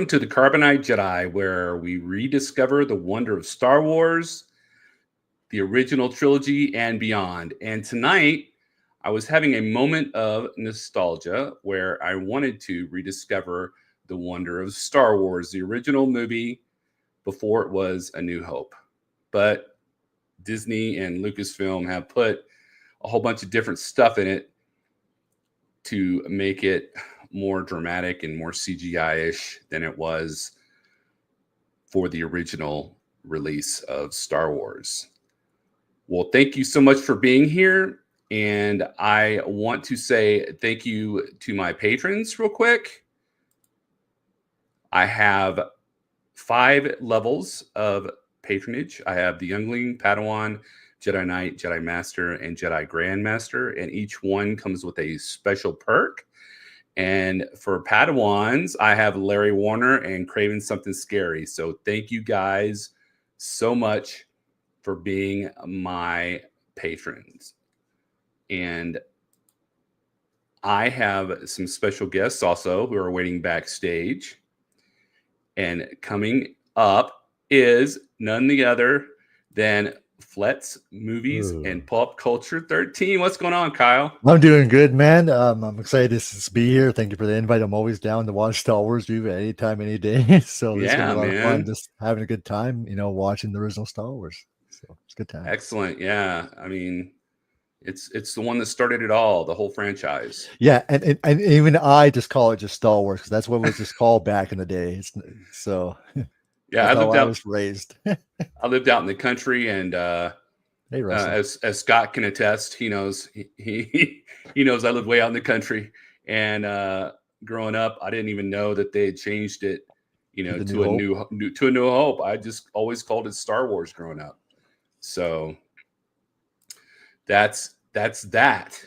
Welcome to the Carbonite Jedi, where we rediscover the wonder of Star Wars, the original trilogy, and beyond. And tonight, I was having a moment of nostalgia where I wanted to rediscover the wonder of Star Wars, the original movie before it was A New Hope. But Disney and Lucasfilm have put a whole bunch of different stuff in it to make it more dramatic and more CGI-ish than it was for the original release of Star Wars. Well, thank you so much for being here. And I want to say thank you to my patrons real quick. I have 5 levels of patronage. I have the Youngling, Padawan, Jedi Knight, Jedi Master, and Jedi Grandmaster. And each one comes with a special perk. And for Padawans, I have Larry Warner and Craven Something Scary. So thank you guys so much for being my patrons. And I have some special guests also who are waiting backstage. And coming up is none other than Flet's Movies and Pop Culture 13. What's going on, Kyle? I'm doing good, man. I'm excited to be here. Thank you for the invite. I'm always down to watch Star Wars movie anytime, any day. So this is gonna be a lot of fun. Just having a good time, watching the original Star Wars. So it's a good time. Excellent. Yeah. I mean, it's the one that started it all, the whole franchise. Yeah, and even I just call it just Star Wars because that's what it was just called back in the day. So yeah, I was raised. I lived out in the country, and as Scott can attest, he knows he knows I lived way out in the country. And growing up, I didn't even know that they had changed it, to a new hope. I just always called it Star Wars growing up. So that's that.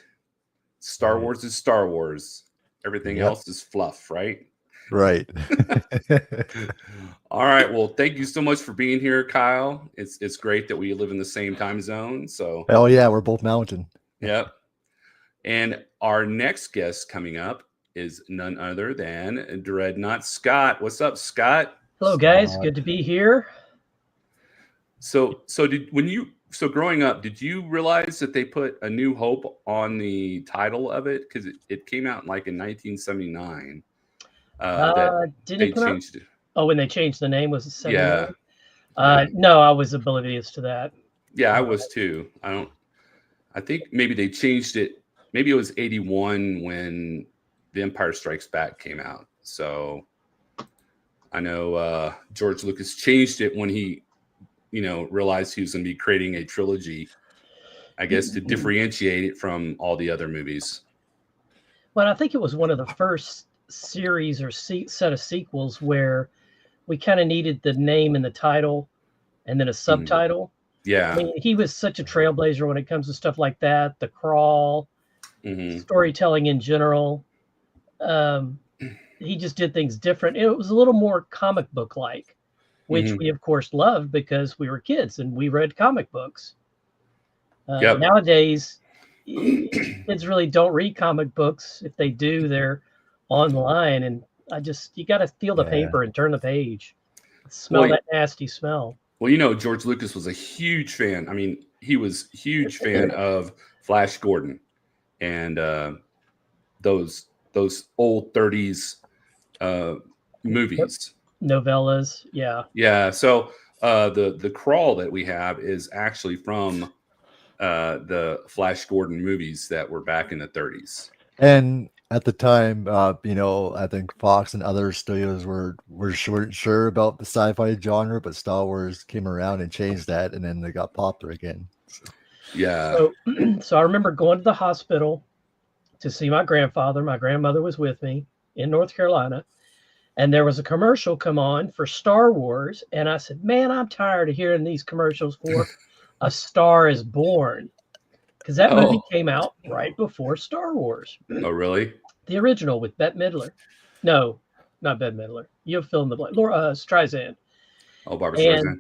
Star Wars is Star Wars. Everything else is fluff, right? Right. All right. Well, thank you so much for being here, Kyle. It's great that we live in the same time zone. So yeah, we're both mountain. Yep. And our next guest coming up is none other than Dreadnought Scott. What's up, Scott? Hello, guys. Good to be here. So growing up, did you realize that they put A New Hope on the title of it? Because it came out in 1979. They changed it. Oh, when they changed the name, was it 79? Yeah. No, I was oblivious to that. Yeah, I was too. I think maybe they changed it. Maybe it was 81 when The Empire Strikes Back came out. So I know George Lucas changed it when he realized he was going to be creating a trilogy, I guess, to differentiate it from all the other movies. Well, I think it was one of the first series or set of sequels where we kind of needed the name and the title and then a subtitle. Yeah. I mean, he was such a trailblazer when it comes to stuff like that, the crawl, storytelling in general. He just did things different. It was a little more comic book like, which we of course loved because we were kids and we read comic books. Nowadays, kids really don't read comic books. If they do, they're online, and you got to feel the paper and turn the page, smell that nasty smell. Well, George Lucas was a huge fan. I mean, he was a huge fan of Flash Gordon and those old 30s movies. Novellas, yeah. Yeah, so the crawl that we have is actually from the Flash Gordon movies that were back in the 30s. And at the time, I think Fox and other studios were sure about the sci-fi genre, but Star Wars came around and changed that, and then they got popular again. Yeah. So I remember going to the hospital to see my grandfather. My grandmother was with me in North Carolina, and there was a commercial come on for Star Wars, and I said, "Man, I'm tired of hearing these commercials for A Star Is Born." Because that movie came out right before Star Wars. Oh, really? The original with Bette Midler. No, not Bette Midler. You'll fill in the blank. Laura Streisand. Oh, Barbara Streisand.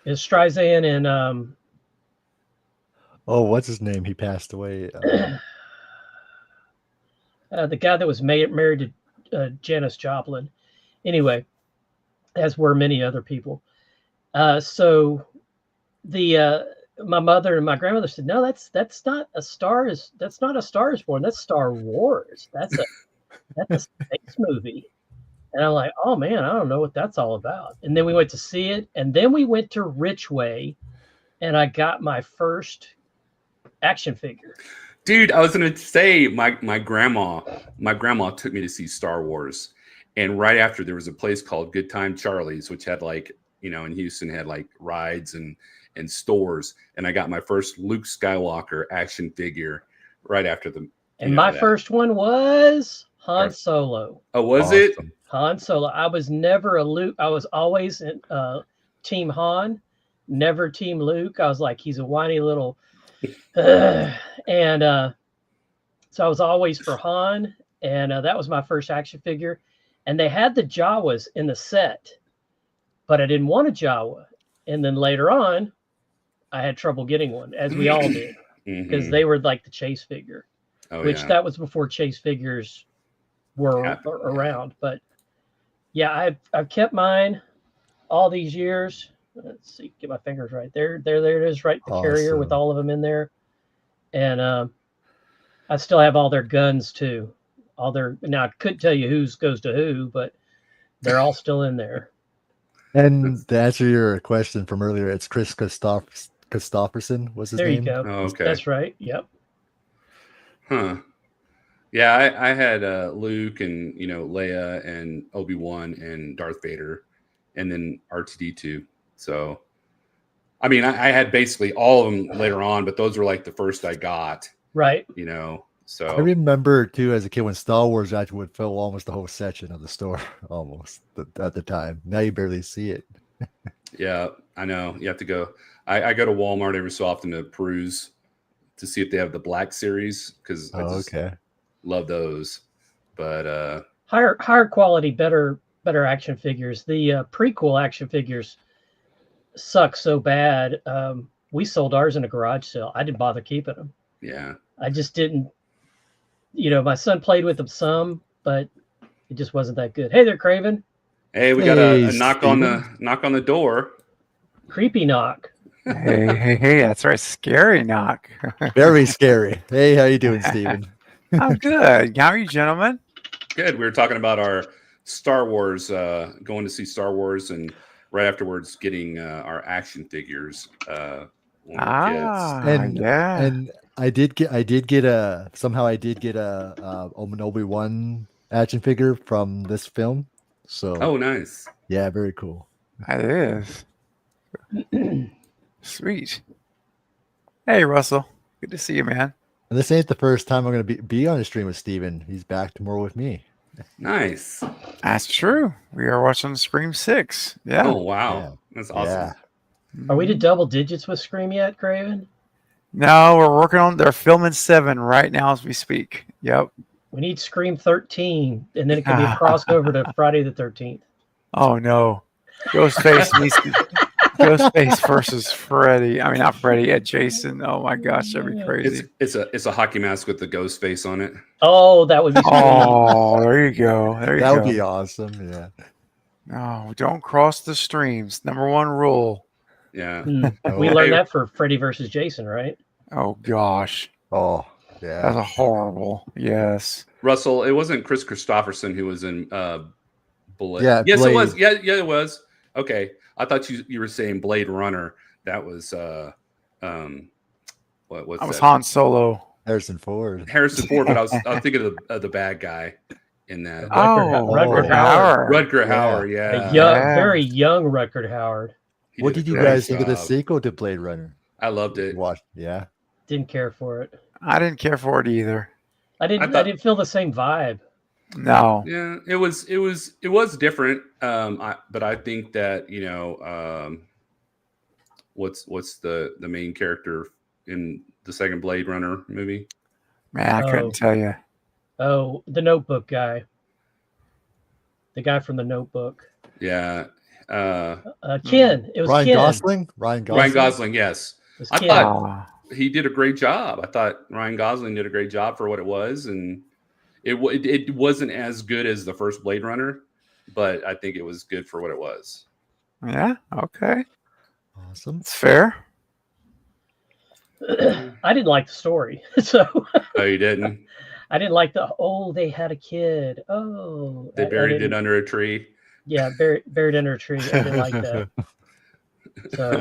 Is Streisand and what's his name? He passed away. The guy that was married to Janis Joplin. Anyway, as were many other people. So the my mother and my grandmother said, "No, that's not a Star is that's not a Star is Born. That's Star Wars. That's a space movie." And I'm like, "Oh man, I don't know what that's all about." And then we went to see it, and then we went to Richway, and I got my first action figure. Dude, I was gonna say my grandma took me to see Star Wars, and right after there was a place called Good Time Charlie's, which had like, you know, in Houston had like rides and stores, and I got my first Luke Skywalker action figure right after them. And my first one was Han Solo. Oh, was it? Han Solo. I was never a Luke. I was always in Team Han, never Team Luke. I was like, he's a whiny little, and so I was always for Han, and that was my first action figure. And they had the Jawas in the set, but I didn't want a Jawa. And then later on, I had trouble getting one, as we all did, because they were like the chase figure, which that was before chase figures were around. But yeah, I've kept mine all these years. Let's see, get my fingers right there. There it is, right? The carrier with all of them in there. And I still have all their guns too. Now I couldn't tell you whose goes to who, but they're all still in there. And to answer your question from earlier, it's Chris Christopherson was his name. There you go. Oh, okay. That's right. Yep. Huh. Yeah, I had Luke and, you know, Leia and Obi-Wan and Darth Vader, and then R2-D2. So, I mean, I had basically all of them later on, but those were like the first I got. Right. You know, so. I remember, too, as a kid, when Star Wars actually would fill almost the whole section of the store, almost, at the time. Now you barely see it. Yeah, I know. You have to go. I go to Walmart every so often to peruse to see if they have the Black Series, because I just love those. But higher quality, better action figures. The prequel action figures suck so bad. We sold ours in a garage sale. I didn't bother keeping them. Yeah, I just didn't. You know, my son played with them some, but it just wasn't that good. Hey there, Craven. Hey, we got a knock on the door. Creepy knock. Hey, that's right. Scary knock. Very scary. Hey, how you doing, Steven? I'm good. How are you, gentlemen? Good. We were talking about our Star Wars, going to see Star Wars, and right afterwards getting our action figures. When we were kids. And I did get a Obi-Wan action figure from this film. So nice. Yeah, very cool. It is. Sweet. Hey, Russell. Good to see you, man. And this ain't the first time I'm going to be on a stream with Steven. He's back tomorrow with me. Nice. That's true. We are watching Scream 6. Yeah. Oh, wow. Yeah. That's awesome. Yeah. Are we to double digits with Scream yet, Craven? No, we're working on. They're filming 7 right now as we speak. Yep. We need Scream 13, and then it can be a crossover to Friday the 13th. Oh no, Ghostface versus Freddy. I mean, not Freddy, Jason. Oh my gosh, that'd be crazy. It's a hockey mask with the ghost face on it. Oh, that would be. Oh, there you go. That would be awesome. Yeah. No, don't cross the streams. Number 1 rule. Yeah. We learned that for Freddy versus Jason, right? Oh gosh. Oh yeah. That's a horrible. Yes. Russell, it wasn't Chris Christopherson who was in Blade. Yeah. Yes, Blade. it was. Yeah, it was. Okay. I thought you were saying Blade Runner. That was what's that was that? Han Solo. Harrison Ford, but I was thinking of the bad guy in that. Rutger Hauer. Rutger Hauer, yeah. Very young Rutger Hauer. What did you guys think of the sequel to Blade Runner? I loved it. Yeah. Didn't care for it. I didn't care for it either. I didn't feel the same vibe. No. Yeah, it was different. But I think that, you know, what's the main character in the second Blade Runner movie? Man, I couldn't tell you. Oh, the Notebook guy. The guy from the Notebook. Yeah. Ken. It was Ryan Ken. Gosling. Ryan Gosling. Yes. I thought he did a great job. I thought Ryan Gosling did a great job for what it was, and it wasn't as good as the first Blade Runner, but I think it was good for what it was. Yeah. Okay. Awesome. It's fair. I didn't like the story, so Oh, you didn't? I didn't like they had a kid. Oh, They I buried it didn't- under a tree. Yeah, buried under a tree. I didn't like that. So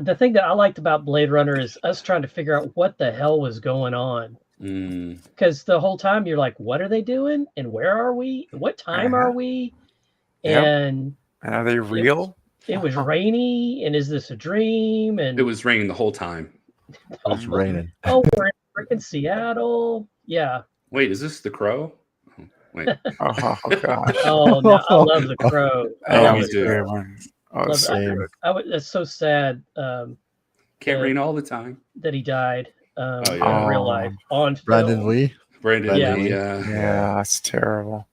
the thing that I liked about Blade Runner is us trying to figure out what the hell was going on. Because the whole time you're like, what are they doing? And where are we? What time are we? Yep. And are they real? It was rainy. And is this a dream? And it was raining the whole time. It was raining. Oh, we're in freaking Seattle. Yeah. Wait, is this The Crow? Oh, wait. Oh gosh. Oh no, I love The Crow. Oh, me me too. Oh, Same. That's so sad. Can't rain all the time. That he died Oh, yeah. in real life on Brandon film. Lee. Brandon Yeah. Lee. Yeah, that's terrible.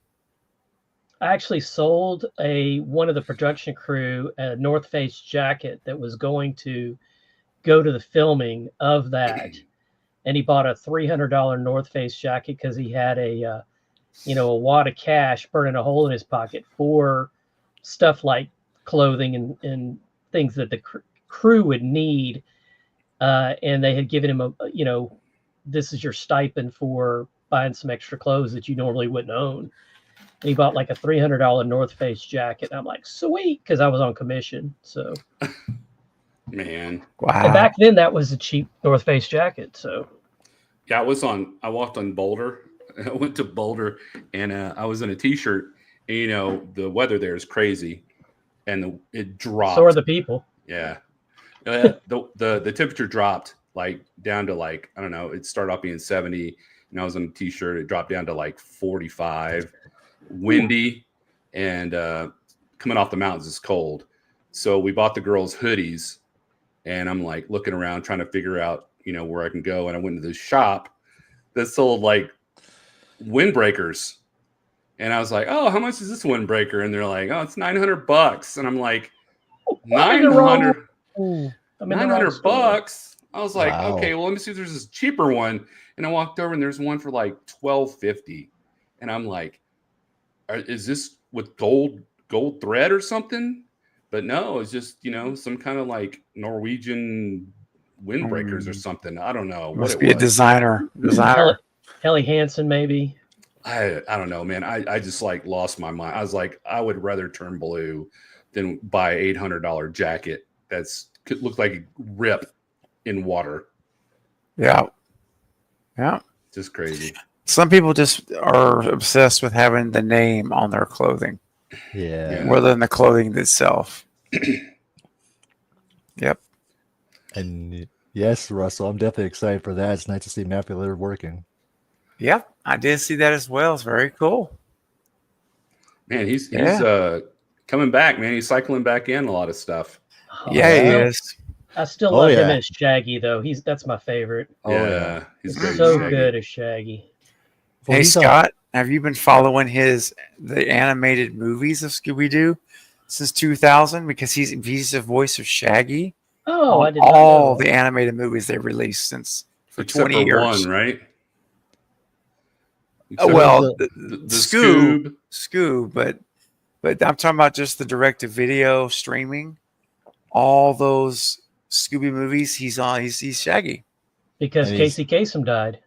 I actually sold one of the production crew a North Face jacket that was going to go to the filming of that, and he bought a $300 North Face jacket because he had a wad of cash burning a hole in his pocket for stuff like clothing and things that the crew would need, and they had given him this is your stipend for buying some extra clothes that you normally wouldn't own. And he bought like a $300 North Face jacket. And I'm like, sweet, because I was on commission. So, Man. Wow. and back then that was a cheap North Face jacket. So, Yeah, I walked on Boulder. I went to Boulder and I was in a t-shirt. And, the weather there is crazy. And it dropped. so are the people. Yeah. The temperature dropped like down to like, I don't know, it started off being 70. And I was on a t-shirt. It dropped down to like 45. Windy, and coming off the mountains is cold. So we bought the girls hoodies, and I'm like looking around trying to figure out where I can go. And I went to this shop that sold like windbreakers, and I was like, oh, how much is this windbreaker? And they're like, oh, it's $900. And I'm like, $900 $900. I was like, Wow. okay, well, let me see if there's this cheaper one. And I walked over and there's one for like $12.50. And I'm like, is this with gold thread or something? But no, it's just, some kind of like Norwegian windbreakers or something. I don't know. Must what be it a was. designer. Helly Hansen, maybe. I don't know, man. I just like lost my mind. I was like, I would rather turn blue than buy an $800 jacket could look like a rip in water. Yeah. Yeah. Just crazy. Some people just are obsessed with having the name on their clothing Yeah. rather than the clothing itself. Yep. And yes, Russell, I'm definitely excited for that. It's nice to see Matthew Lillard working. Yep. I did see that as well. It's very cool. Man, he's coming back, man. He's cycling back in a lot of stuff. Yeah, he is. I still love him as Shaggy, though. That's my favorite. Yeah, he's great. So good as Shaggy. Hey, Scott, have you been following the animated movies of Scooby-Doo since 2000? Because he's the voice of Shaggy. Oh, I did not all know. the animated movies they've released for Except 20 for years. one, right? The Scoob, but I'm talking about just the direct-to-video streaming. All those Scooby movies, he's Shaggy. Because Casey Kasem died.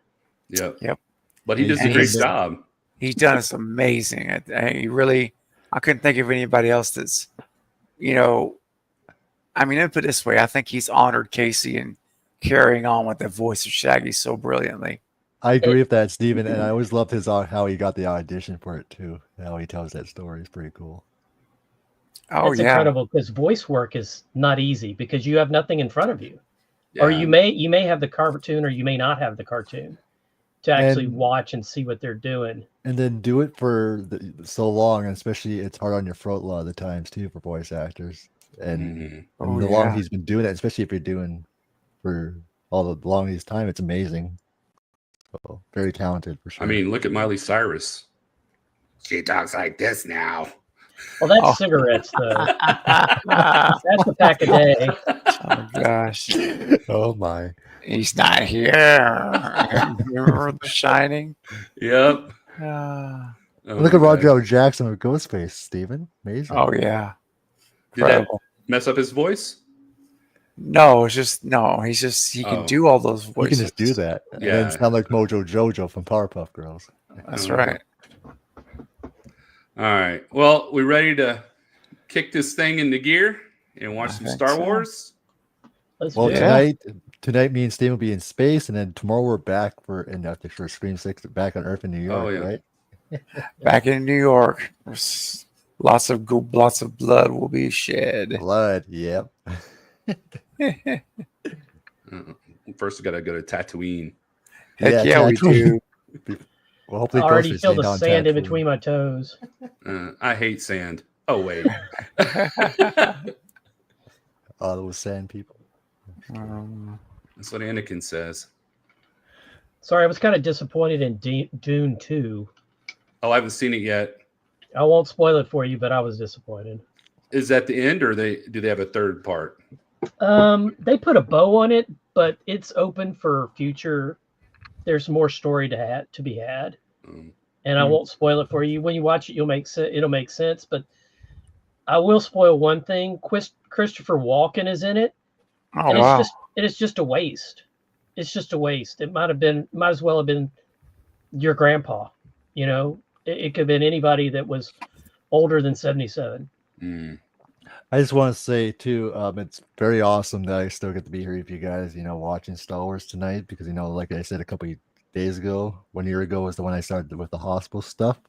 Yep. But he does a great job. He's done this amazing. I couldn't think of anybody else that's, I mean, let me put it this way. I think he's honored Casey and carrying on with the voice of Shaggy so brilliantly. I agree with that, Steven. And I always loved how he got the audition for it, too. How he tells that story is pretty cool. Oh, it's incredible because voice work is not easy because you have nothing in front of you. Yeah. Or you may have the cartoon or you may not have the cartoon to actually watch and see what they're doing. And then do it for so long, and especially it's hard on your throat a lot of the times too for voice actors. And, and the longer he's been doing it, especially if you're doing for all the longest time, it's amazing. So very talented for sure. I mean, look at Miley Cyrus. She talks like this now. Well, that's cigarettes, though. That's a pack a day. Oh, gosh. Oh, my. He's not here. Remember The Shining? Yep. Look at Roger L. Jackson with Ghostface, Steven. Amazing. Oh yeah. Did that mess up his voice? No, it's just he can do all those voices. He can just do that. And then sound like Mojo Jojo from Powerpuff Girls. That's right. All right. Well, we ready to kick this thing into gear and watch some Star Wars? Well, tonight me and Steve will be in space, and then tomorrow we're back for Scream 6 back on Earth in New York, right? Back in New York. Lots of blood will be shed. Blood, yep. First, we got to go to Tatooine. Heck yeah, we do. Well, hopefully I already feel the sand in between my toes. I hate sand. Oh, wait. Those sand people. That's what Anakin says. Sorry, I was kind of disappointed in Dune 2. Oh, I haven't seen it yet. I won't spoil it for you, but I was disappointed. Is that the end, or do they have a third part? They put a bow on it, but it's open for future. There's more story to be had, and I won't spoil it for you. When you watch it, it'll make sense. But I will spoil one thing: Christopher Walken is in it. Oh wow! It is just a waste. It's just a waste. It might as well have been your grandpa. You know, it could have been anybody that was older than 77. I just want to say too, it's very awesome that I still get to be here with you guys, watching Star Wars tonight, because like I said a couple of days ago, 1 year ago was the one I started with the hospital stuff.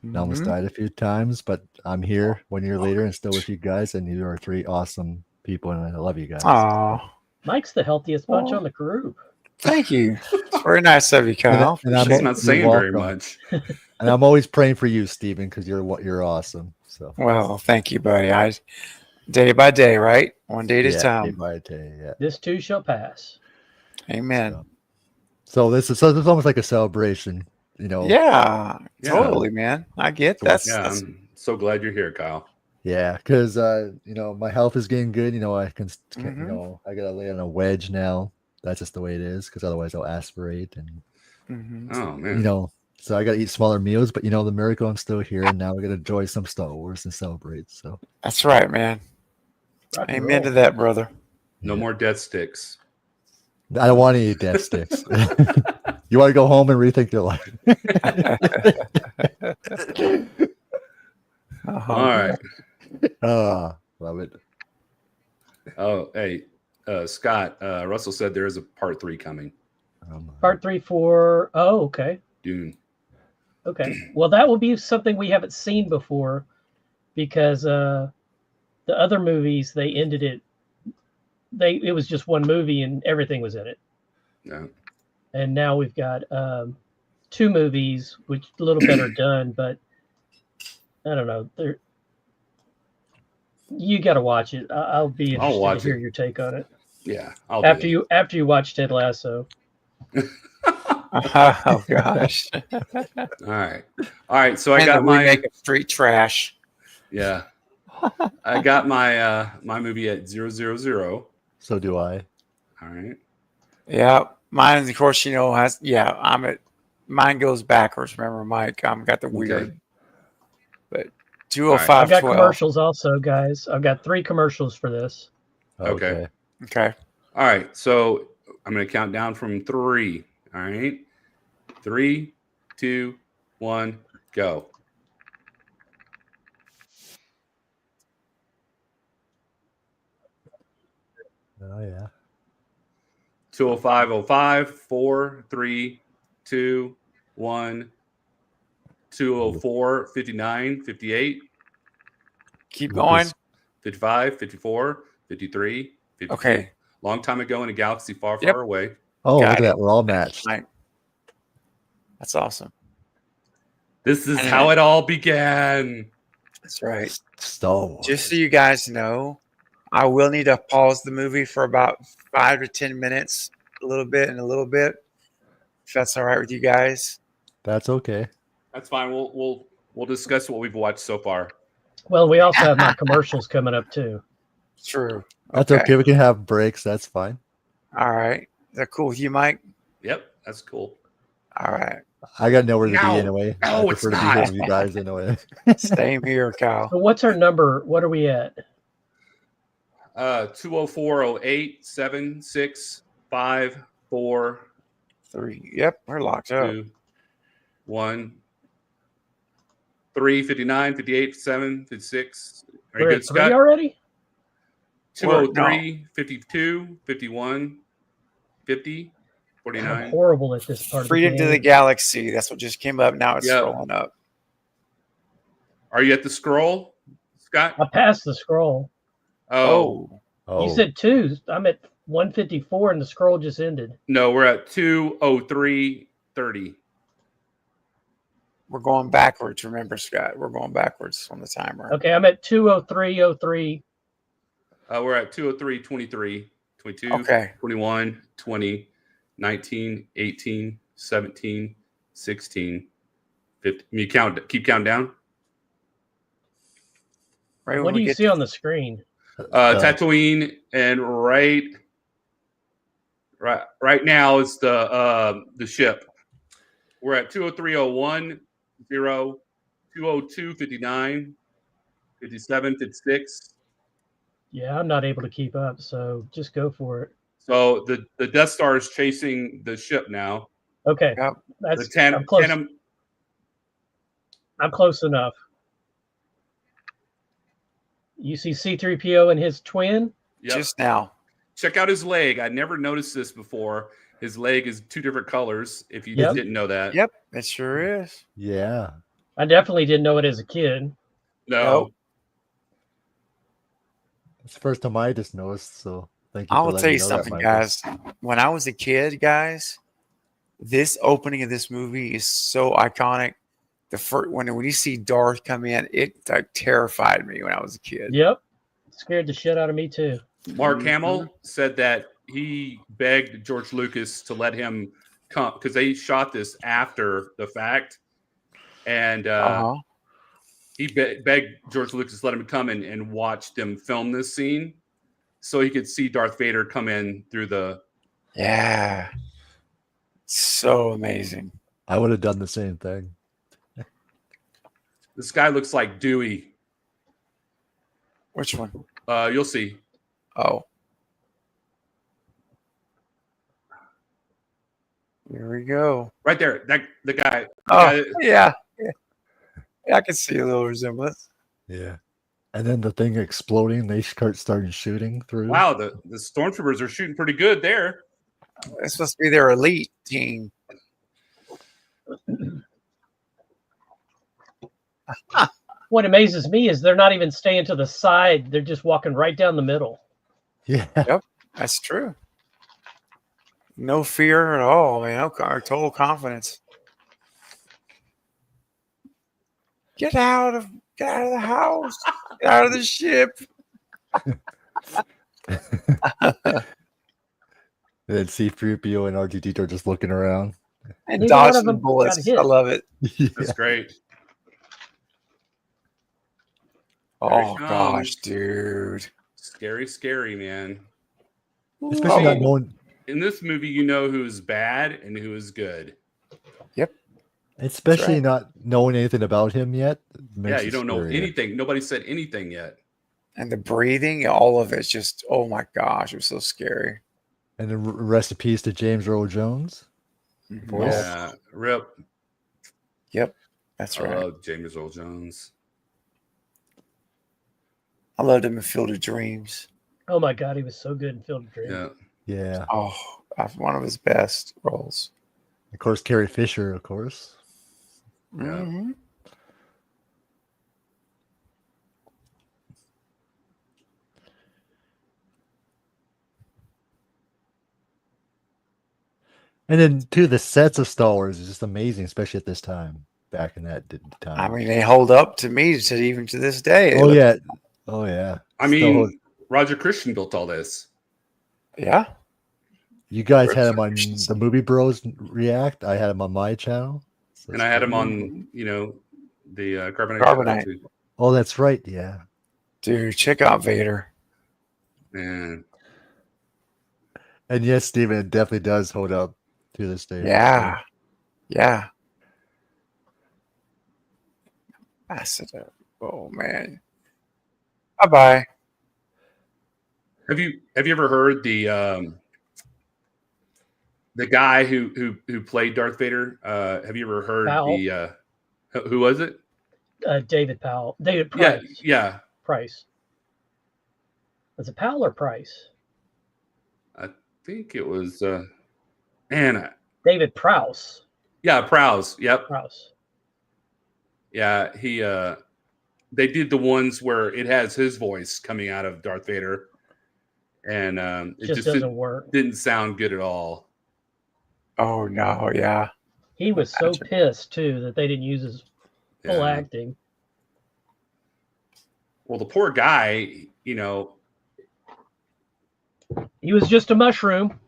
I almost died a few times, but I'm here 1 year later and still with you guys, and you are three awesome people, and I love you guys. Aww. Mike's the healthiest bunch on the group. Thank you. It's very nice of you, Kyle. And I'm not saying very much. And I'm always praying for you, Steven, because you're awesome. So well, thank you, buddy. Day by day, right? One day at a time. Day by day, yeah. This too shall pass. Amen. So this is almost like a celebration, Yeah, totally, man. I get that. I'm so glad you're here, Kyle. Yeah, because my health is getting good. I can I gotta lay on a wedge now. That's just the way it is, because otherwise I'll aspirate and oh man. So I gotta eat smaller meals, but the miracle, I'm still here, and now we gotta enjoy some Star Wars and celebrate. So that's right, man. Amen to that, brother. No more death sticks. I don't want any death sticks. You want to go home and rethink your life? All right. Love it. Oh, hey, Scott. Russell said there is a part 3 coming. Part 3 for okay. Dune. Okay. Well, that will be something we haven't seen before, because the other movies, they ended it. It was just one movie and everything was in it. Yeah. And now we've got 2 movies, which a little better done, but I don't know. You got to watch it. I'll be interested to hear your take on it. Yeah. After you watch Ted Lasso. Oh gosh. All right. So I got my remake of Street Trash. Yeah. I got my my movie at 000. So do I. All right. Yeah, mine of course mine goes backwards. Remember, Mike? I've got the weird. Okay. But 205. I've got commercials also, guys. I've got 3 commercials for this. Okay. All right. So I'm going to count down from 3. All right. 3, 2, 1, go. Oh yeah. 20505, 4, 3, 2, 1, 204, 59, 58. Keep going. 55, 54, 53, 54. Okay. Long time ago in a galaxy far, far away. Oh, look at that. We're all matched. That's awesome. This is how it all began. That's right. Star Wars. Just so you guys know, I will need to pause the movie for about 5 to 10 minutes, a little bit, if that's all right with you guys. That's okay. That's fine. We'll discuss what we've watched so far. Well, we also have my commercials coming up too. True. That's okay. We can have breaks. That's fine. All right. Is that cool with you, Mike? Yep, that's cool. All right. I got nowhere to No. be anyway. No, I it's prefer to be not. here with you guys anyway. Same here, Kyle. So what's our number? What are we at? 20408 76 5 4 3. Yep, we're locked up. 2 1 3 59 58 7 56. Are you We're good, at 3 Scott? already? 203 52 51 50 I'm 49. horrible at this part Freedom of to the the game. Galaxy. That's what just came up. Now it's Yep. scrolling up. Are you at the scroll, Scott? I passed the scroll. Oh, Oh, You said 2. I'm at 154 and the scroll just ended. no, we're at 203:30. We're going backwards. Remember, Scott. We're going backwards on the timer. Okay, I'm at 203:03. We're at 203:23, 22, Okay. 21, 20, 19, 18, 17, 16, 15. You keep counting down. Right when What do we you get see on the screen? Tatooine, and right now it's the ship. We're at 203:01, 0, 202, 59, 57, 56. Yeah, I'm not able to keep up, so just go for it. So the Death Star is chasing the ship now. Okay, Yep. that's The I'm close. Tandem, I'm close enough. You see C-3PO and his twin? yep. just now. Check out his leg. I never noticed this before. His leg is 2 different colors. If you Yep. didn't know that, Yep, it sure is. yeah. I definitely didn't know it as a kid. no. Nope. It's the first time I just noticed. So thank you. I for will letting tell me you know that, something, Michael. guys. When I was a kid, guys, this opening of this movie is so iconic. The first when you see Darth come in, it like terrified me when I was a kid. Yep. Scared the shit out of me too. Mark Mhm. Hamill said that he begged George Lucas to let him come because they shot this after the fact, and he begged George Lucas to let him come in and watch them film this scene, so he could see Darth Vader come in through the. Yeah. So amazing. I would have done the same thing. This guy looks like Dewey. Which one? You'll see. Oh. Here we go. Right there. The guy. Oh, yeah. Yeah, I can see a little resemblance. Yeah. And then the thing exploding, they start shooting through. Wow, the stormtroopers are shooting pretty good there. It's supposed to be their elite team. What amazes me is they're not even staying to the side. They're just walking right down the middle. Yeah. That's true. No fear at all, man. Total confidence. Get out of the house. Get out of the ship. And then C-3PO and R2-D2 are just looking around. And Neither one of dodging them bullets. got hit. I love it. Yeah. That's great. Oh comes. gosh, dude. Scary, man. Especially not Oh. knowing. In this movie, you know who's bad and who is good. Especially right. not knowing anything about him yet. Yeah, you don't know anything. Nobody said anything yet. And the breathing, all of it's just, oh my gosh, it was so scary. And then rest in peace to James Earl Jones. Voice. Yeah, rip. Yep, that's I right. love James Earl Jones. I loved him in Field of Dreams. Oh my God, he was so good in Field of Dreams. Yeah. Yeah. Oh, that's one of his best roles. Of course, Carrie Fisher, of course. Yeah. Mhm. And then, too, the sets of Star Wars is just amazing, especially at this time, back in that time. I mean, they hold up to me even to this day. They oh, look- yeah. Oh, yeah. I Still mean, hold- Roger Christian built all this. Yeah. you guys had him on Christiansen. the Movie Bros React. I had him on my channel. So And I had him on, the Carbonite. Carbonite. too. Oh, that's right. Yeah. Dude, check out Vader. Man. And yes, Steven, it definitely does hold up to this day. Yeah. Yeah. Ambassador. Oh man. Bye bye. Have you ever heard the guy who played Darth Vader? Have you ever heard Powell. the who was it? David Powell. David Yeah, Price. yeah. Price. Was it Powell or Price? I think it was David Prowse. Yeah, Prowse. Yep. Prowse. Yeah, he they did the ones where it has his voice coming out of Darth Vader, and it Just doesn't work. Didn't sound good at all. Oh no, yeah. He was so pissed too that they didn't use his full acting. Well, the poor guy, you know, he was just a mushroom.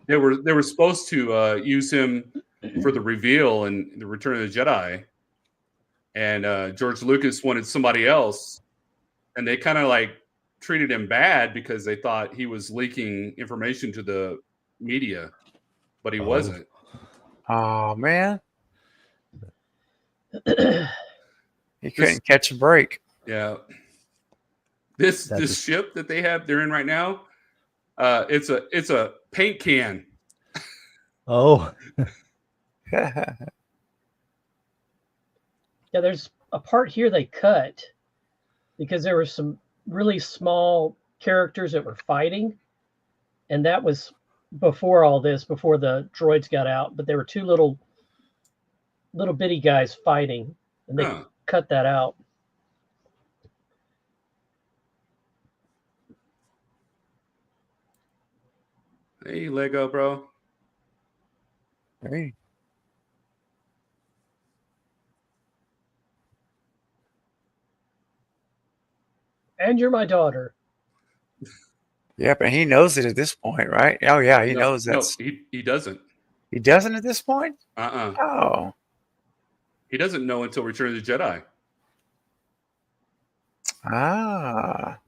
They were supposed to use him for the reveal in the Return of the Jedi, and George Lucas wanted somebody else, and they kind of like treated him bad because they thought he was leaking information to the media, but he wasn't. Oh man, he couldn't catch a break. Yeah, this ship that they're in right now, it's a paint can. Oh. Yeah, there's a part here they cut because there were some really small characters that were fighting, and that was before all this, before the droids got out. But there were two little bitty guys fighting, and they cut that out. Hey, Lego, bro. Hey. And you're my daughter. Yep, and he knows it at this point, right? Oh yeah, he knows that. No, he doesn't. He doesn't at this point? Oh. He doesn't know until Return of the Jedi. Ah.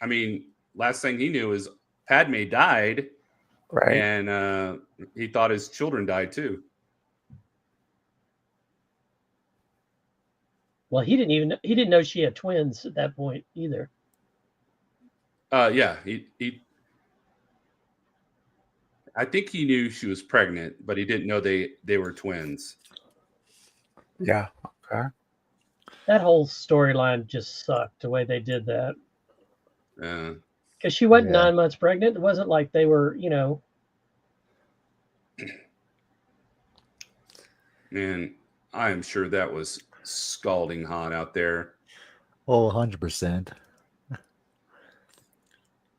I mean, last thing he knew is Padme died. Right. And he thought his children died too. Well, he didn't know she had twins at that point either. Yeah, I think he knew she was pregnant, but he didn't know they were twins. Yeah. Okay. That whole storyline just sucked the way they did that. Yeah. Because she wasn't 9 months pregnant. It wasn't like they were, you know. Man, I am sure that was scalding hot out there. Oh, 100%.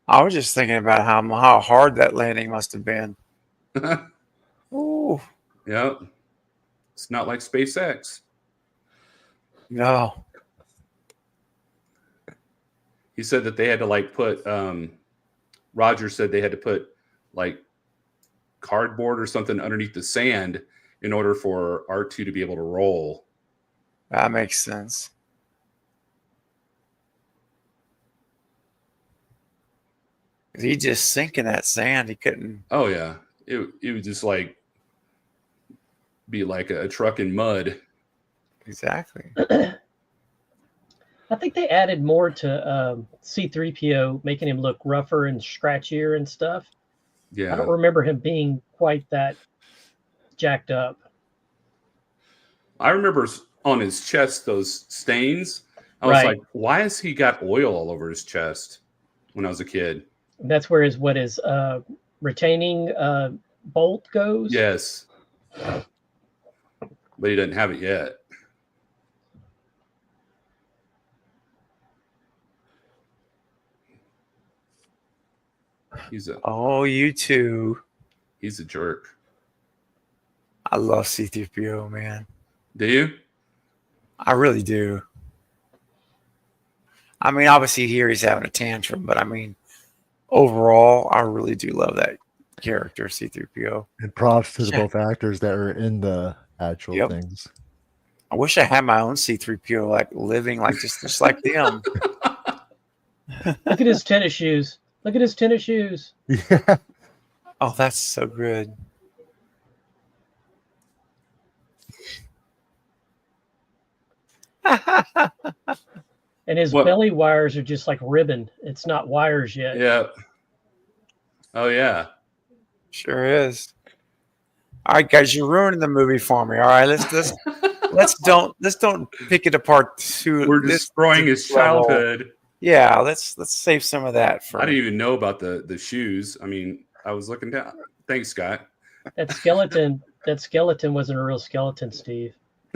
I was just thinking about how hard that landing must have been. Ooh. Yep. It's not like SpaceX. No. He said that they had to like put Roger said they had to put like cardboard or something underneath the sand in order for R2 to be able to roll. That makes sense. He just sink in that sand. He couldn't. Oh yeah, it would just like be like a truck in mud. Exactly. I think they added more to C-3PO, making him look rougher and scratchier and stuff. Yeah, I don't remember him being quite that jacked up. I remember on his chest those stains. I was like, why has he got oil all over his chest? When I was a kid. That's where his retaining bolt goes. Yes, but he doesn't have it yet. Oh, you too. He's a jerk. I love C-3PO, man. Do you? I really do. I mean, obviously here he's having a tantrum, but I mean, overall, I really do love that character, C-3PO. And props to both actors that are in the actual things. I wish I had my own C-3PO, like living like just like them. Look at his tennis shoes. Look at his tennis shoes. Yeah. Oh, that's so good. And his What? belly wires are just like ribbon. It's not wires yet. Yeah. Oh yeah. Sure is. All right, guys, you're ruining the movie for me. All right, let's don't pick it apart too. We're destroying his childhood. Yeah, let's save some of that for. I didn't even know about the shoes. I mean, I was looking down. Thanks, Scott. That skeleton wasn't a real skeleton, Steve.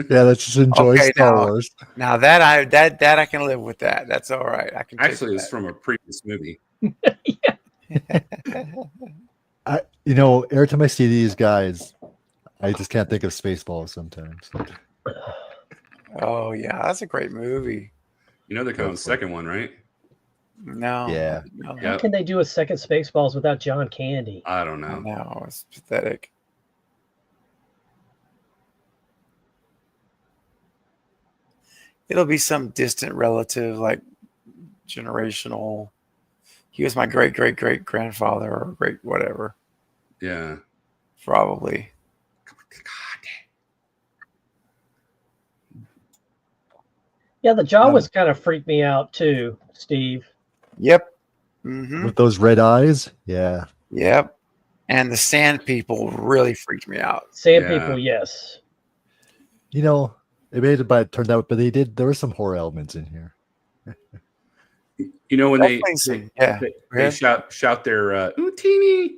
Yeah, let's just enjoy Star Wars. Now that I can live with that. That's all right. I can. Actually, it's from a previous movie. Every time I see these guys, I just can't think of Spaceballs sometimes. Oh yeah, that's a great movie. You know they're coming on the second one, right? No. Yeah. No. How can they do a second Spaceballs without John Candy? I don't know. No, it's pathetic. It'll be some distant relative, like generational. He was my great grandfather or great whatever. Yeah. Probably. Yeah, the Jawas kind of freaked me out too, Steve. Yep. Mm-hmm. With those red eyes. Yeah. Yep. And the sand people really freaked me out. Sand people, yes. It made it, but it turned out, but there were some horror elements in here. You know when they shout their Utini.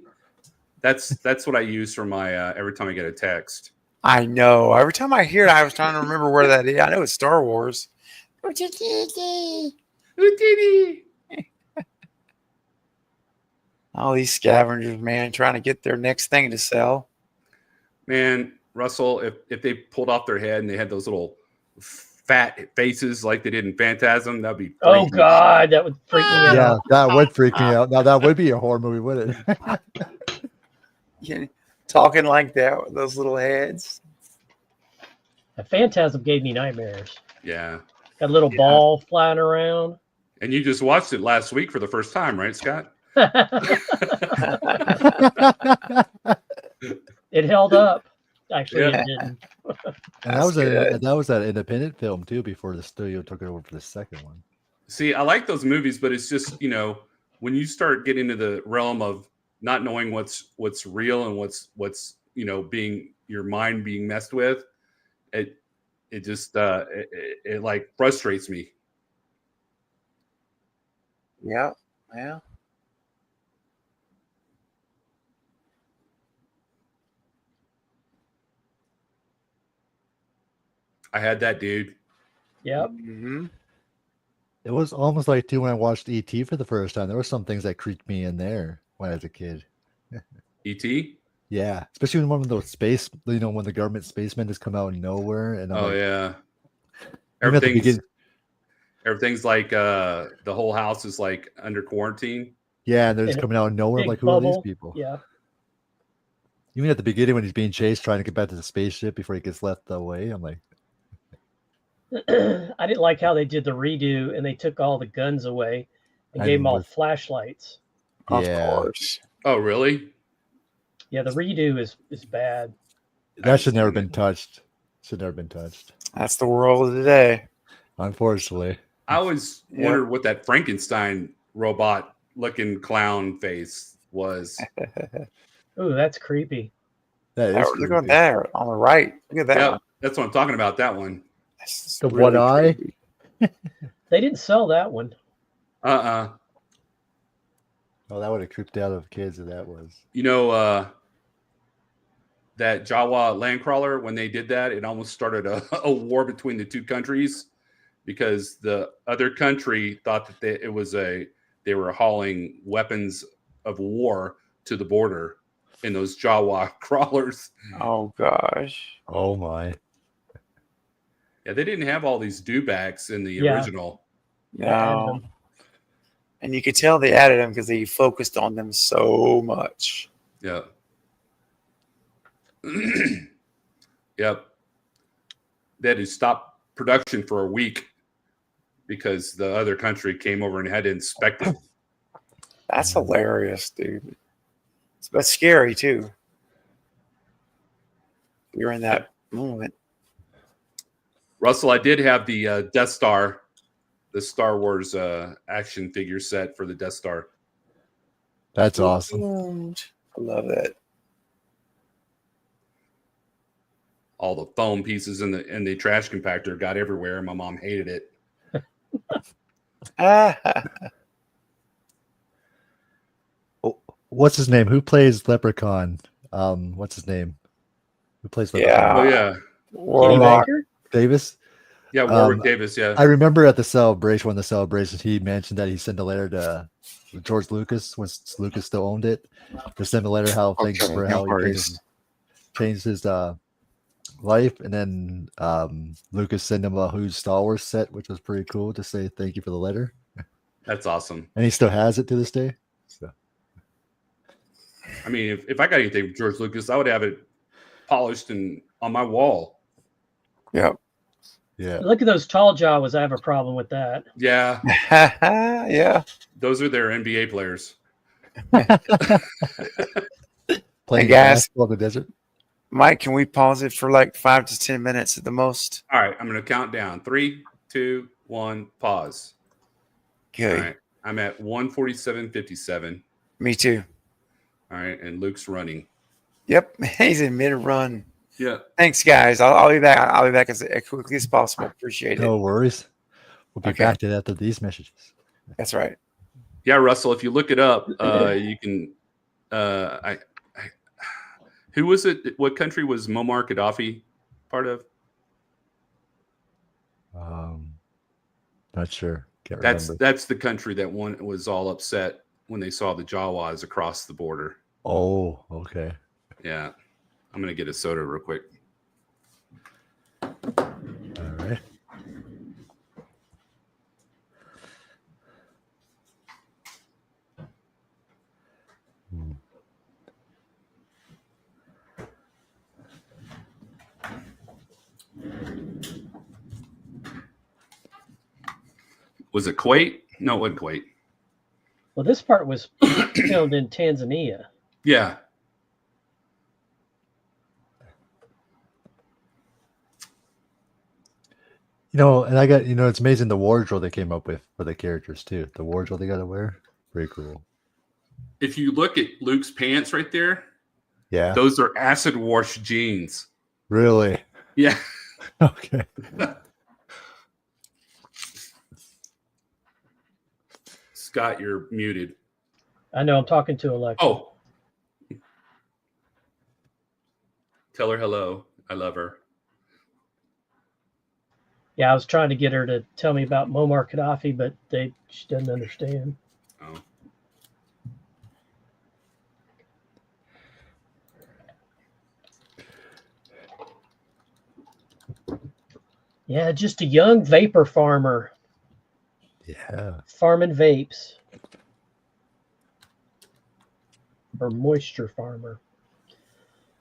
That's what I use for my every time I get a text. I know. Every time I hear it, I was trying to remember where that is. I know it's Star Wars. Utini. All these scavengers, man, trying to get their next thing to sell. Man, Russell, if they pulled off their head and they had those little fat faces like they did in Phantasm, that'd be. Oh God, that would freak me out. Yeah, that would freak me out. Now that would be a horror movie, wouldn't it? Yeah, talking like that with those little heads. The Phantasm gave me nightmares. Yeah. That little ball flying around. And you just watched it last week for the first time, right, Scott? It held up. Actually, it didn't. And that was an independent film too before the studio took it over for the second one. See, I like those movies, but it's just, when you start getting into the realm of not knowing what's real and what's being your mind being messed with, it just it like frustrates me. Yeah. I had that, dude. Yep. Mm-hmm. It was almost like too when I watched E.T. for the first time. There were some things that creeped me in there when I was a kid. E.T. Yeah, especially when one of those when the government spacemen just come out of nowhere and everything's like the whole house is like under quarantine. Yeah, and they're just coming out of nowhere. Like, who are these people? Yeah. Even at the beginning when he's being chased, trying to get back to the spaceship before he gets left away, I'm like, I didn't like how they did the redo and they took all the guns away and gave them all flashlights. Of course. Oh, really? Yeah, the redo is bad. That should never been touched. Should never been touched. That's the world of today. Unfortunately. I always wondered what that Frankenstein robot looking clown face was. Ooh, that's creepy. Look at that on the right. Look at that. Yeah, that's what I'm talking about. That one. The really one eye. They didn't sell that one. Oh, that would have creeped out of kids if that was. That Jawa Landcrawler, when they did that, it almost started a war between the two countries because the other country thought that they were hauling weapons of war to the border in those Jawa crawlers. Oh gosh. Oh my. Yeah, they didn't have all these dewbacks in the original. No. And you could tell they added them because they focused on them so much. Yeah. Yep. They had to stop production for a week because the other country came over and had to inspect it. That's hilarious, dude. But scary too. You're in that moment. Russell, I did have the Death Star, the Star Wars action figure set for the Death Star. That's awesome. I love that. All the foam pieces in the trash compactor got everywhere. My mom hated it. What's his name? Who plays Leprechaun? What's his name? Who plays Leprechaun? Yeah. Oh yeah, Warlock. Davis. yeah, Warwick Davis. Yeah, I remember at the celebration, one of the celebrations, he mentioned that he sent a letter to George Lucas when Lucas still owned it, to send a letter how things were, how he changed his life, and then Lucas sent him a Who's Star Wars set, which was pretty cool, to say thank you for the letter. that's awesome. And he still has it to this day. So, I mean, if I got anything from George Lucas, I would have it polished and on my wall. Yep. yeah. Look at those tall Jawas. I have a problem with that. Yeah, Yeah. those are their NBA players. Playing guys. basketball in the desert. Mike, can we pause it for like 5 to 10 minutes at the most? All right, I'm going to count down. 3, 2, 1, pause. Good. All right, I'm at 147.57. Me too. All right, and Luke's running. Yep. He's in mid-run. Yeah. Thanks, guys. I'll be back. I'll be back as quickly as possible. Appreciate it. No worries. We'll be Okay. back to that after these messages. That's right. Yeah, Russell, if you look it up, you can who was it? What country was Muammar Gaddafi part of? Not sure. Can't remember. That's the country that one was all upset when they saw the Jawas across the border. Oh, okay. Yeah. I'm going to get a soda real quick. All right. Was it Kuwait? No, it wasn't Kuwait. Well, this part was filmed in Tanzania. Yeah. And I got, it's amazing the wardrobe they came up with for the characters too. The wardrobe they got to wear. Pretty cool. If you look at Luke's pants right there, Yeah. those are acid wash jeans. Really? Yeah. Okay. Scott, you're muted. I know I'm talking to Alexa. Oh. Tell her hello. I love her. Yeah, I was trying to get her to tell me about Muammar Gaddafi, but she doesn't understand. Oh. Yeah, just a young vapor farmer Yeah. farming vapes. Or moisture farmer.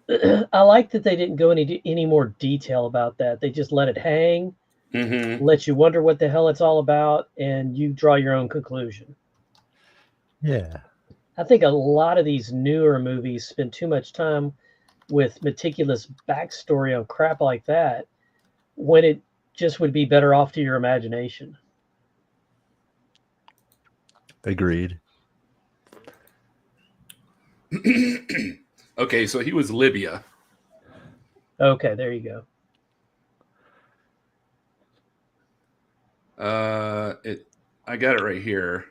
I like that they didn't go any more detail about that. They just let it hang, let you wonder what the hell it's all about, and you draw your own conclusion. Yeah. I think a lot of these newer movies spend too much time with meticulous backstory on crap like that when it just would be better off to your imagination. Agreed. Okay, so he was Libya. Okay, there you go. I got it right here.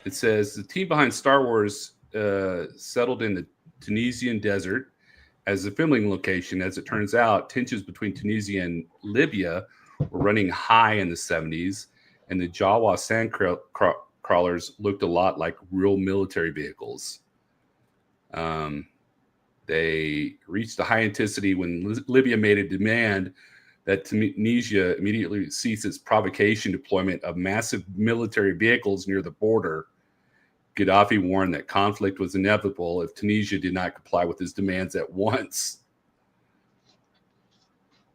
It says the team behind Star Wars settled in the Tunisian desert as a filming location. As it turns out, tensions between Tunisia and Libya were running high in the 70s, and the Jawa sand crawlers looked a lot like real military vehicles. They reached a high intensity when Libya made a demand that Tunisia immediately cease its provocation deployment of massive military vehicles near the border. Gaddafi warned that conflict was inevitable if Tunisia did not comply with his demands at once.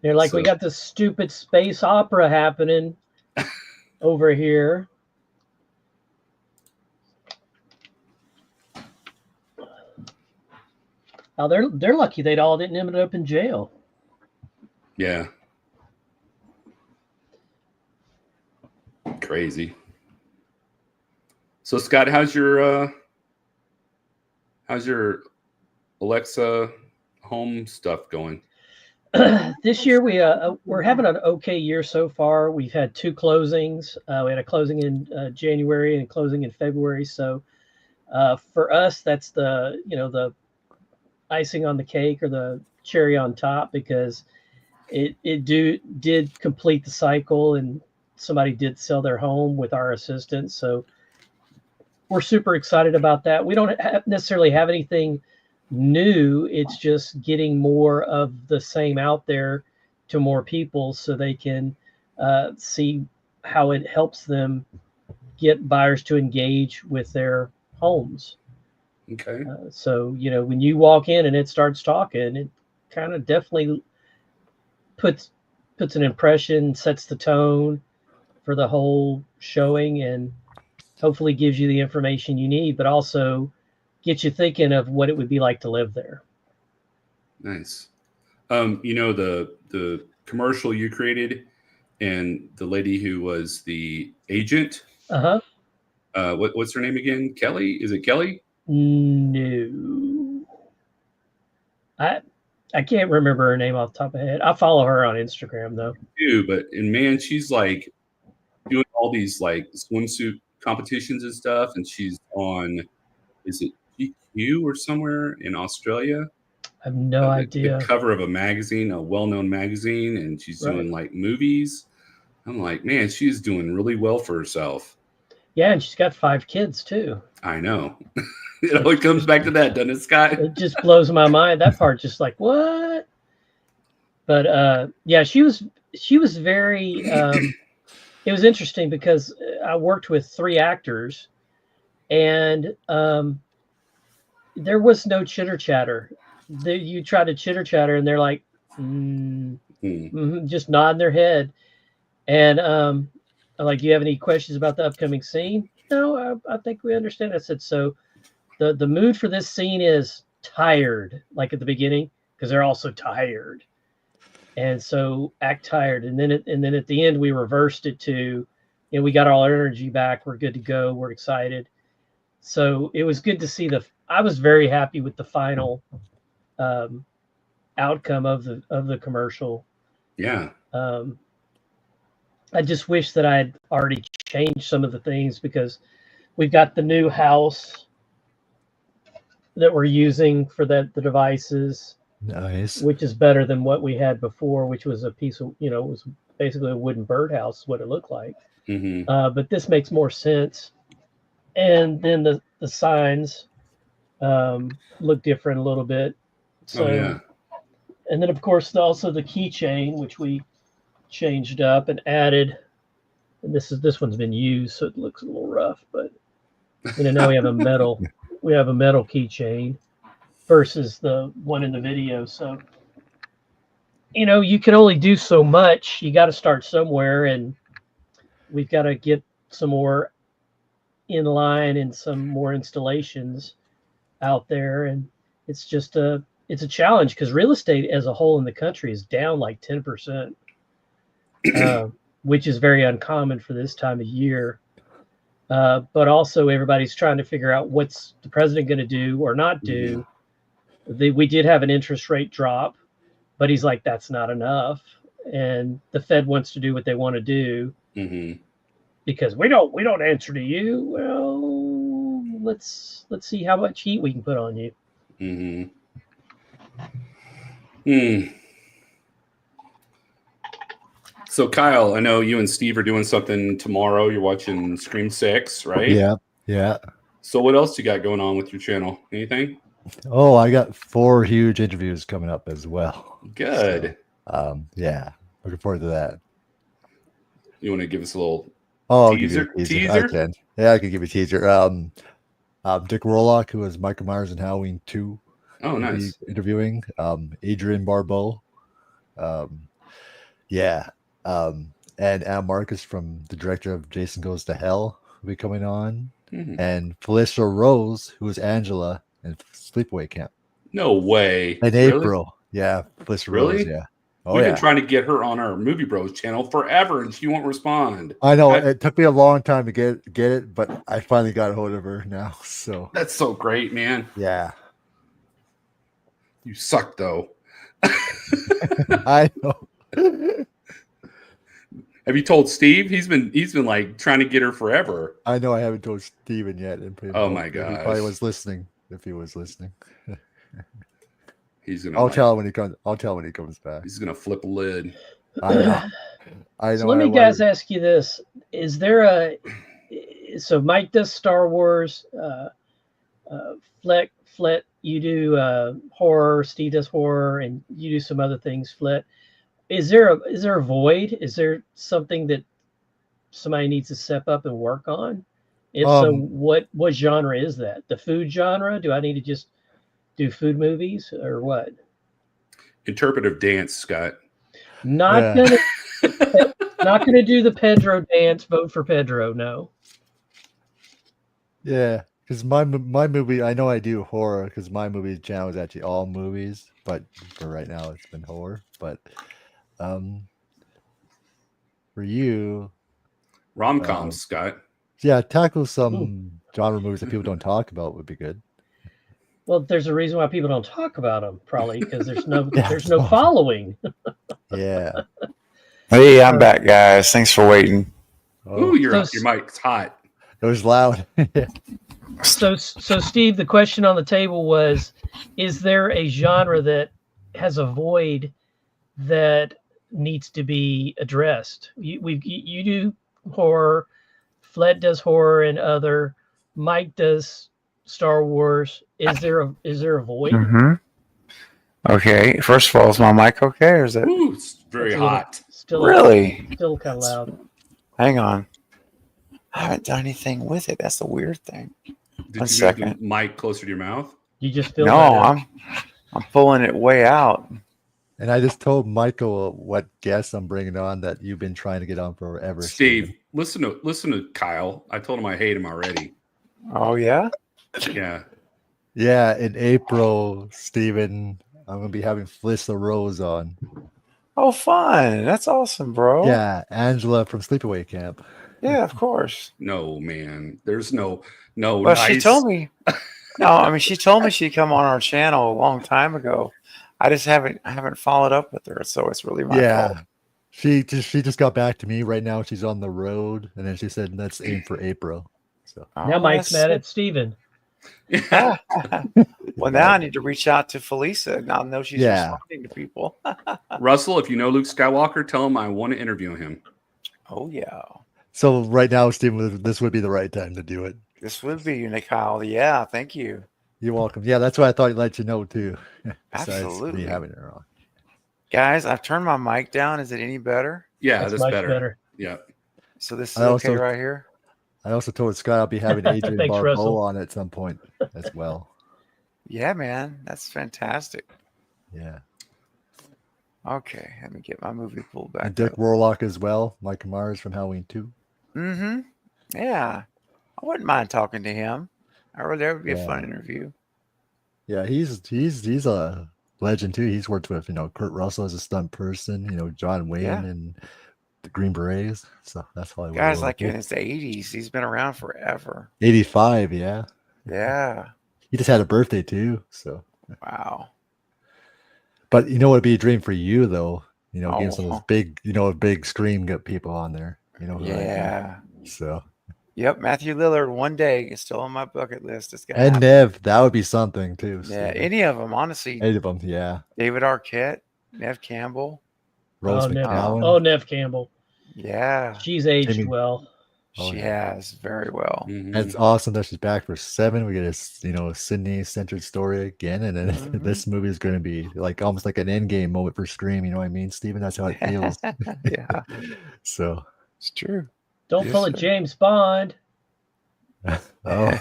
They're like, we got this stupid space opera happening over here. Oh, they're lucky they all didn't end up in jail. Yeah. Crazy. So Scott, how's your Alexa home stuff going? This year we're having an okay year so far. We've had 2 closings. We had a closing in January and a closing in February. So for us, that's the icing on the cake or the cherry on top, because it did complete the cycle and somebody did sell their home with our assistance. So we're super excited about that. We don't necessarily have anything new. It's just getting more of the same out there to more people so they can see how it helps them get buyers to engage with their homes. Okay. So, when you walk in and it starts talking, it kind of definitely puts an impression, sets the tone for the whole showing, and hopefully gives you the information you need, but also get you thinking of what it would be like to live there. Nice. The commercial you created and the lady who was the agent. What's her name again? Kelly? Is it Kelly? No. I can't remember her name off the top of my head. I follow her on Instagram though. Man, she's like doing all these like swimsuit competitions and stuff, and she's on, is it GQ or somewhere in Australia? I have no idea. The cover of a magazine, a well-known magazine, and she's doing like movies. I'm like, man, she's doing really well for herself. Yeah, and she's got 5 kids too. I know. It always comes back to that, doesn't it, Scott? It just blows my mind. That part, just like, what? But yeah, she was very. It was interesting because I worked with 3 actors, and there was no chitter chatter. You try to chitter chatter, and they're like, just nodding their head. And I'm like, do you have any questions about the upcoming scene? No, I think we understand. I said, so the mood for this scene is tired, like at the beginning, because they're also tired. And so act tired. And then at the end, we reversed it to, we got all our energy back. We're good to go. We're excited. So it was good to see I was very happy with the final outcome of the commercial. Yeah. I just wish that I had already changed some of the things, because we've got the new house that we're using for the devices. Nice. Which is better than what we had before, which was a piece of, it was basically a wooden birdhouse, what it looked like. Mm-hmm. But this makes more sense. And then the signs look different a little bit. So, yeah. And then, of course, also the keychain, which we changed up and added. And this one's been used, so it looks a little rough. But now we have a metal keychain versus the one in the video. So, you can only do so much. You got to start somewhere, and we've got to get some more in line and some more installations out there. And it's just it's a challenge, because real estate as a whole in the country is down like 10%, which is very uncommon for this time of year. But also everybody's trying to figure out what's the president going to do or not do. We did have an interest rate drop, but he's like, that's not enough. And the Fed wants to do what they want to do, because we don't answer to you. Well, let's see how much heat we can put on you. So Kyle, I know you and Steve are doing something tomorrow. You're watching Scream 6, right? Yeah. So what else you got going on with your channel? Anything? Oh, I got 4 huge interviews coming up as well. Good. So, yeah, looking forward to that. You want to give us a little teaser? Teaser? I can. Yeah, I can give you a teaser. Dick Rolock, who was Michael Myers in Halloween 2. Oh, nice. Interviewing Adrienne Barbeau. And Ann Marcus, from the director of Jason Goes to Hell, will be coming on. And Felicia Rose, who was Angela in Sleepaway Camp. No way. In April. Yeah, Felicia Really? Rose, We've been trying to get her on our Movie Bros channel forever, and she won't respond. I know it took me a long time to get it, but I finally got a hold of her now. So that's so great, man. Yeah. You suck, though. I know. Have you told Steve? He's been like trying to get her forever. I know I haven't told Steven yet. Oh my god! He probably was listening. If he was listening, he's gonna. I'll tell him when he comes. I'll tell him when he comes back. He's gonna flip a lid. I know. So let me guys ask you this: is there so Mike does Star Wars, Flet, you do horror, Steve does horror, and you do some other things, Flet. Is there a void? Is there something that somebody needs to step up and work on? If so, what genre is that? The food genre? Do I need to just do food movies or what? Interpretive dance, Scott. Not gonna do the Pedro dance. Vote for Pedro. No. Yeah, because my movie, I know I do horror because my movie channel is actually all movies, but for right now it's been horror. But for you, rom-coms, Scott. Yeah, tackle some genre movies that people don't talk about would be good. Well, there's a reason why people don't talk about them, probably because there's no following. Yeah. Hey, I'm back, guys. Thanks for waiting. Ooh, your mic's hot. It was loud. So Steve, the question on the table was: is there a genre that has a void that needs to be addressed? You do horror, Fled does horror and other, Mike does Star Wars. Is there a void? Mm-hmm. Okay. First of all, is my mic okay, or is it? Ooh, it's very hot. Still kind of loud. Hang on. I haven't done anything with it. That's the weird thing. Did you move the mic closer to your mouth? You just feel I'm pulling it way out. And I just told Michael what guest I'm bringing on that you've been trying to get on forever. Steve, listen to Kyle. I told him I hate him already. Oh yeah? Yeah. Yeah, in April, Steven, I'm gonna be having Fliss Rose on. Oh, fun! That's awesome, bro. Yeah, Angela from Sleepaway Camp. Yeah, of course. No, man. There's no. Well, nice. She told me. No, I mean she told me she'd come on our channel a long time ago. I haven't followed up with her, so it's really my fault. She just got back to me right now. She's on the road, and then she said, "Let's aim for April." So now Mike's mad at Steven. Yeah. Well, now I need to reach out to Felisa. Now I know she's responding to people. Russell, if you know Luke Skywalker, tell him I want to interview him. Oh yeah. So right now, Steven, this would be the right time to do it. This would be, Kyle. Yeah, thank you. You're welcome. Yeah, that's why I thought I'd let you know too. Absolutely. Me having it on. Guys, I've turned my mic down. Is it any better? Yeah, that's better. Yeah. So this is okay right here? I also told Scott I'll be having Adrian Barbeau on at some point as well. Yeah, man. That's fantastic. Yeah. Okay, let me get my movie pulled back. And Dick Warlock as well. Mike Myers from Halloween 2. Mm-hmm. Yeah. I wouldn't mind talking to him. That would be a fun interview. Yeah, he's a legend too. He's worked with, Kurt Russell as a stunt person, John Wayne and the Green Berets. So that's why guys like in his 80s. He's been around forever. 85, yeah. Yeah. He just had a birthday too. So wow. But it'd be a dream for you though. Getting some of those big, big screen people on there. Yeah. So yep, Matthew Lillard one day is still on my bucket list. And Nev, that would be something too. Yeah, any of them, honestly. Any of them, yeah. David Arquette, Nev Campbell, Rose McGowan. Oh, Nev Campbell. Yeah, she's aged well. She has very well. Mm-hmm. And it's awesome that she's back for 7. We get a Sydney-centered story again, and then this movie is going to be like almost like an endgame moment for Scream. You know what I mean, Steven? That's how it feels. Yeah. So it's true. Don't pull it, James Bond. Oh.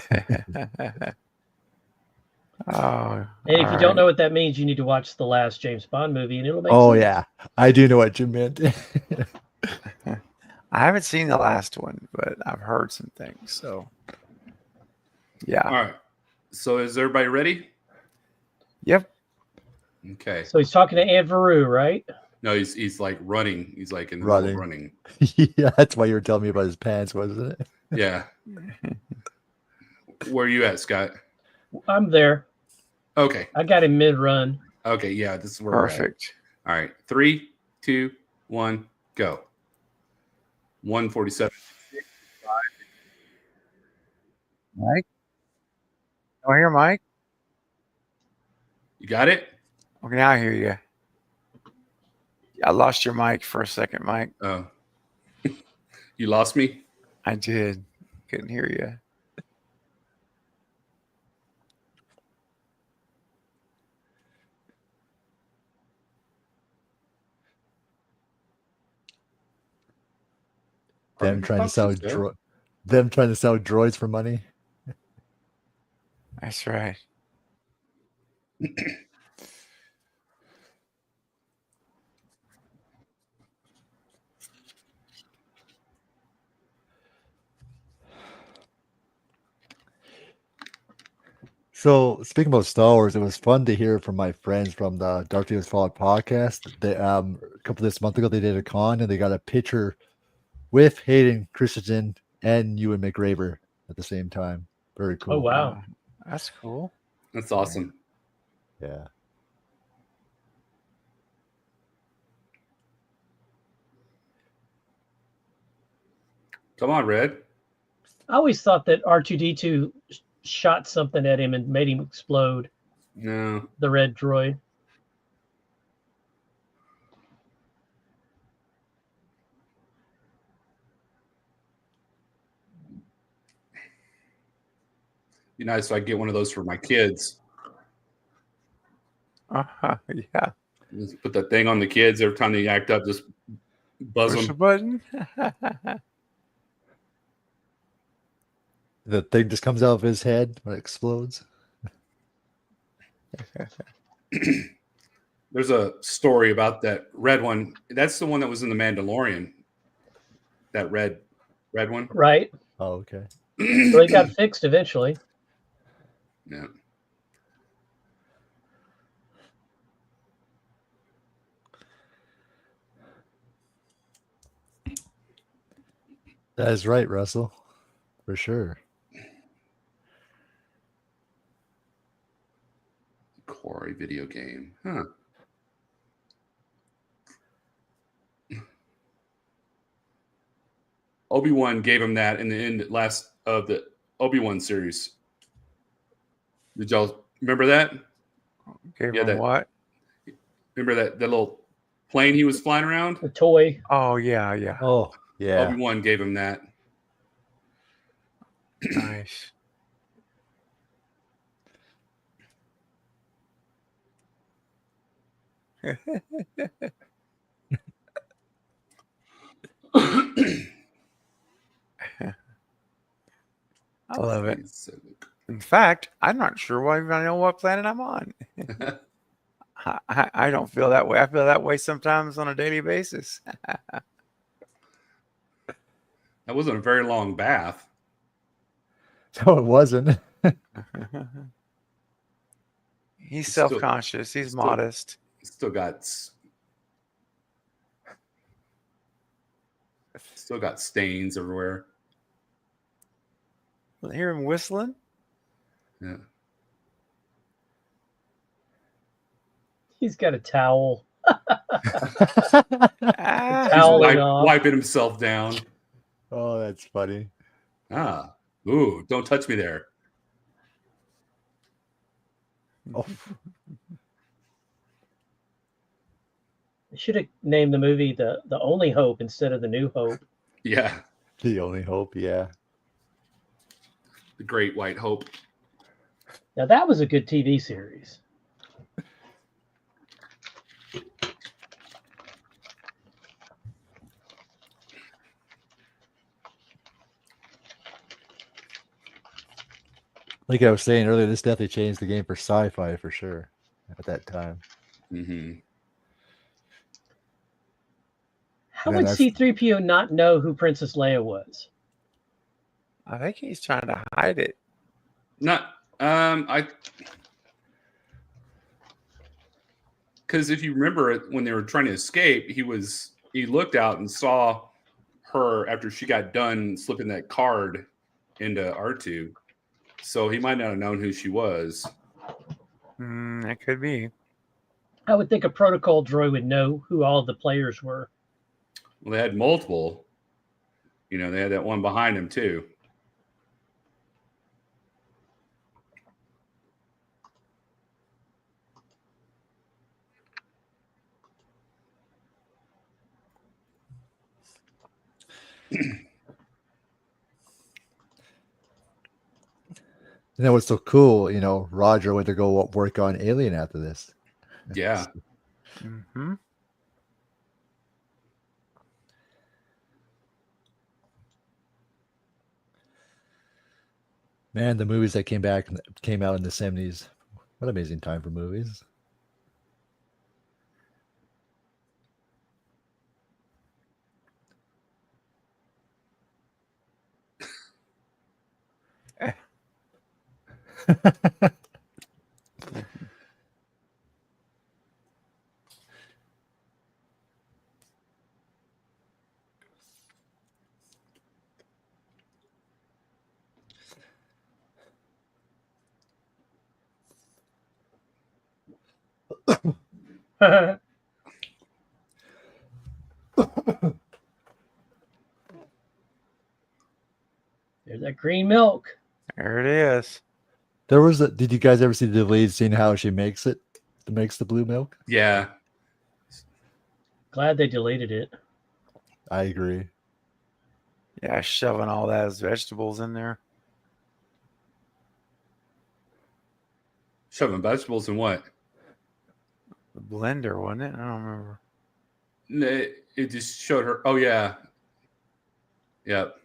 Oh. And if you don't know what that means, you need to watch the last James Bond movie, and it'll make sense. Yeah, I do know what Jim meant. I haven't seen the last one, but I've heard some things. So, yeah. All right. So, is everybody ready? Yep. Okay. So he's talking to Aunt Veru, right? No, he's like running. He's like in the middle of running. Yeah, that's why you were telling me about his pants, wasn't it? Yeah. Where are you at, Scott? I'm there. Okay. I got him mid-run. Okay, yeah, this is where Perfect. we're at. All right. 3, 2, 1, go. 147. Mike? Do I hear Mike? You got it? Okay, now I hear you. I lost your mic for a second, Mike. Oh. You lost me? I did. Couldn't hear you. Them trying to sell droids for money. That's right. So speaking about Star Wars, it was fun to hear from my friends from the Dark Days Fallout podcast. They a couple this month ago they did a con and they got a picture with Hayden Christensen and Ewan McGregor at the same time. Very cool. Oh wow. That's cool. That's awesome. Yeah. Come on, Red. I always thought that R2D2 shot something at him and made him explode. No. The red droid. Be nice if I get one of those for my kids. Yeah. Just put that thing on the kids every time they act up. Just buzz Push the them. button. The thing just comes out of his head when it explodes. There's a story about that red one. That's the one that was in the Mandalorian. That red one. Right. Oh, okay. So it got fixed eventually. Yeah. That is right, Russell. For sure. Quarry video game. Huh. Obi-Wan gave him that in the end last of the Obi-Wan series. Did y'all remember that? Gave Yeah, him that- what? Remember that little plane he was flying around? The toy. Oh, yeah. Oh, yeah. Obi-Wan gave him that. Nice. I love it. In fact, I'm not sure why I know what planet I'm on. I don't feel that way. I feel that way sometimes on a daily basis. That wasn't a very long bath. No, it wasn't. He's Still- self-conscious. He's still- modest. Still got stains everywhere. Hear him whistling? Yeah. He's got a towel. Ah, Toweling off. Wiping himself down. Oh, that's funny. Ah. Ooh, don't touch me there. Oh, They should have named the movie the Only Hope instead of The New Hope. Yeah. the only hope, yeah. The Great White Hope. Now that was a good TV series. Like I was saying earlier, this definitely changed the game for sci-fi for sure at that time. Mm-hmm. How Yeah, would that's- C-3PO not know who Princess Leia was? I think he's trying to hide it. because if you remember it, when they were trying to escape, he looked out and saw her after she got done slipping that card into R2. So he might not have known who she was. That could be. I would think a protocol droid would know who all the players were. Well, they had multiple. They had that one behind him too. What's so cool, Roger went to go work on Alien after this. Yeah. Mm-hmm. Man, the movies that came out in the 70s. What an amazing time for movies. There's that green milk. There it is. Did you guys ever see the lead scene how she makes it? Makes the blue milk? Yeah. Glad they deleted it. I agree. Yeah, shoving all those vegetables in there. Shoving vegetables in what? The blender, wasn't it? I don't remember. It just showed her. Oh, yeah. Yep.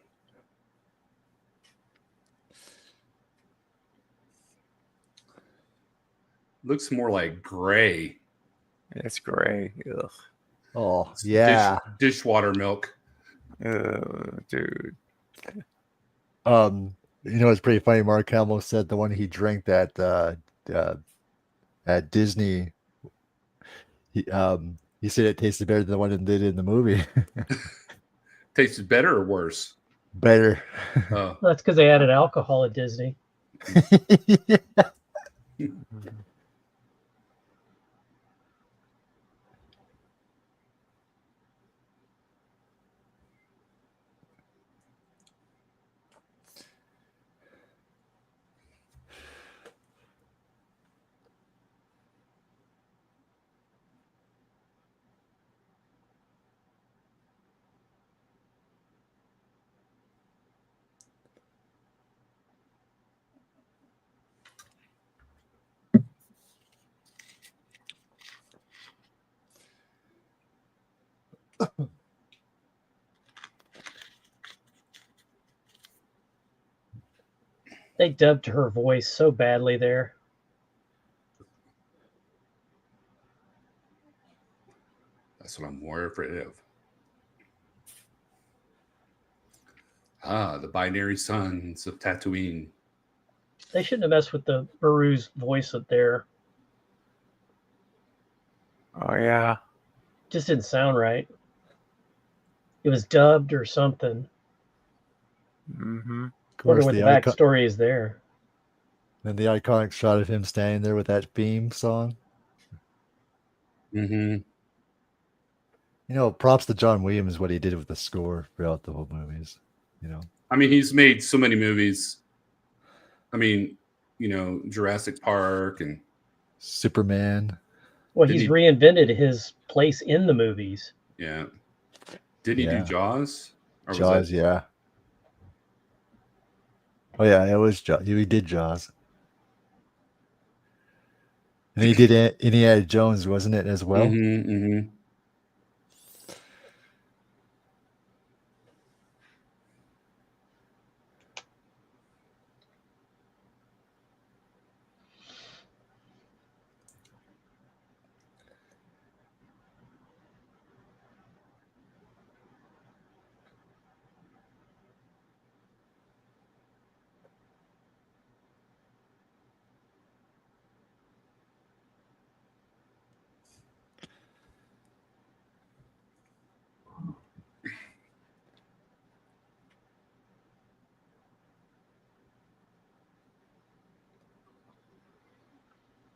Looks more like gray. It's gray. Ugh. Oh, yeah. Dishwater milk. Dude. It's pretty funny. Mark Hamill said the one he drank at Disney, he said it tasted better than the one that did in the movie. Tasted better or worse? Better. Oh. That's because they added alcohol at Disney. They dubbed her voice so badly there. That's what I'm more afraid of. The binary sons of Tatooine. They shouldn't have messed with the Baru's voice up there. Oh, yeah. Just didn't sound right. It was dubbed or something. Mm-hmm. Wonder what the backstory is there. And the iconic shot of him standing there with that theme song. Mm-hmm. Props to John Williams, what he did with the score throughout the whole movies. I mean, he's made so many movies. I mean, Jurassic Park and Superman. Well, he's reinvented his place in the movies. Yeah. Did he do Jaws? Jaws, yeah. Oh yeah, it was Jaws. He did Jaws. And he did Indiana Jones, wasn't it, as well? Mm-hmm, mm-hmm.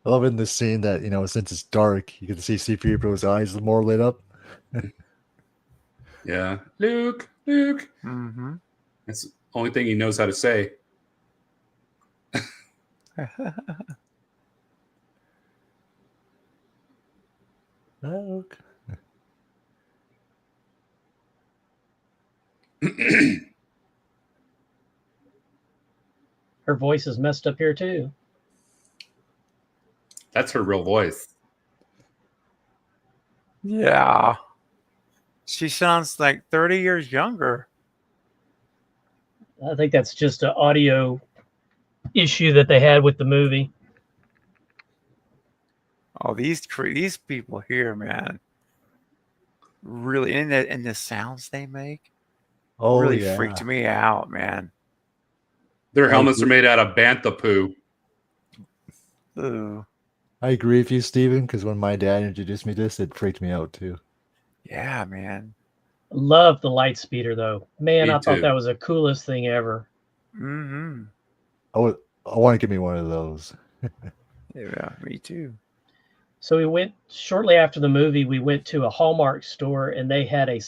I love in this scene that, since it's dark, you can see C-3PO's eyes more lit up. Yeah. Luke. Mm-hmm. That's the only thing he knows how to say. Luke. Her voice is messed up here too. That's her real voice. Yeah. She sounds like 30 years younger. I think that's just an audio issue that they had with the movie. Oh, these people here, man, really, and the sounds they make, really freaked me out, man. Their helmets are made out of bantha poo. Ooh. I agree with you, Steven, because when my dad introduced me to this, it freaked me out too. Yeah, man. Love the light speeder though. Man, Me I thought too. that was the coolest thing ever. Mm-hmm. I want to give me one of those. Yeah, me too. So we went shortly after the movie. We went to a Hallmark store and they had an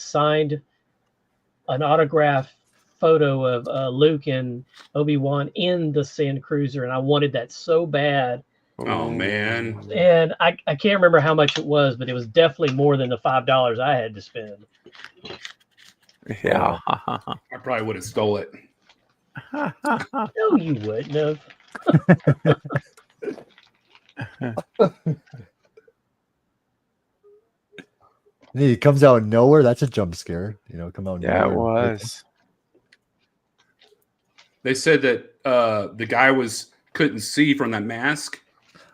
autograph photo of Luke and Obi-Wan in the Sand Cruiser, and I wanted that so bad. Oh, man. And I can't remember how much it was, but it was definitely more than the $5 I had to spend. Yeah. I probably would have stole it. No, you wouldn't have. He comes out of nowhere. That's a jump scare. Come out of Yeah, nowhere. it was. They said that the guy couldn't see from that mask,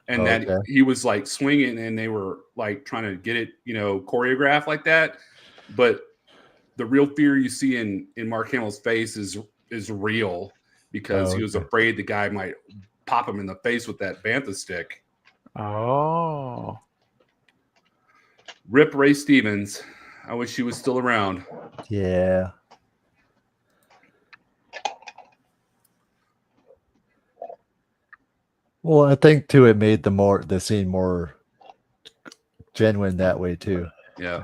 and that he was like swinging, and they were like trying to get it, choreographed like that. But the real fear you see in Mark Hamill's face is real, because he was afraid the guy might pop him in the face with that bantha stick. Oh. Rip Ray Stevens. I wish he was still around. Yeah. Well, I think too it made the scene more genuine that way too. Yeah.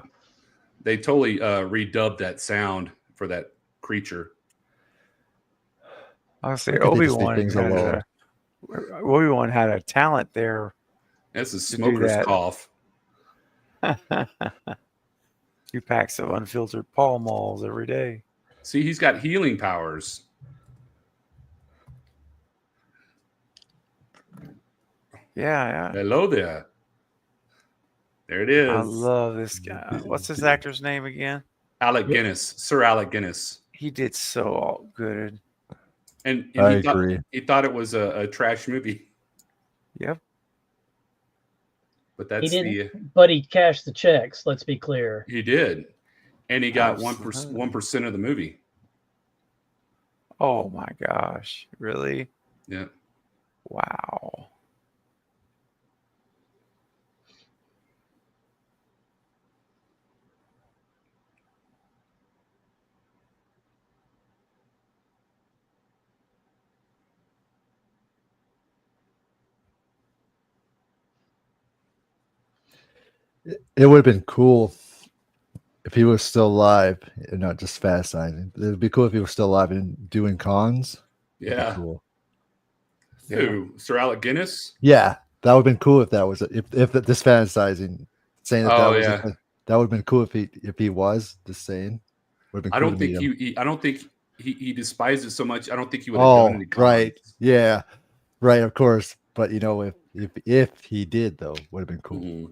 They totally redubbed that sound for that creature. Honestly, Obi-Wan had a talent there. That's a smoker's cough. 2 packs of unfiltered Pall Malls every day. See, he's got healing powers. Yeah. Hello there. There it is. I love this guy. What's his actor's name again? Alec Guinness. Sir Alec Guinness. He did so good. And I agree. He thought it was a trash movie. Yep. But that's but he cashed the checks, let's be clear. He did. And he got 1% of the movie. Oh my gosh. Really? Yeah. Wow. It would have been cool if he was still alive and not just fast signing. It would be cool if he was still alive and doing cons. Yeah. Cool. Who? Sir Alec Guinness? Yeah. That would have been cool if that was if this fantasizing saying that that would have been cool if he was just saying. Would have been cool. I don't think he despised it so much. I don't think he would have done any cons. Right. Yeah. Right, of course. But if he did though, would have been cool. Mm-hmm.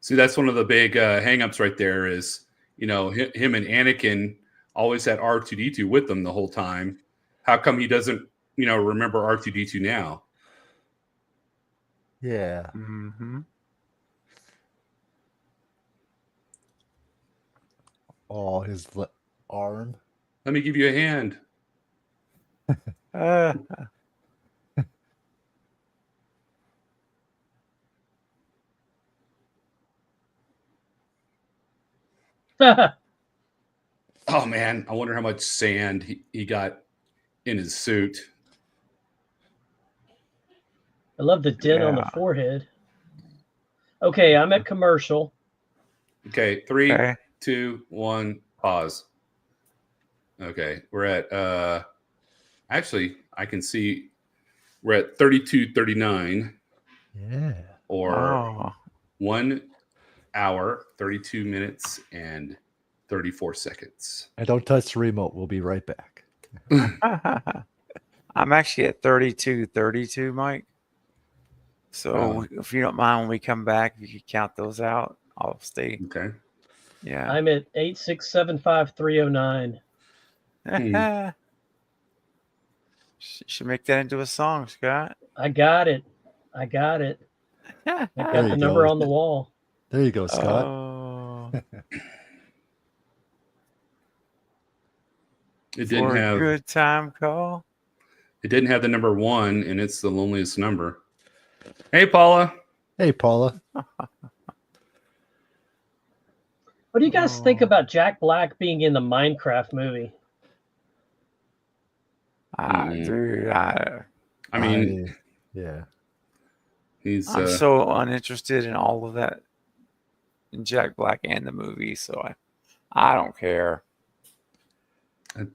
See, that's one of the big hangups right there is, him and Anakin always had R2-D2 with them the whole time. How come he doesn't, remember R2-D2 now? Yeah. Mm-hmm. Oh, his arm. Let me give you a hand. Oh man, I wonder how much sand he got in his suit. I love the dent on the forehead. Okay, I'm at commercial. Okay, 3, 2, 1, pause. Okay, we're at actually I can see we're at 32:39. Yeah. Or 1 hour, 32 minutes, and 34 seconds. And don't touch the remote. We'll be right back. I'm actually at 32:32, Mike. So if you don't mind, when we come back, if you could count those out, I'll stay. Okay. Yeah. I'm at 8675309. Should make that into a song, Scott. I got it. I got the number on the wall. There you go, Scott. Oh. It didn't have a good time call. It didn't have the number 1, and it's the loneliest number. Hey, Paula. Hey, Paula. What do you guys think about Jack Black being in the Minecraft movie? Dude, I mean, yeah. I'm so uninterested in all of that, in Jack Black and the movie, so I don't care.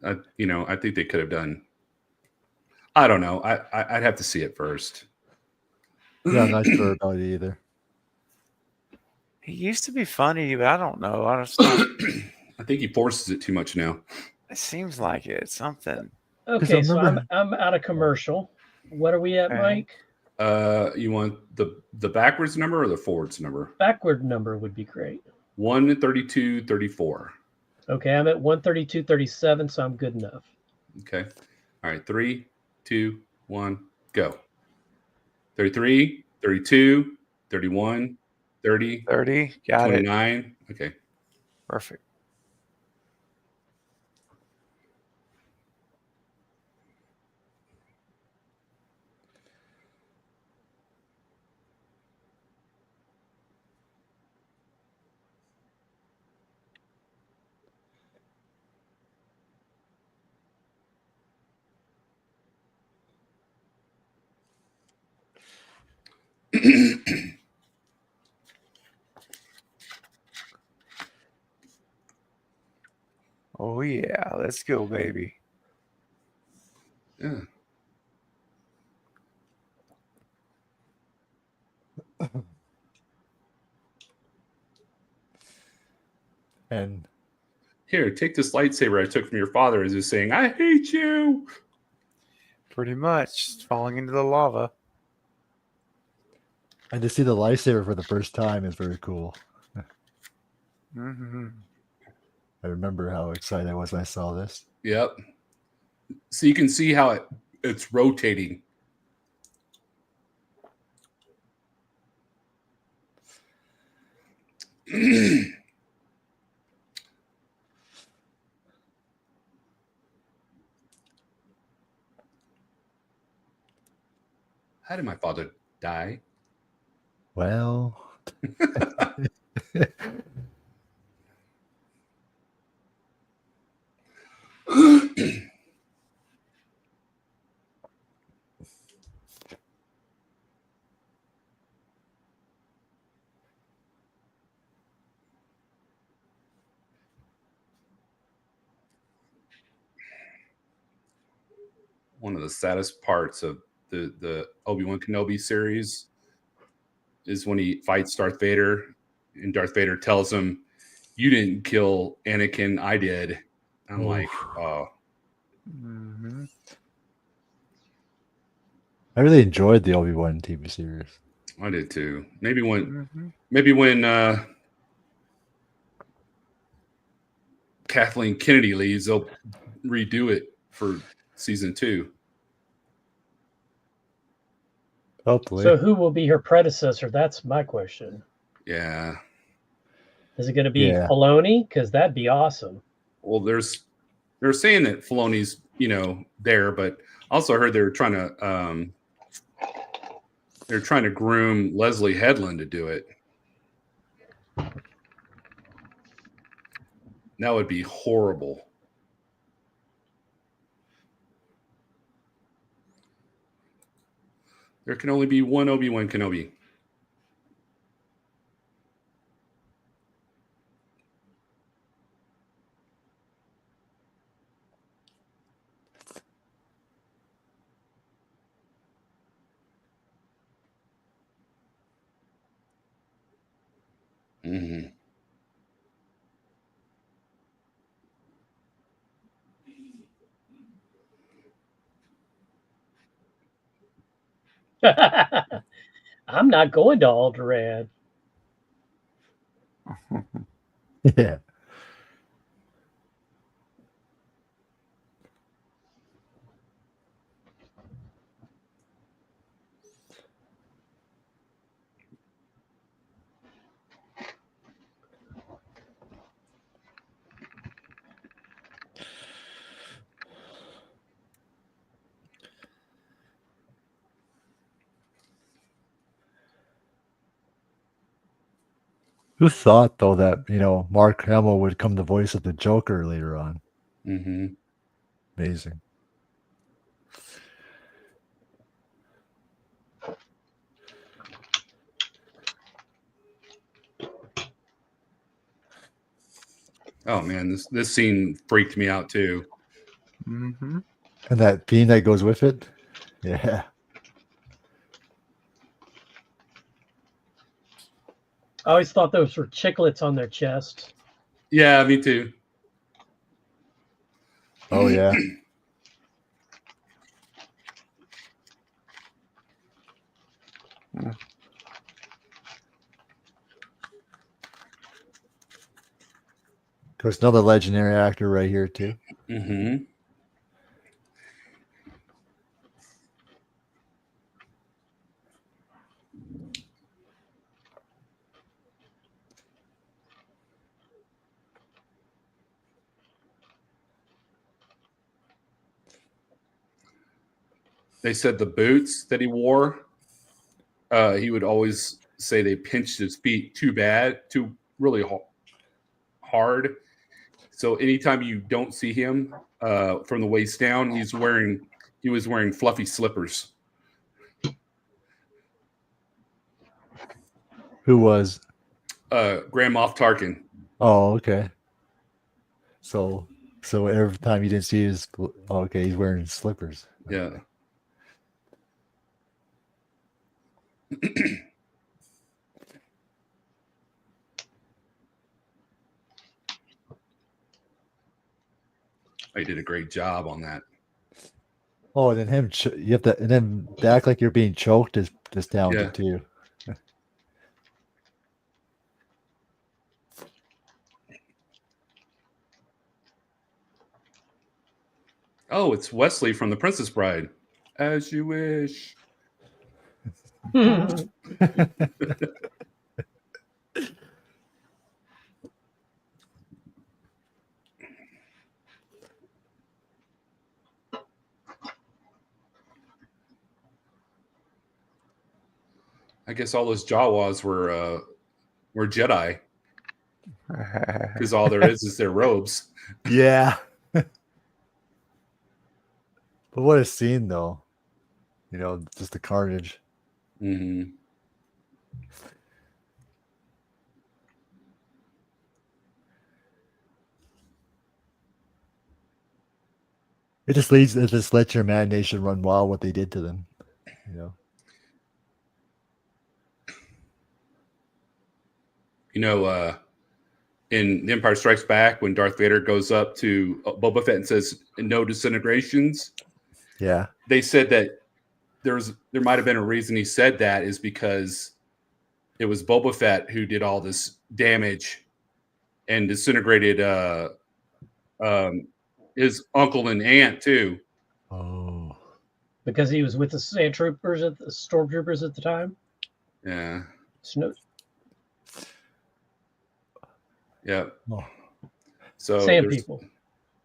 I think they could have done. I don't know. I'd have to see it first. Yeah, I'm not sure about it either. He used to be funny, but I don't know. I think he forces it too much now. It seems like it. Something. Okay, so I'm out of commercial. What are we at, Mike? You want the backwards number or the forwards number? Backward number would be great. 1:32:34. Okay, I'm at 1:32:37, so I'm good enough. Okay. All right. 3, 2, 1, go. 33, 32, 31, 30. 30. Got 29. it. Okay. Perfect. Oh yeah, let's go, baby. Yeah. And here, take this lightsaber I took from your father as he's saying, I hate you. Pretty much falling into the lava. And to see the lightsaber for the first time is very cool. Mm-hmm. I remember how excited I was when I saw this. Yep. So you can see how it's rotating. How did my father die? Well, one of the saddest parts of the Obi-Wan Kenobi series is when he fights Darth Vader, and Darth Vader tells him, "You didn't kill Anakin, I did." I'm like, oh. Mm-hmm. I really enjoyed the Obi-Wan TV series. I did too. Maybe when Kathleen Kennedy leaves, they'll redo it for season 2. Hopefully. So who will be her predecessor? That's my question. Yeah. Is it going to be Filoni? Because that'd be awesome. Well, they're saying that Filoni's, there, but also heard they're trying to groom Leslie Headland to do it. That would be horrible. There can only be one Obi-Wan Kenobi. Mm-hmm. I'm not going to Alderaan. Yeah. Who thought, though, that, Mark Hamill would come the voice of the Joker later on? Mm-hmm. Amazing. Oh, man, this scene freaked me out, too. Mm-hmm. And that theme that goes with it? Yeah. I always thought those were chiclets on their chest. Yeah, me too. Oh, yeah. There's another legendary actor right here, too. Mm-hmm. They said the boots that he wore, he would always say they pinched his feet too really hard. So anytime you don't see him from the waist down, he was wearing fluffy slippers. Who was? Grand Moff Tarkin. Oh, okay. So every time you didn't see his, okay, he's wearing slippers. Yeah. I did a great job on that. Oh, and then you have to, and then to act like you're being choked is just talented too. Oh, it's Wesley from The Princess Bride. As you wish. I guess all those Jawas were Jedi, because all there is their robes. Yeah. But what a scene, though. Just the carnage. Mm-hmm. It just lets your imagination run wild what they did to them. In The Empire Strikes Back, when Darth Vader goes up to Boba Fett and says, "No disintegrations." Yeah. They said that there might have been a reason he said that is because it was Boba Fett who did all this damage and disintegrated his uncle and aunt too. Oh. Because he was with the stormtroopers at the time? Yeah. Snow. Yeah. Oh. So Sand people.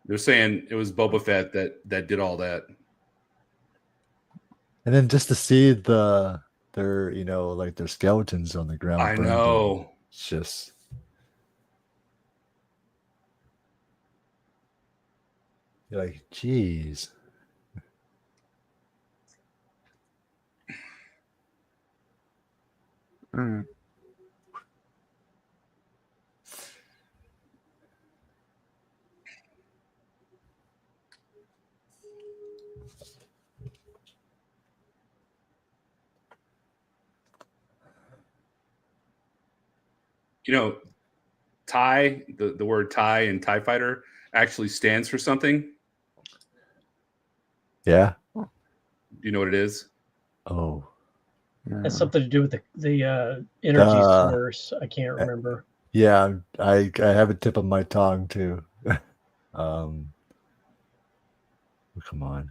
They're saying it was Boba Fett that did all that. And then just to see their like their skeletons on the ground. I know. It's just. You're like, geez. Mm. You know, TIE, the word TIE and TIE fighter actually stands for something. Yeah. Do you know what it is? Oh. Has something to do with the energy source. I can't remember. Yeah, I have a tip of my tongue too. Come on.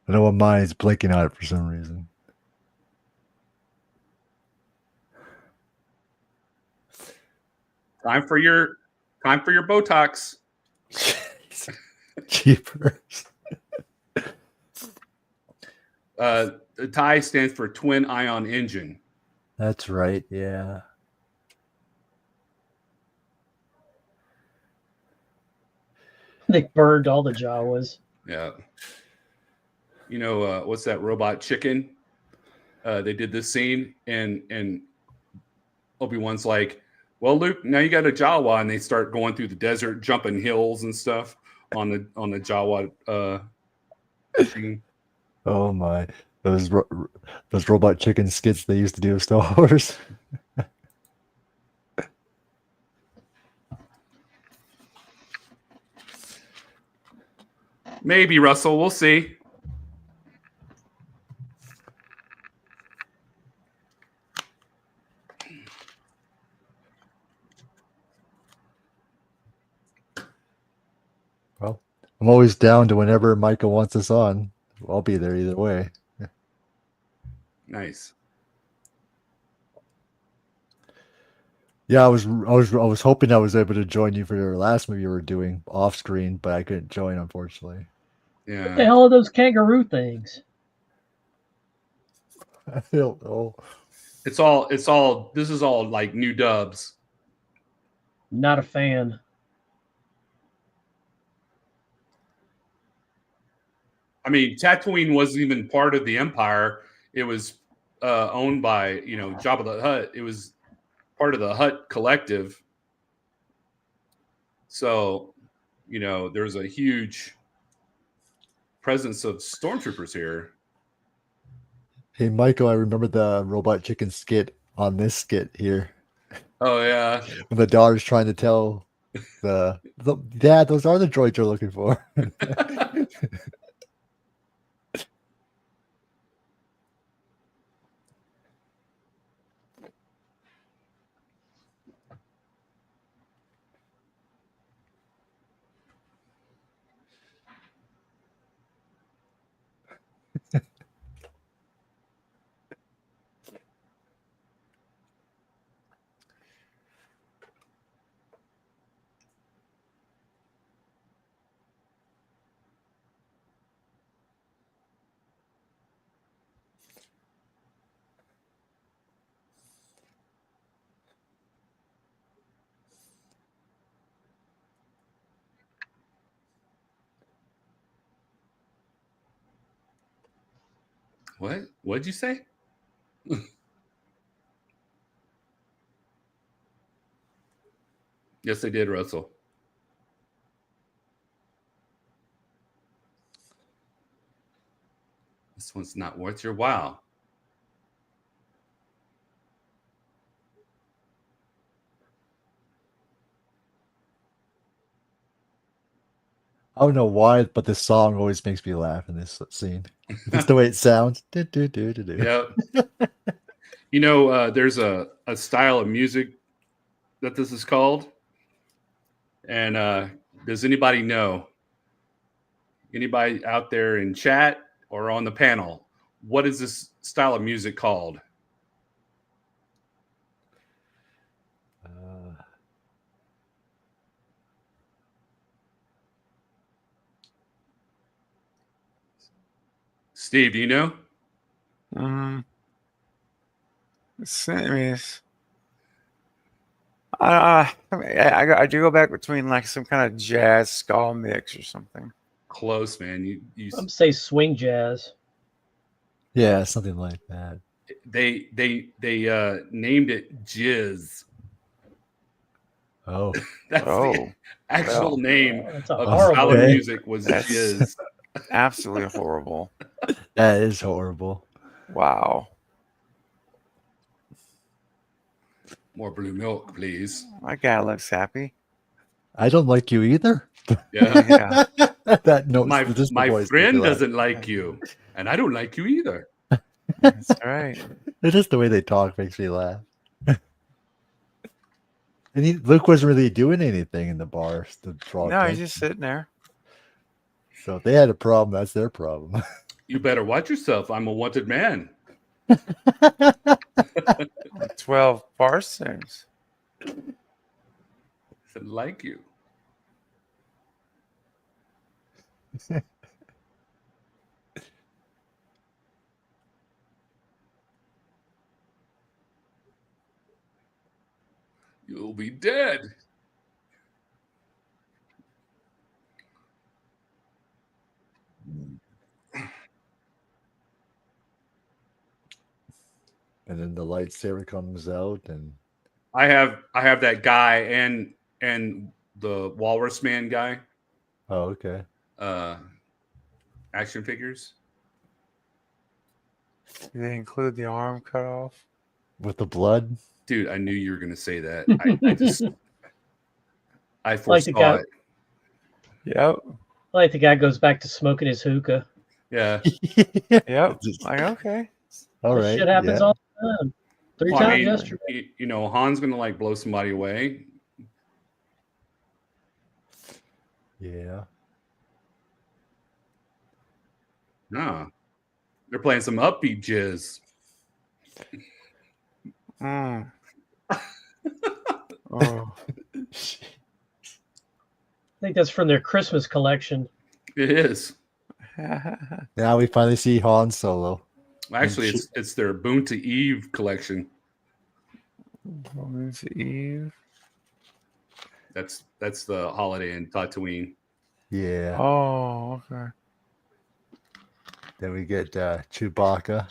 I know what mine is blinking on it for some reason. Time for your Botox. Jeepers. The TIE stands for twin ion engine. That's right. Yeah. They burned all the Jawas. Yeah. You know, what's that robot chicken? They did this scene and Obi-Wan's like, well, Luke, now you got a Jawa, and they start going through the desert, jumping hills and stuff on the Jawa machine. Oh my. Those robot chicken skits they used to do with Star Wars. Maybe, Russell. We'll see. Well, I'm always down to whenever Micah wants us on. I'll be there either way. Nice. Yeah, I was hoping I was able to join you for your last movie you were doing off screen, but I couldn't join, unfortunately. Yeah. What the hell are those kangaroo things? I don't know. It's all. This is all like new dubs. Not a fan. I mean, Tatooine wasn't even part of the Empire. It was owned by, Jabba the Hutt. It was part of the Hutt collective. So, there's a huge presence of stormtroopers here. Hey, Michael, I remember the robot chicken skit on this skit here. Oh, yeah. When the daughter's trying to tell the dad, those are the droids you're looking for. What? What'd you say? Yes, they did, Russell. This one's not worth your while. I don't know why, but this song always makes me laugh in this scene. It's the way it sounds. Yep. There's a style of music that this is called. And does anybody know? Anybody out there in chat or on the panel? what is this style of music called? Steve, do you know? I mean, I do go back between like some kind of jazz ska mix or something. Close, man. You I'm say swing jazz. Yeah, something like that. They named it Jizz. Oh, That's the actual name That's of a the style horrible of name. music was That's- Jizz. Absolutely horrible. that is horrible. Wow. More blue milk, please. My guy looks happy. I don't like you either. Yeah. Yeah. that no, My just my voice friend makes me laugh. doesn't like you, and I don't like you either. That's right. It's just the way they talk makes me laugh. And Luke wasn't really doing anything in the bar to draw No, he's attention. just sitting there. So if they had a problem, that's their problem. You better watch yourself. I'm a wanted man. 12 parsons. Doesn't like you. You'll be dead. And then the lightsaber comes out, and I have that guy and the Walrus Man guy. oh, okay. Action figures. Do they include the arm cut off? With the blood. Dude, I knew you were gonna say that. I foresaw Like the guy- it. Yep. Like the guy goes back to smoking his hookah. Yeah. Yep. Just- Like, okay. all This right. shit happens yeah. all the time. Three Well, I times mean, yesterday. you know, Han's gonna like blow somebody away. Yeah. Nah. They're playing some upbeat jizz. Mm. Oh. I think that's from their Christmas collection. It is. Now we finally see Han Solo. Actually, it's their Boonta Eve collection. Woman's Eve. That's the holiday in Tatooine. Yeah. Oh, okay. Then we get Chewbacca.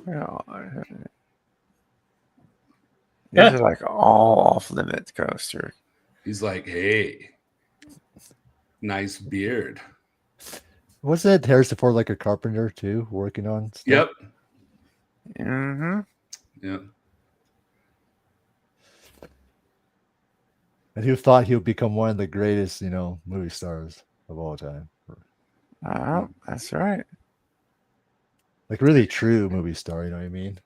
Yeah. These are like all off limits coaster. He's like, hey, nice beard. Wasn't Harrison Ford like a carpenter too, working on stuff? Yep. Mm-hmm. Yep. And who thought he would become one of the greatest, movie stars of all time? That's right. Like really true movie star, you know what I mean?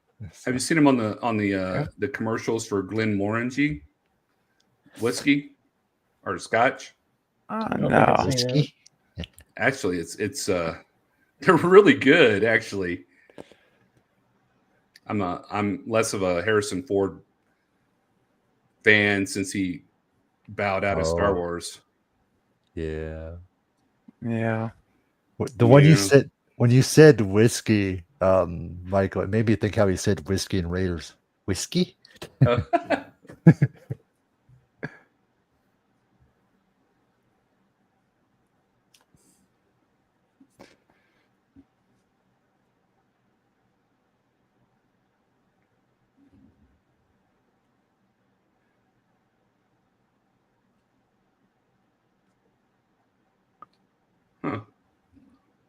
Have you seen him on the commercials for Glenmorangie whiskey or scotch? don't think No. I've seen Whiskey? Actually, it's they're really good. Actually, I'm less of a Harrison Ford fan since he bowed out of Star Oh. Wars. Yeah. Yeah. The one Yeah. when you said whiskey, Michael, it made me think how he said whiskey in Raiders. Whiskey? Huh.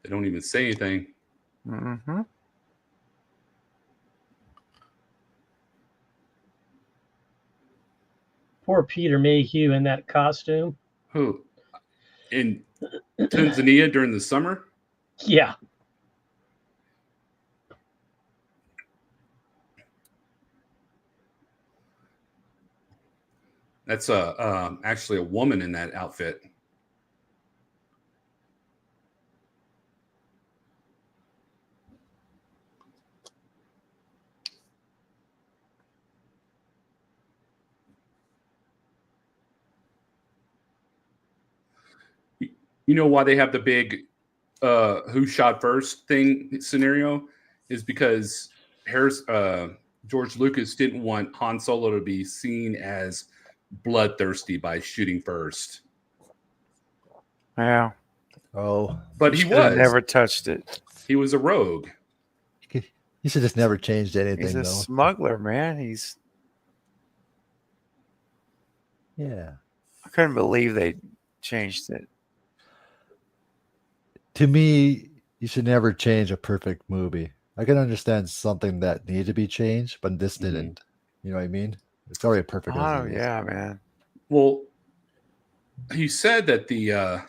They don't even say anything. Mm-hmm. Poor Peter Mayhew in that costume. Who? In Tanzania during the summer? Yeah. That's actually a woman in that outfit. You know why they have the big who shot first thing scenario is because George Lucas didn't want Han Solo to be seen as bloodthirsty by shooting first. Yeah. Oh, but he was never touched it. He was a rogue. He should just never changed anything. He's a though. smuggler, man. Yeah. I couldn't believe they changed it. To me, you should never change a perfect movie. I can understand something that needed to be changed, but this didn't. You know what I mean? It's already perfect. Oh yeah, man. Well, he said that the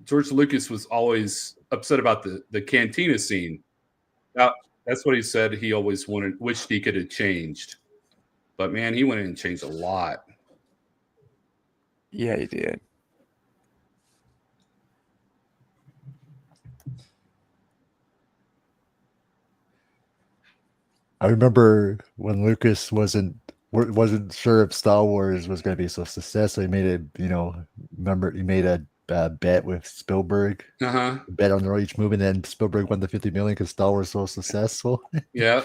George Lucas was always upset about the cantina scene. Now, that's what he said. He always wished he could have changed. But man, he went in and changed a lot. Yeah, he did. I remember when Lucas wasn't sure if Star Wars was going to be so successful. He made it, remember he made a bet with Spielberg. Bet on each movie, and then Spielberg won the $50 million because Star Wars was so successful. Yeah,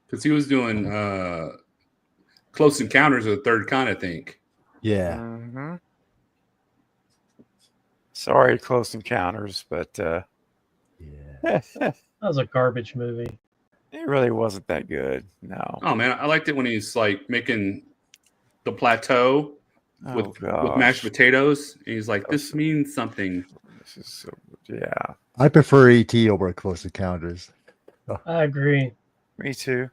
because he was doing Close Encounters of the Third Kind, I think. Yeah. Mm-hmm. Sorry, Close Encounters, but yeah, that was a garbage movie. It really wasn't that good. No. Oh man, I liked it when he's like making the plateau with mashed potatoes. And he's like, "This means something." This is so yeah. I prefer ET over Close Encounters. I agree. Me too.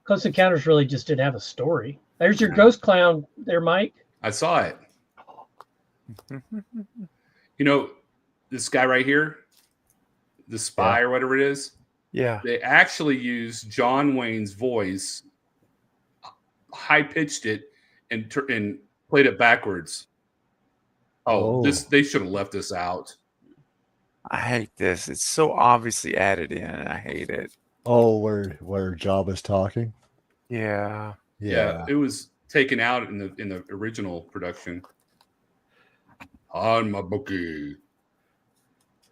Close Encounters really just didn't have a story. There's your ghost clown there, Mike. I saw it. This guy right here, the spy or whatever it is. Yeah. They actually used John Wayne's voice, high pitched it, and played it backwards. They should have left this out. I hate this. It's so obviously added in, and I hate it. Oh, where Jabba's talking? Yeah. Yeah, it was taken out in the original production. On my bookie.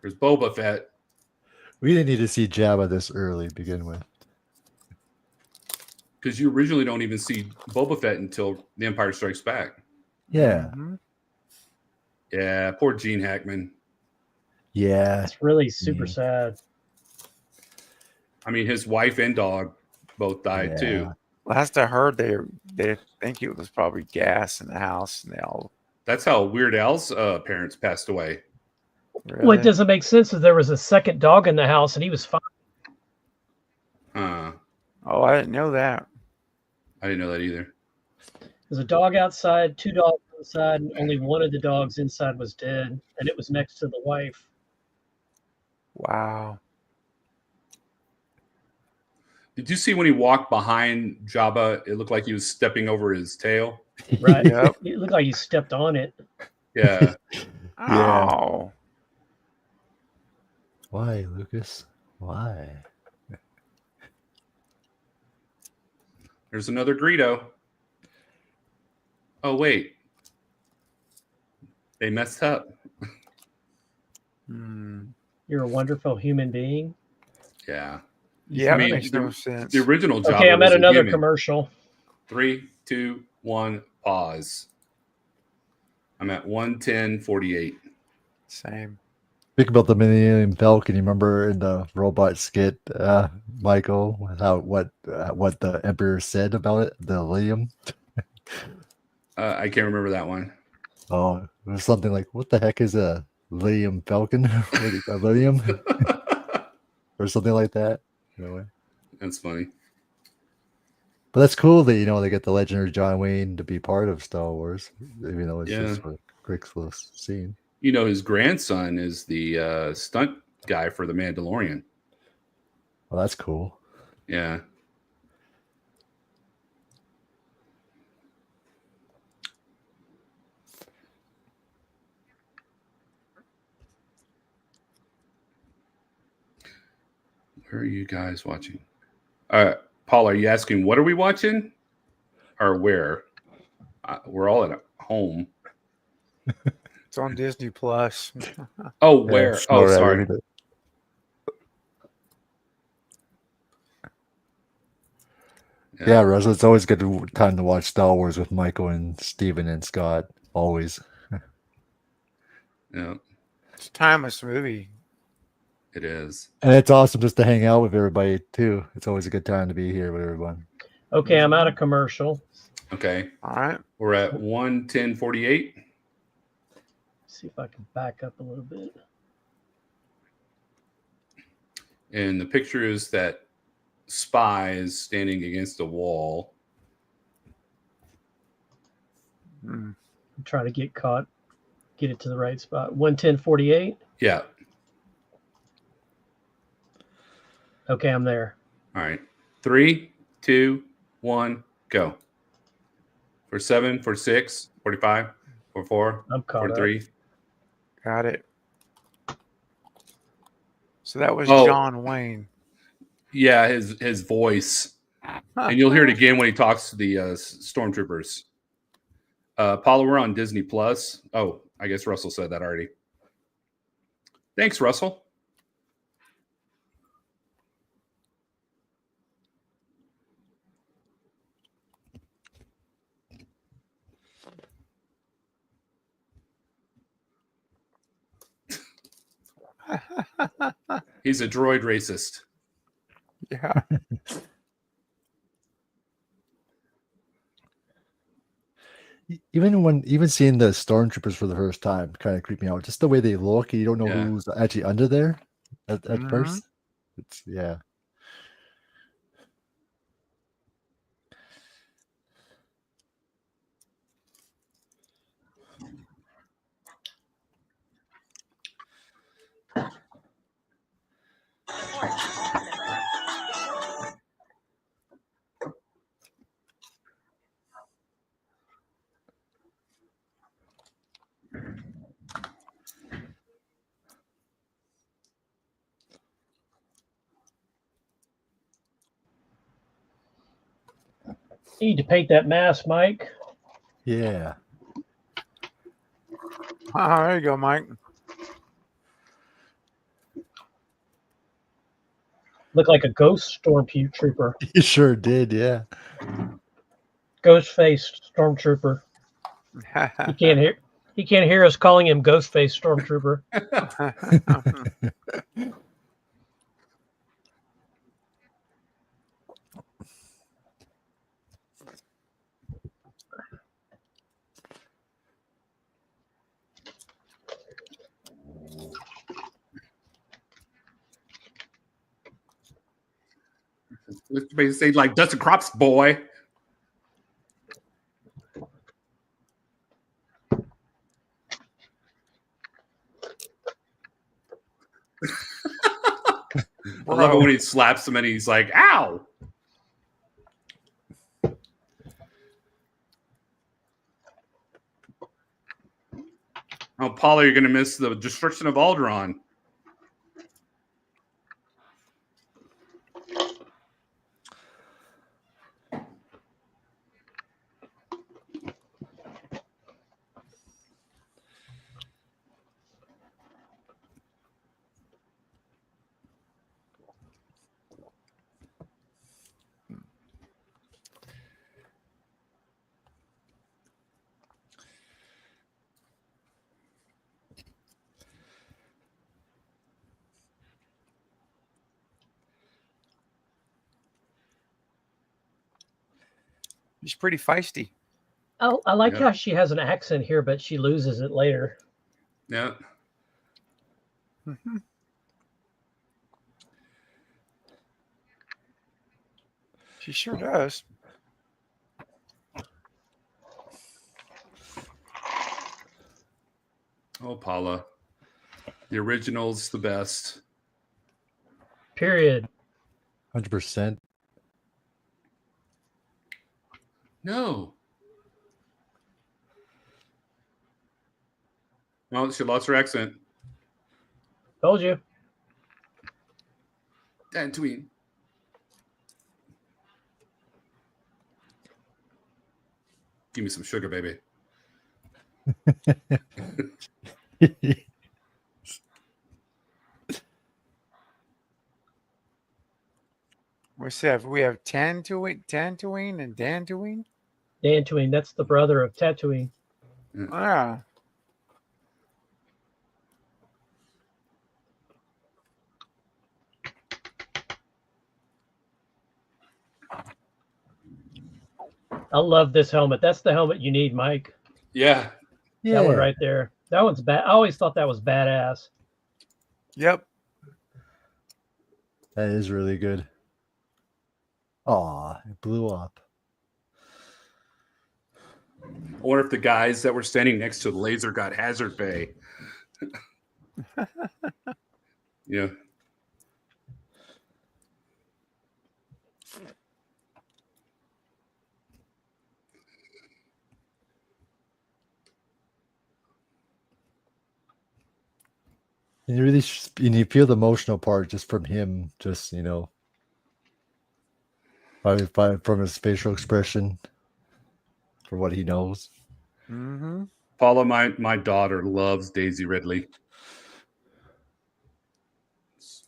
There's Boba Fett. We didn't need to see Jabba this early to begin with. Because you originally don't even see Boba Fett until The Empire Strikes Back. Yeah. Mm-hmm. Yeah, poor Gene Hackman. Yeah. It's really super sad. I mean, his wife and dog both died too. Last I heard, they think it was probably gas in the house, and they all. That's how Weird Al's parents passed away. Really? Well, it doesn't make sense that there was a second dog in the house and he was fine. Oh, I didn't know that. I didn't know that either. There's a dog outside, 2 dogs inside, and only one of the dogs inside was dead, and it was next to the wife. Wow. Did you see when he walked behind Jabba, it looked like he was stepping over his tail? Right. Yep. It looked like he stepped on it. Yeah. Oh. Why, Lucas? Why? There's another Greedo. Oh, wait. They messed up. You're a wonderful human being. Yeah. Yeah, I mean, that makes no sense. The original Jabba. Okay, I'm at was a another human. commercial. 3, 2, 1, pause. I'm at 1:10:48. Same. Speak about the Millennium Falcon. You remember in the robot skit, Michael, what the Emperor said about it, the Liam? I can't remember that one. Oh, it was something like, "What the heck is a Liam Falcon?" A Liam, or something like that. Anyway. That's funny. But that's cool that they get the legendary John Wayne to be part of Star Wars, even though it's just a quick little scene. His grandson is the stunt guy for The Mandalorian. Well, that's cool. Yeah. Where are you guys watching? Paul, are you asking what are we watching? Or where? We're all at home. It's on Disney Plus. Oh, where? Oh, sorry. Yeah, Russell, it's always good time to watch Star Wars with Michael and Steven and Scott. Always. Yeah. It's a timeless movie. It is. And it's awesome just to hang out with everybody, too. It's always a good time to be here with everyone. Okay, I'm out of commercial. Okay. All right. We're at 1:10:48. See if I can back up a little bit. And the picture is that spy is standing against a wall. I'm trying to get it to the right spot. 1:10:48. Yeah. Okay, I'm there. All right. 3, 2, 1, go. For 7, for 6, 45, for 4, I'm caught 43. Got it. So that was John Wayne. Yeah, his voice. And you'll hear it again when he talks to the stormtroopers. Paula, we're on Disney Plus. Oh, I guess Russell said that already. Thanks, Russell. He's a droid racist. Yeah. Even seeing the stormtroopers for the first time kind of creeped me out. Just the way they look, you don't know who's actually under there at first. It's Need to paint that mask, Mike. Yeah. Oh, there you go, Mike. Look like a ghost stormtrooper. You sure did, yeah. Ghost-faced stormtrooper. He can't hear us calling him ghost-faced stormtrooper. Let's say like Dustin Crops, boy. I love it when he slaps him and he's like, ow. Oh, Paula, you're going to miss the destruction of Alderaan. She's pretty feisty. Oh, I like how she has an accent here, but she loses it later. Yeah. Mm-hmm. She sure does. Oh, Paula. The original's the best. Period. 100%. No. No, she lost her accent. Told you. Tatooine. Give me some sugar, baby. We have Tatooine and Dantooine. Dantooine, that's the brother of Tatooine. Yeah. I love this helmet. That's the helmet you need, Mike. Yeah. That one right there. That one's bad. I always thought that was badass. Yep. That is really good. Aw, it blew up. I wonder if the guys that were standing next to the laser got hazard pay. Yeah. And you really, and you feel the emotional part just from him, just, you know, from his facial expression, for what he knows. Mm-hmm. Paula, my daughter loves Daisy Ridley.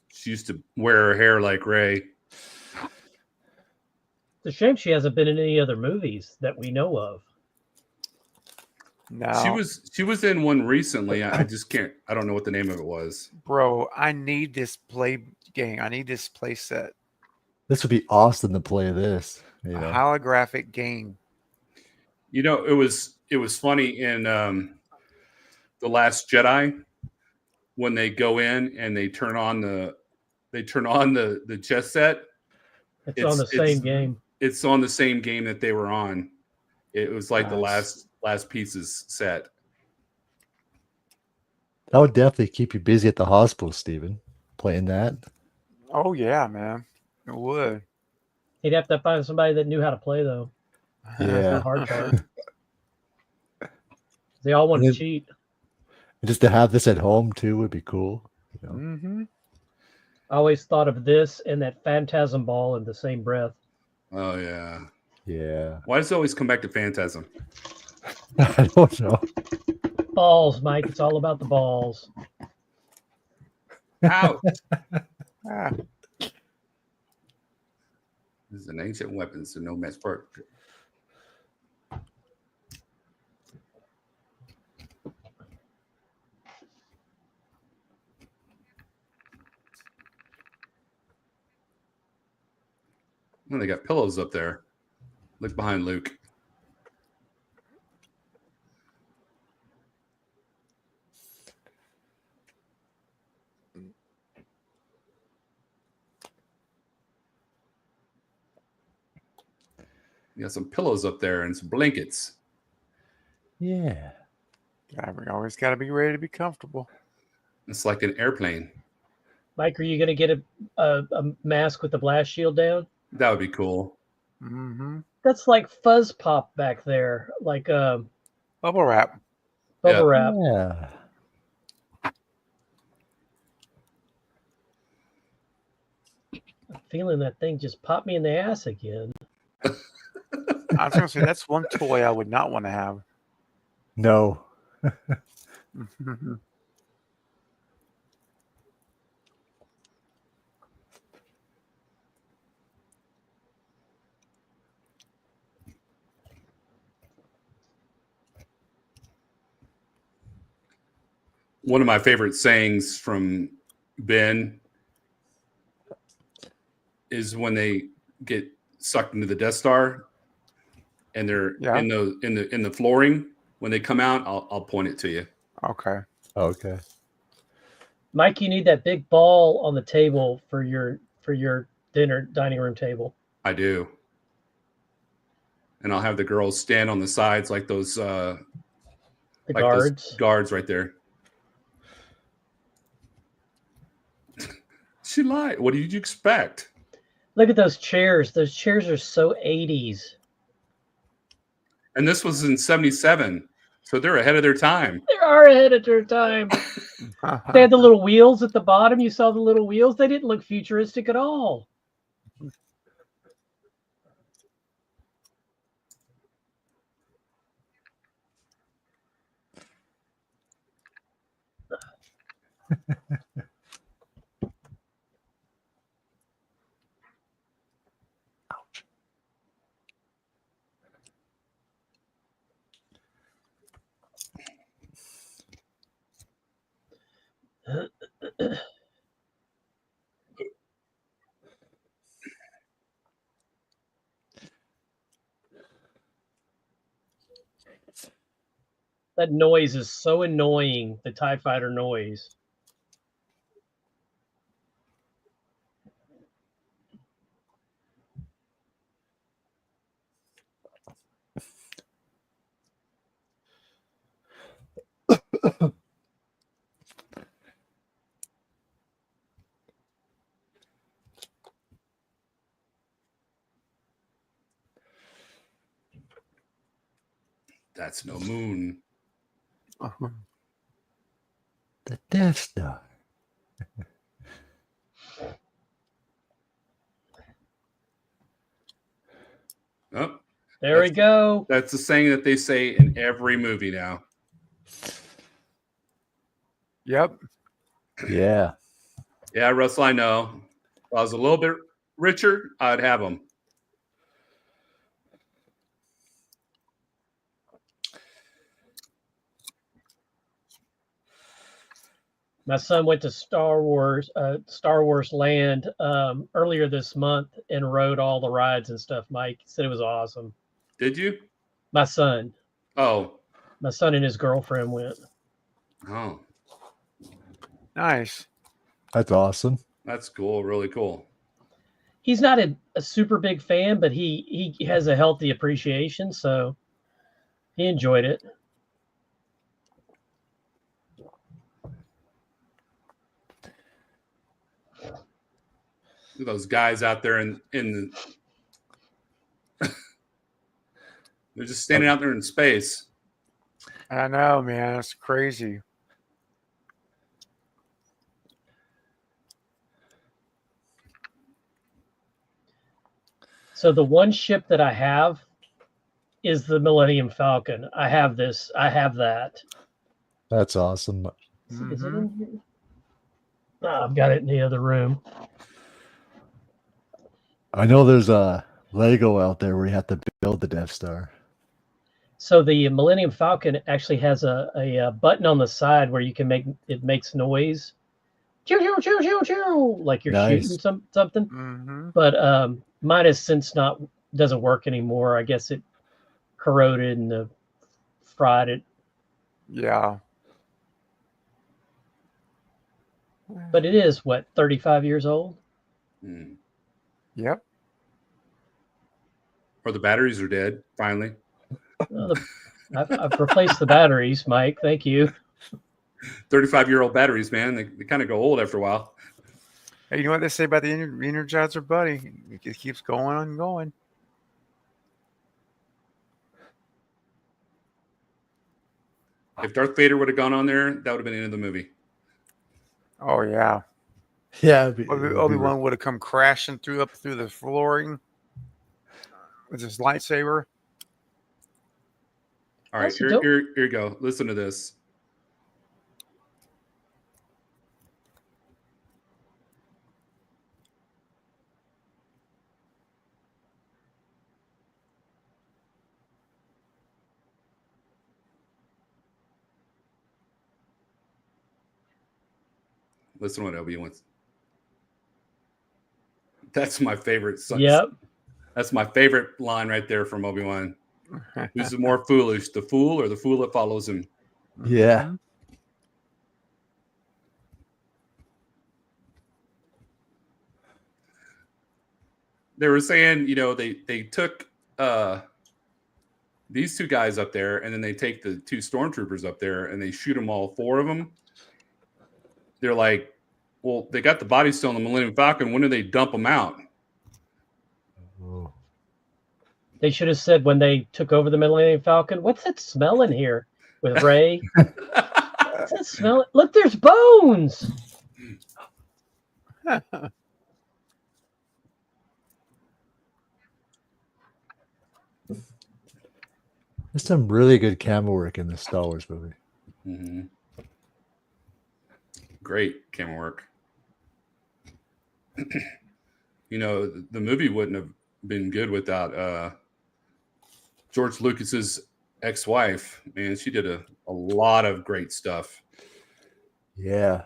She used to wear her hair like Ray. It's a shame she hasn't been in any other movies that we know of. No. She was in one recently. I just can't. I don't know what the name of it was. Bro, I need this play game. I need this play set. This would be awesome to play this. You know? A holographic game. You know, it was funny in The Last Jedi when they go in and they turn on the chess set. It's on the same game. It's on the same game that they were on. It was like Nice. the last pieces set. That would definitely keep you busy at the hospital, Steven, playing that. Oh yeah, man. It would. He'd have to find somebody that knew how to play, though. That's Yeah. the hard part. They all want to cheat. Just to have this at home too would be cool. You know? Mm-hmm. I always thought of this and that Phantasm ball in the same breath. Oh yeah. Yeah. Why does it always come back to Phantasm? I don't know. Balls, Mike. It's all about the balls. Ouch. Ah. This is an ancient weapon, so no match for it. Oh, they got pillows up there. Look behind Luke. You got some pillows up there and some blankets. Yeah. We always got to be ready to be comfortable. It's like an airplane. Mike, are you going to get a mask with the blast shield down? That would be cool. Mm-hmm. That's like fuzz pop back there, like Bubble wrap. bubble wrap. Yeah. I'm feeling that thing just popped me in the ass again. I was going to say, that's one toy I would not want to have. No. One of my favorite sayings from Ben is when they get sucked into the Death Star and they're in the flooring. When they come out, I'll point it to you. Okay. Okay. Mike, you need that big ball on the table for your dining room table. I do. And I'll have the girls stand on the sides like those guards. Those guards right there. She lied. What did you expect? Look at those chairs. Those chairs are so 80s. And this was in 77. So they're ahead of their time. They are ahead of their time. They had the little wheels at the bottom. You saw the little wheels. They didn't look futuristic at all. That noise is so annoying, the TIE fighter noise. That's no moon. The Death Star. Oh, there we go. That's the saying that they say in every movie now. Yep. Yeah. Yeah, Russell, I know. If I was a little bit richer, I'd have them. My son went to Star Wars Land earlier this month and rode all the rides and stuff. Mike said it was awesome. Did you? My son. Oh. My son and his girlfriend went. Oh. Nice. That's awesome. That's cool. Really cool. He's not a super big fan, but he has a healthy appreciation, so he enjoyed it. Those guys out there in the they're just standing out there in space. I know, man. It's crazy. So the one ship that I have is the Millennium Falcon. I have this. I have that. That's awesome. Mm-hmm. Is it in here? Oh, I've got it in the other room. I know there's a Lego out there where you have to build the Death Star. So the Millennium Falcon actually has a button on the side where you can it makes noise. Choo, choo, choo, choo, choo, like you're shooting something. Mm-hmm. But mine has since doesn't work anymore. I guess it corroded and fried it. Yeah. But it is, 35 years old? Mm. Yep. Or the batteries are dead, finally. Well, I've replaced the batteries, Mike. Thank you. 35-year-old batteries, man. They kind of go old after a while. Hey, you know what they say about the Energizer Buddy? It keeps going and going. If Darth Vader would have gone on there, that would have been the end of the movie. Oh, yeah. Yeah. Obi-Wan would have come crashing up through the flooring with his lightsaber. All right, here you go. Listen to this. Listen to what Obi wants. That's my favorite. Yep. That's my favorite line right there from Obi-Wan. Who's more foolish, the fool or the fool that follows him? Yeah. They were saying, they took these two guys up there, and then they take the two stormtroopers up there, and they shoot them, all four of them. They're like, well, they got the bodies still in the Millennium Falcon. When do they dump them out? Oh. They should have said when they took over the Millennium Falcon, what's that smell in here with Rey? What's that smell? Look, there's bones. There's some really good camera work in the Star Wars movie. Mm-hmm. Great camera work. You know, the movie wouldn't have been good without George Lucas's ex-wife. Man, she did a lot of great stuff. Yeah.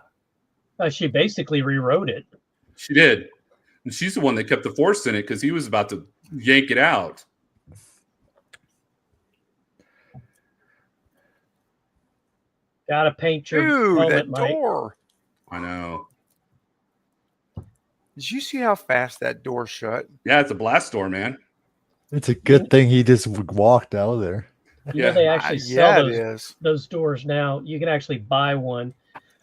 She basically rewrote it. She did. And she's the one that kept the Force in it because he was about to yank it out. Gotta paint your helmet, Mike. Door. I know. Did you see how fast that door shut? Yeah, it's a blast door, man. It's a good thing he just walked out of there. You know, they actually sell those doors now. You can actually buy one.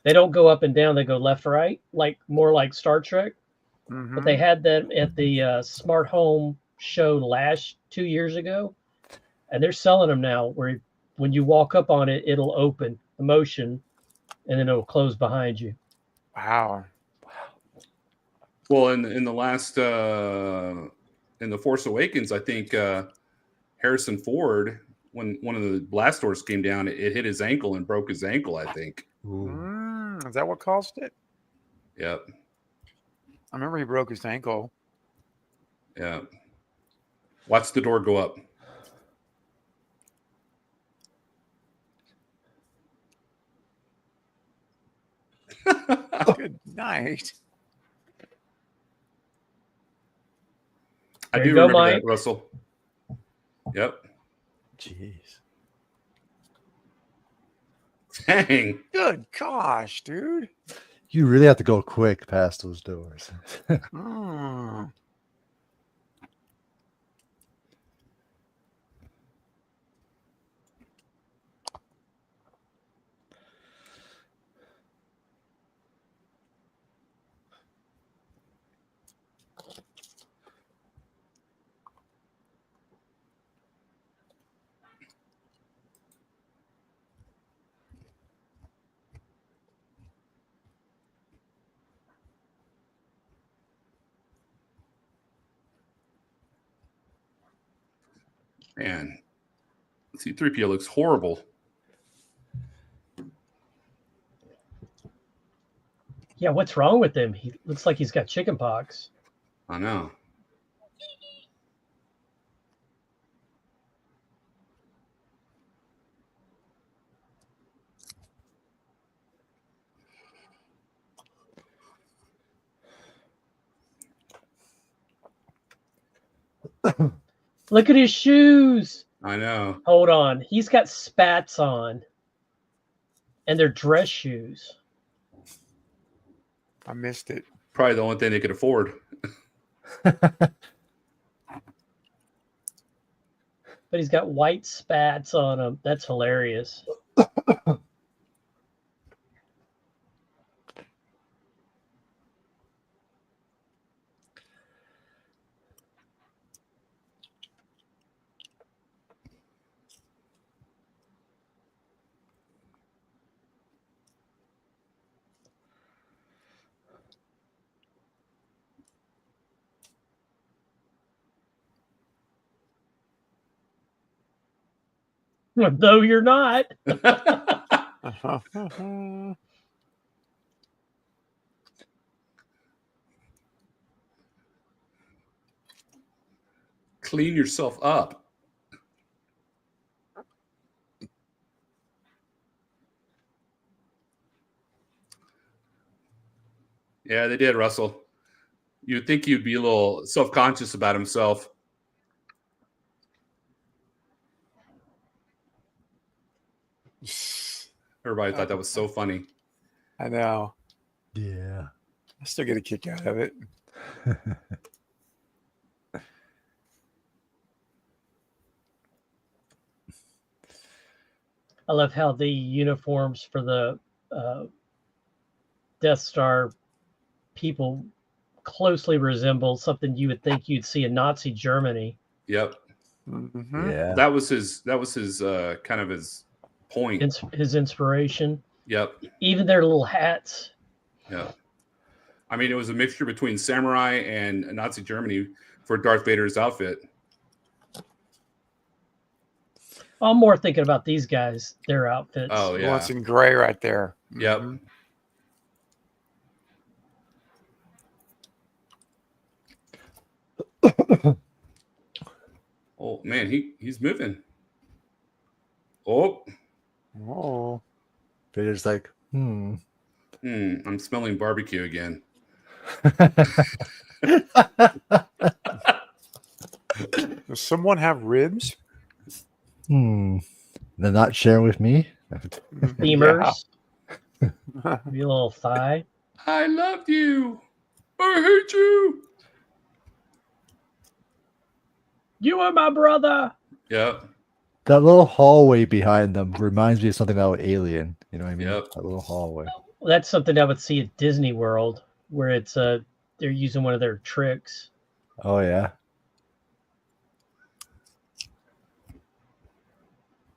They don't go up and down. They go left, right, like more like Star Trek. Mm-hmm. But they had that at the Smart Home show 2 years ago. And they're selling them now where when you walk up on it, it'll open the motion and then it'll close behind you. Wow. Well, in the last in the Force Awakens, I think Harrison Ford, when one of the blast doors came down, it hit his ankle and broke his ankle, I think. Is that what caused it? Yep. I remember he broke his ankle. Yeah. Watch the door go up. Good night. I do remember that, Russell. Yep. Jeez. Dang. Good gosh, dude. You really have to go quick past those doors. Man, C-3PO looks horrible. Yeah, what's wrong with him? He looks like he's got chicken pox. I know. Look at his shoes. I know. Hold on. He's got spats on. And they're dress shoes. I missed it. Probably the only thing they could afford. But he's got white spats on him. That's hilarious. Though you're not. Clean yourself up. Yeah, they did, Russell. You'd think he'd be a little self-conscious about himself. Everybody thought that was so funny. I know. Yeah. I still get a kick out of it. I love how the uniforms for the Death Star people closely resemble something you would think you'd see in Nazi Germany. Yep. Mm-hmm. Yeah. That was his kind of his point. His inspiration. Yep. Even their little hats. Yeah. I mean, it was a mixture between samurai and Nazi Germany for Darth Vader's outfit. I'm more thinking about these guys, their outfits. Oh, yeah. Well, it's in gray right there. Yep. Mm-hmm. Oh man, he's moving. Oh. Vader's like, I'm smelling barbecue again. Does someone have ribs? They're not sharing with me. Femurs. Your little thigh. I love you. I hate you. You are my brother. Yep. That little hallway behind them reminds me of something about Alien. You know what I mean? Yep. That little hallway. Well, that's something I would see at Disney World, where it's they're using one of their tricks. Oh yeah.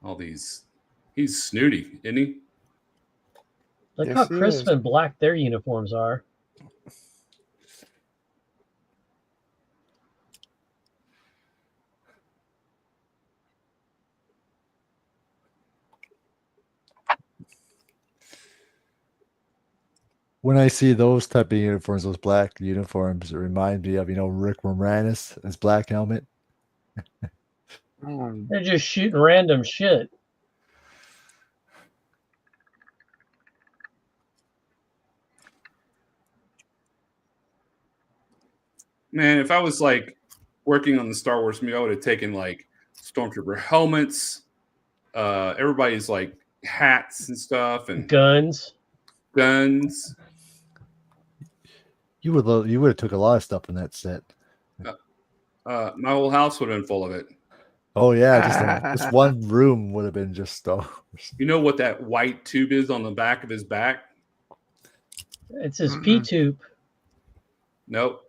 All these. He's snooty, isn't he? Look Yes, how he crisp is. and black their uniforms are. When I see those type of uniforms, those black uniforms, it reminds me of, Rick Moranis, his black helmet. They're just shooting random shit. Man, if I was like working on the Star Wars movie, I would have taken like stormtrooper helmets, everybody's like hats and stuff, and Guns. You would have took a lot of stuff in that set. My whole house would have been full of it. Oh yeah, just one room would have been just Star Wars. You know what that white tube is on the back of his back? It's his P tube. Nope.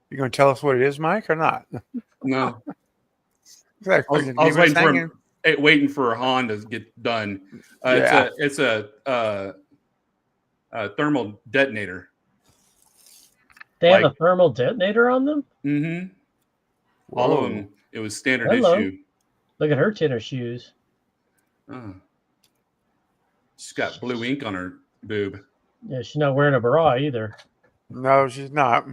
You going to tell us what it is, Mike, or not? No. I I was waiting for Han to get done. It's a thermal detonator. They have a thermal detonator on them? Mm-hmm. All of them. It was standard Hello. issue. Look at her tennis shoes. Oh. She's got blue ink on her boob. Yeah, she's not wearing a bra either. No, she's not.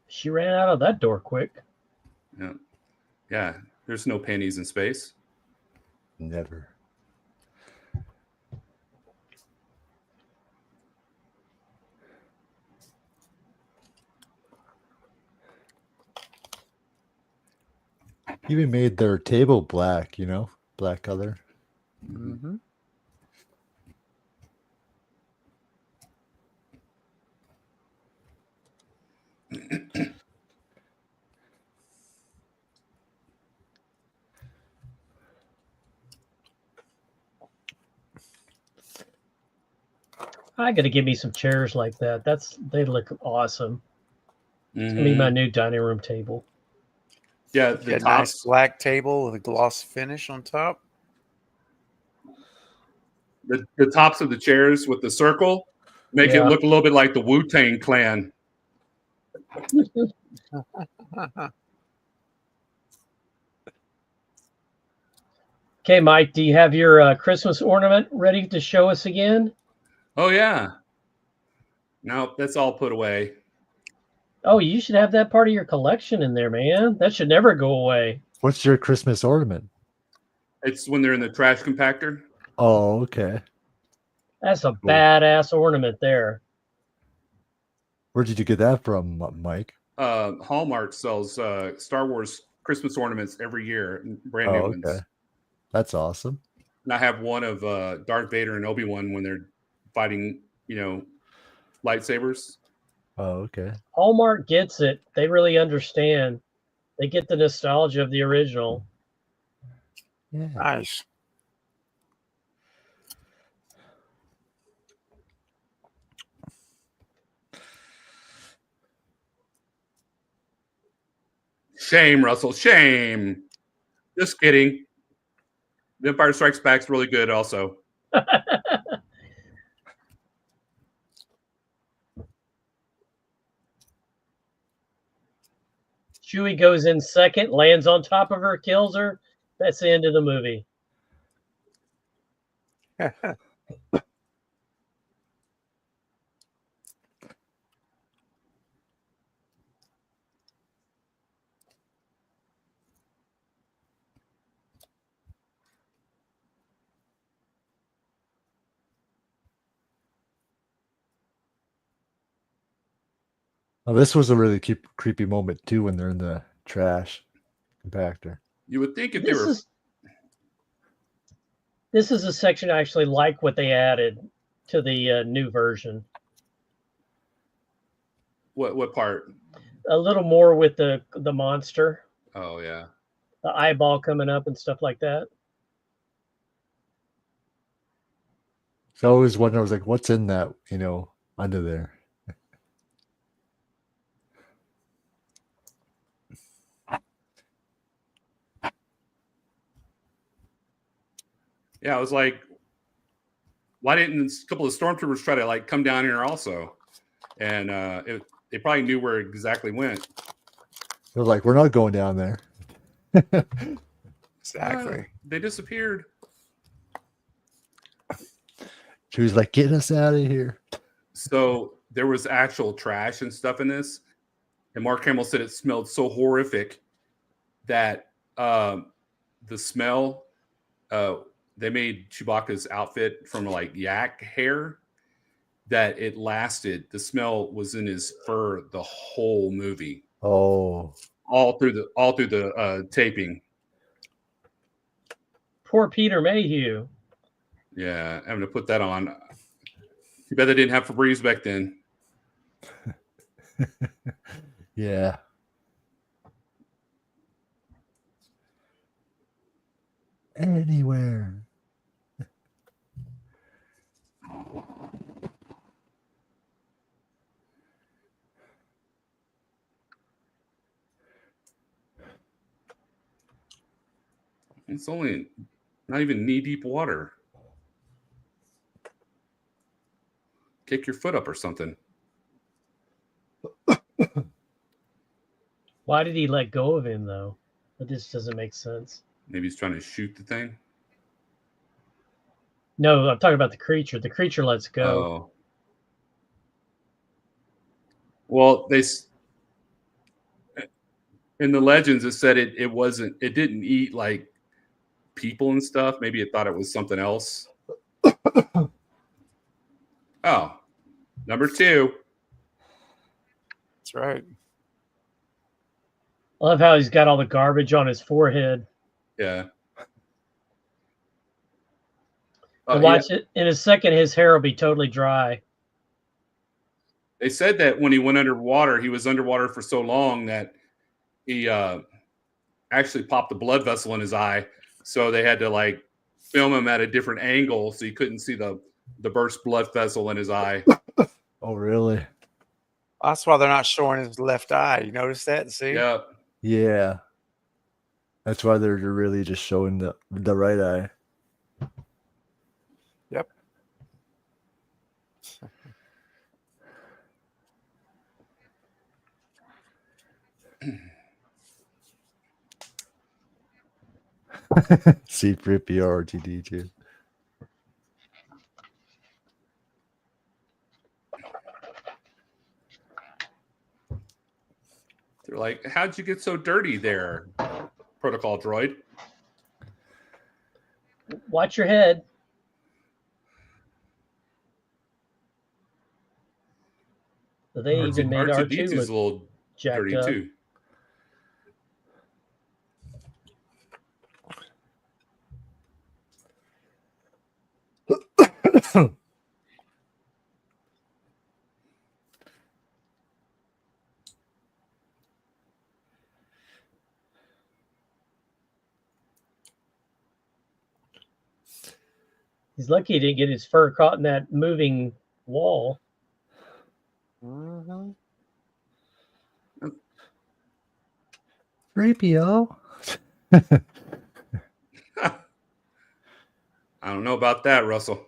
She ran out of that door quick. Yeah. Yeah. There's no panties in space. Never. Even made their table black, black color. Mm-hmm. I got to give me some chairs like that. They look awesome. It's gonna be my new dining room table. Yeah, the nice black table with a gloss finish on top. The tops of the chairs with the circle make it look a little bit like the Wu-Tang Clan. Okay, Mike, do you have your Christmas ornament ready to show us again? Oh, yeah. No, that's all put away. Oh, you should have that part of your collection in there, man. That should never go away. What's your Christmas ornament? It's when they're in the trash compactor. Oh, okay. That's a badass ornament there. Where did you get that from, Mike? Hallmark sells Star Wars Christmas ornaments every year, brand new ones. Okay. That's awesome. And I have one of Darth Vader and Obi-Wan when they're fighting, lightsabers. Oh, okay. Hallmark gets it. They really understand. They get the nostalgia of the original. Yeah. Nice. Shame, Russell. Shame. Just kidding. The Empire Strikes Back's really good also. Chewie goes in second, lands on top of her, kills her. That's the end of the movie. Well, this was a really creepy moment too when they're in the trash compactor. You would think if they were. This is a section I actually like what they added to the new version. What part? A little more with the monster. Oh yeah. The eyeball coming up and stuff like that. So I always wonder, I was like, what's in that, under there? Yeah, I was like, why didn't a couple of stormtroopers try to like come down here also? And they probably knew where it exactly went. They're like, we're not going down there. Exactly. They disappeared. She was like, get us out of here. So there was actual trash and stuff in this. And Mark Hamill said it smelled so horrific that the smell, they made Chewbacca's outfit from like yak hair, that it lasted. The smell was in his fur the whole movie. Oh, all through the taping. Poor Peter Mayhew. Yeah, having to put that on. Too bad they didn't have Febreze back then. Yeah. Anywhere. It's only not even knee-deep water. Kick your foot up or something. Why did he let go of him, though? That just doesn't make sense. Maybe he's trying to shoot the thing. No, I'm talking about the creature. The creature lets go. Oh. Well, in the legends, it said it didn't eat like people and stuff. Maybe it thought it was something else. Oh, number 2. That's right. I love how he's got all the garbage on his forehead. Yeah. Watch it in a second. His hair will be totally dry. They said that when he went underwater, he was underwater for so long that he actually popped a blood vessel in his eye. So they had to like film him at a different angle so you couldn't see the burst blood vessel in his eye. Oh, really? That's why they're not showing his left eye. You notice that? See? Yeah. Yeah. That's why they're really just showing the right eye. Yep. C-3PO R2-D2. They're like, how'd you get so dirty there, protocol droid? Watch your head. They even made R2 look a little dirty up. too. He's lucky he didn't get his fur caught in that moving wall. Mm-hmm. 3PO. I don't know about that, Russell.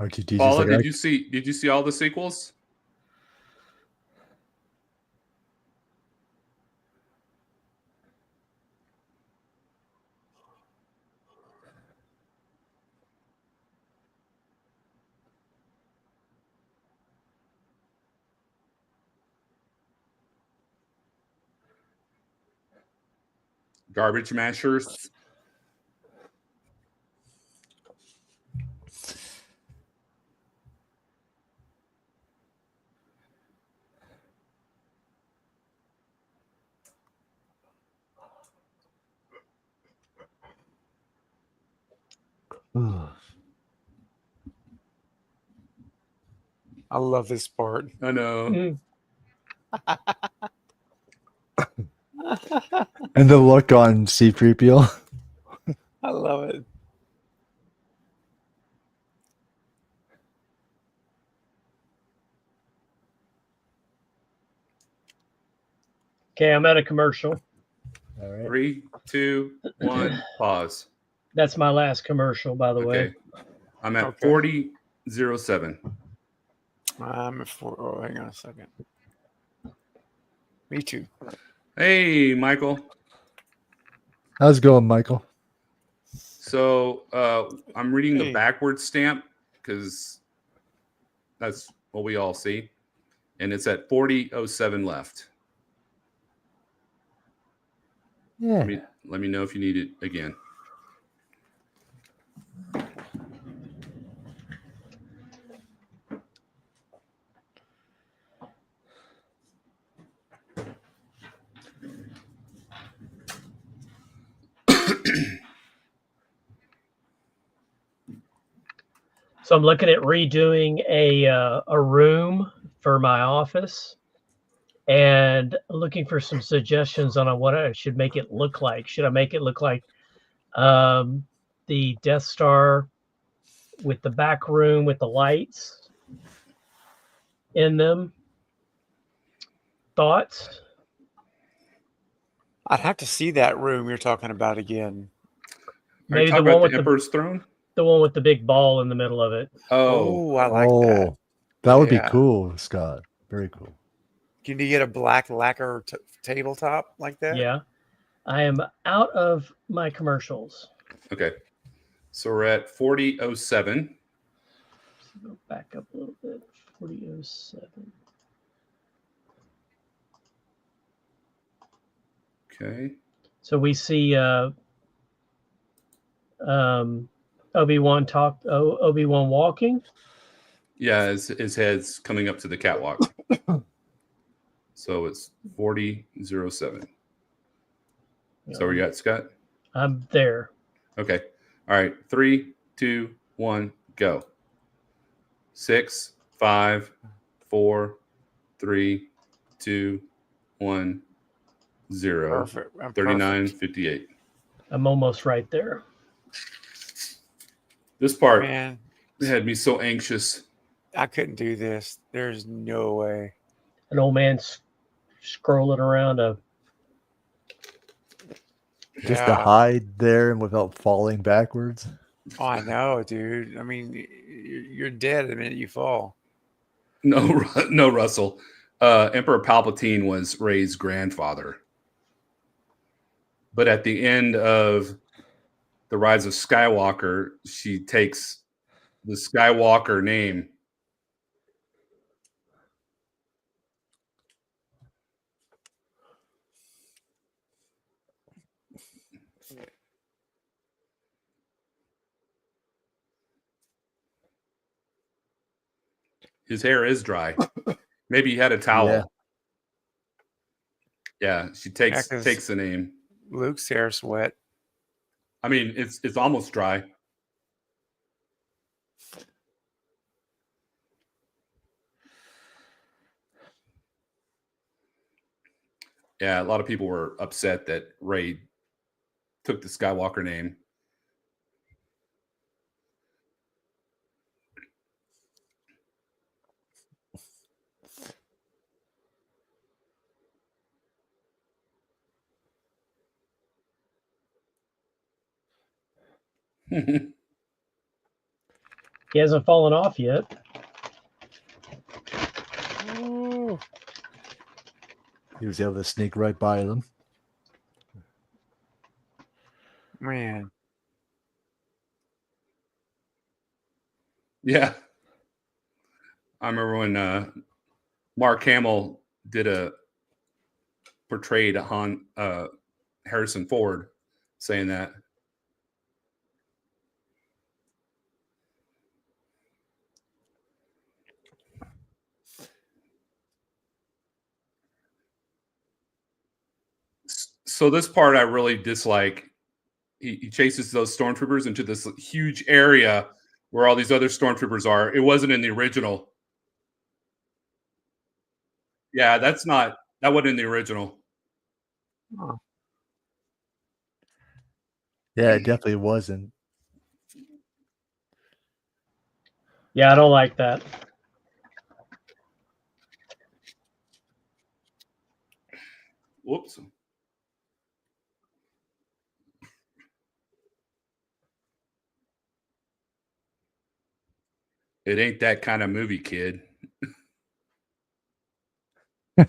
R2-D2's Paula, like, did you see all the sequels? Garbage Mashers. I love this part. I know. and the look on C-3PO. I love it. Okay, I'm at a commercial. All right. 3, 2, 1, pause. That's my last commercial, by the way. Okay. I'm at 40:07. I'm at 4. Oh, hang on a second. Me too. Hey, Michael. How's it going, Michael? So I'm reading the backwards stamp because that's what we all see. And it's at 40:07 left. Yeah. Let me know if you need it again. So I'm looking at redoing a room for my office and looking for some suggestions on what I should make it look like. Should I make it look like the Death Star with the back room with the lights in them? Thoughts? I'd have to see that room you're talking about again. Maybe the one with the Emperor's throne? The one with the big ball in the middle of it. Oh, I like that. That would be cool, Scott. Very cool. Can you get a black lacquer tabletop like that? Yeah. I am out of my commercials. Okay. So we're at 40:07. Go back up a little bit. 40:07. Okay. So we see Obi-Wan walking. Yeah, his head's coming up to the catwalk. So it's 40:07. So where you at, Scott? I'm there. Okay. All right. 3, 2, 1, go. 6, 5, 4, 3, 2, 1, 0. Perfect. 39:58. I'm almost right there. This part had me so anxious. I couldn't do this. There's no way. An old man scrolling around just to hide there and without falling backwards. Oh, I know, dude. I mean, you're dead the minute you fall. No, Russell. Emperor Palpatine was Rey's grandfather. But at the end of The Rise of Skywalker, she takes the Skywalker name. His hair is dry. Maybe he had a towel. Yeah, she takes the name. Luke's hair's wet. I mean, it's almost dry. Yeah, a lot of people were upset that Rey took the Skywalker name. He hasn't fallen off yet. Oh. He was able to sneak right by them. Man. Yeah. I remember when Mark Hamill portrayed Harrison Ford saying that. So this part I really dislike. He chases those stormtroopers into this huge area where all these other stormtroopers are. It wasn't in the original. Yeah, that wasn't in the original. Oh. Yeah, it definitely wasn't. Yeah, I don't like that. Whoops. It ain't that kind of movie, kid. So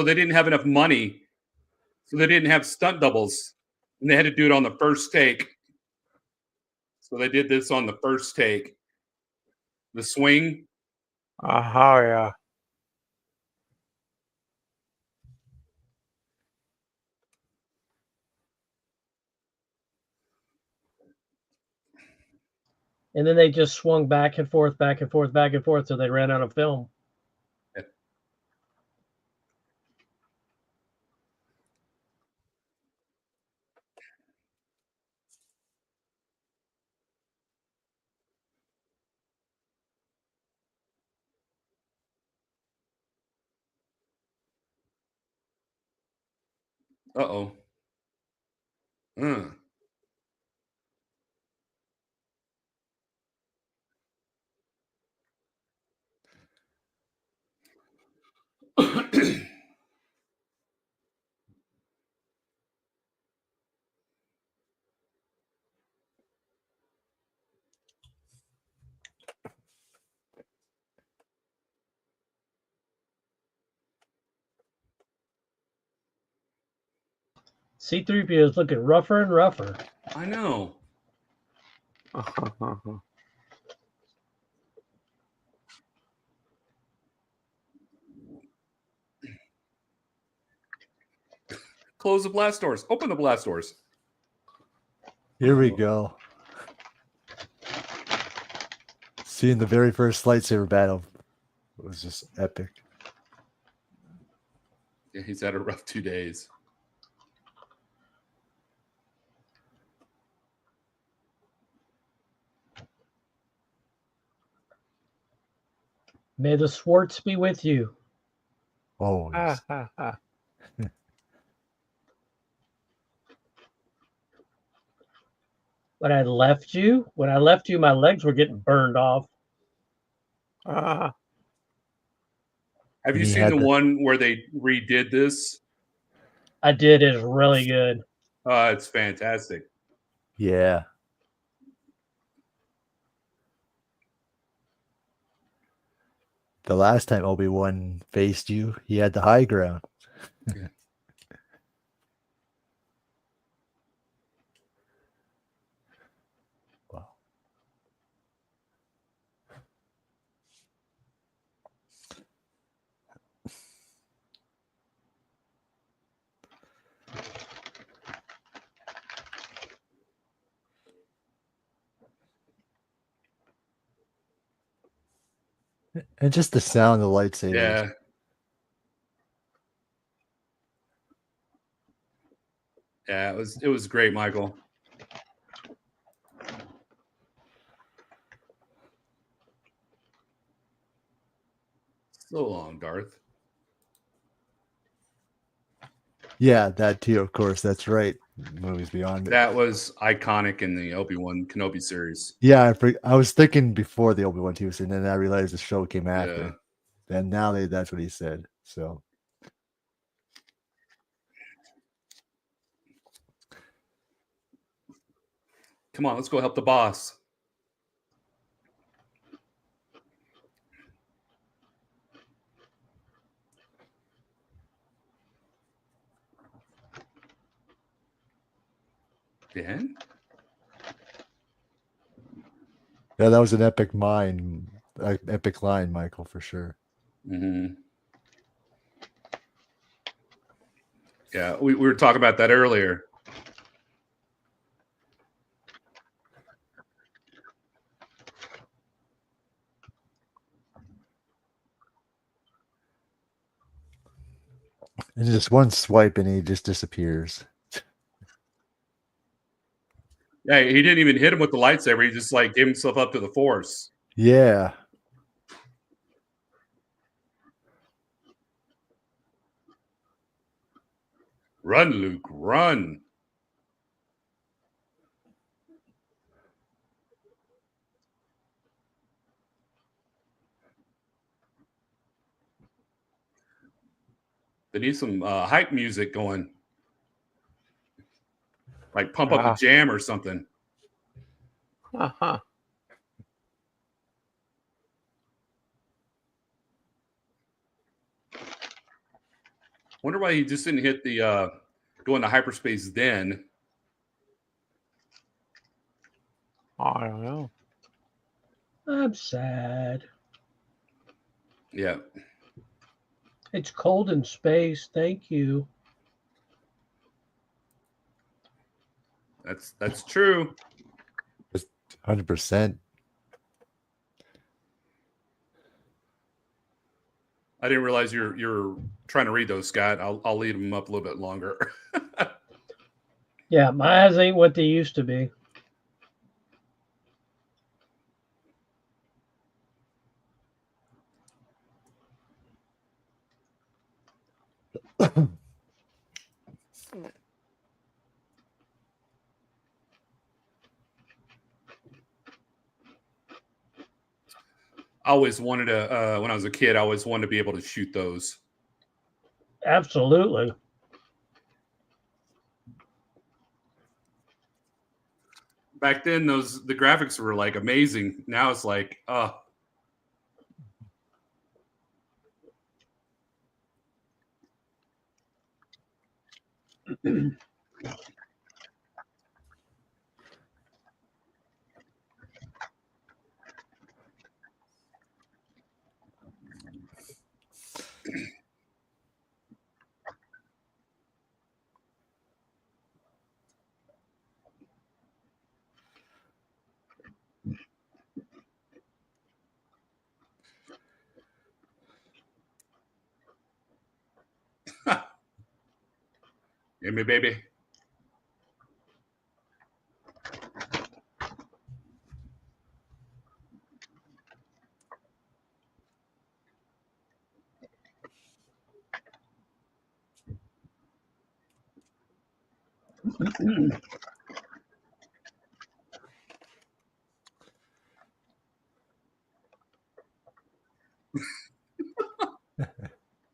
they didn't have enough money. So they didn't have stunt doubles. And they had to do it on the first take. So they did this on the first take. The swing. Yeah. And then they just swung back and forth, back and forth, back and forth till they ran out of film. Uh-oh. C-3PO is looking rougher and rougher. I know. Close the blast doors. Open the blast doors. Here we go. Seeing the very first lightsaber battle was just epic. Yeah, he's had a rough 2 days. May the Swartz be with you. Oh, yes. When I left you, my legs were getting burned off. Have you seen the one where they redid this? I did. It's really good. It's fantastic. Yeah. The last time Obi-Wan faced you, he had the high ground. Yeah. Wow. And just the sound of the lightsabers. Yeah. Yeah, it was great, Michael. So long, Darth. Yeah, that too, of course. That's right. Movies beyond it. That was iconic in the Obi-Wan Kenobi series. Yeah, I was thinking before the Obi-Wan TV, and then I realized the show came after. And now that's what he said. So. Come on, let's go help the boss. Dan? Yeah, that was an epic line, Michael, for sure. Mm-hmm. Yeah, we were talking about that earlier. And just one swipe and he just disappears. Yeah, he didn't even hit him with the lightsaber. He just like gave himself up to the Force. Yeah. Run, Luke, run. They need some hype music going. Like pump up the jam or something. Uh-huh. Wonder why he just didn't hit the go into hyperspace then. I don't know. I'm sad. Yeah. It's cold in space. Thank you. That's true. 100%. I didn't realize you're trying to read those, Scott. I'll lead them up a little bit longer. Yeah, my eyes ain't what they used to be. I always wanted to, when I was a kid, I always wanted to be able to shoot those. Absolutely. Back then, the graphics were like amazing. Now it's like, Hit me, baby.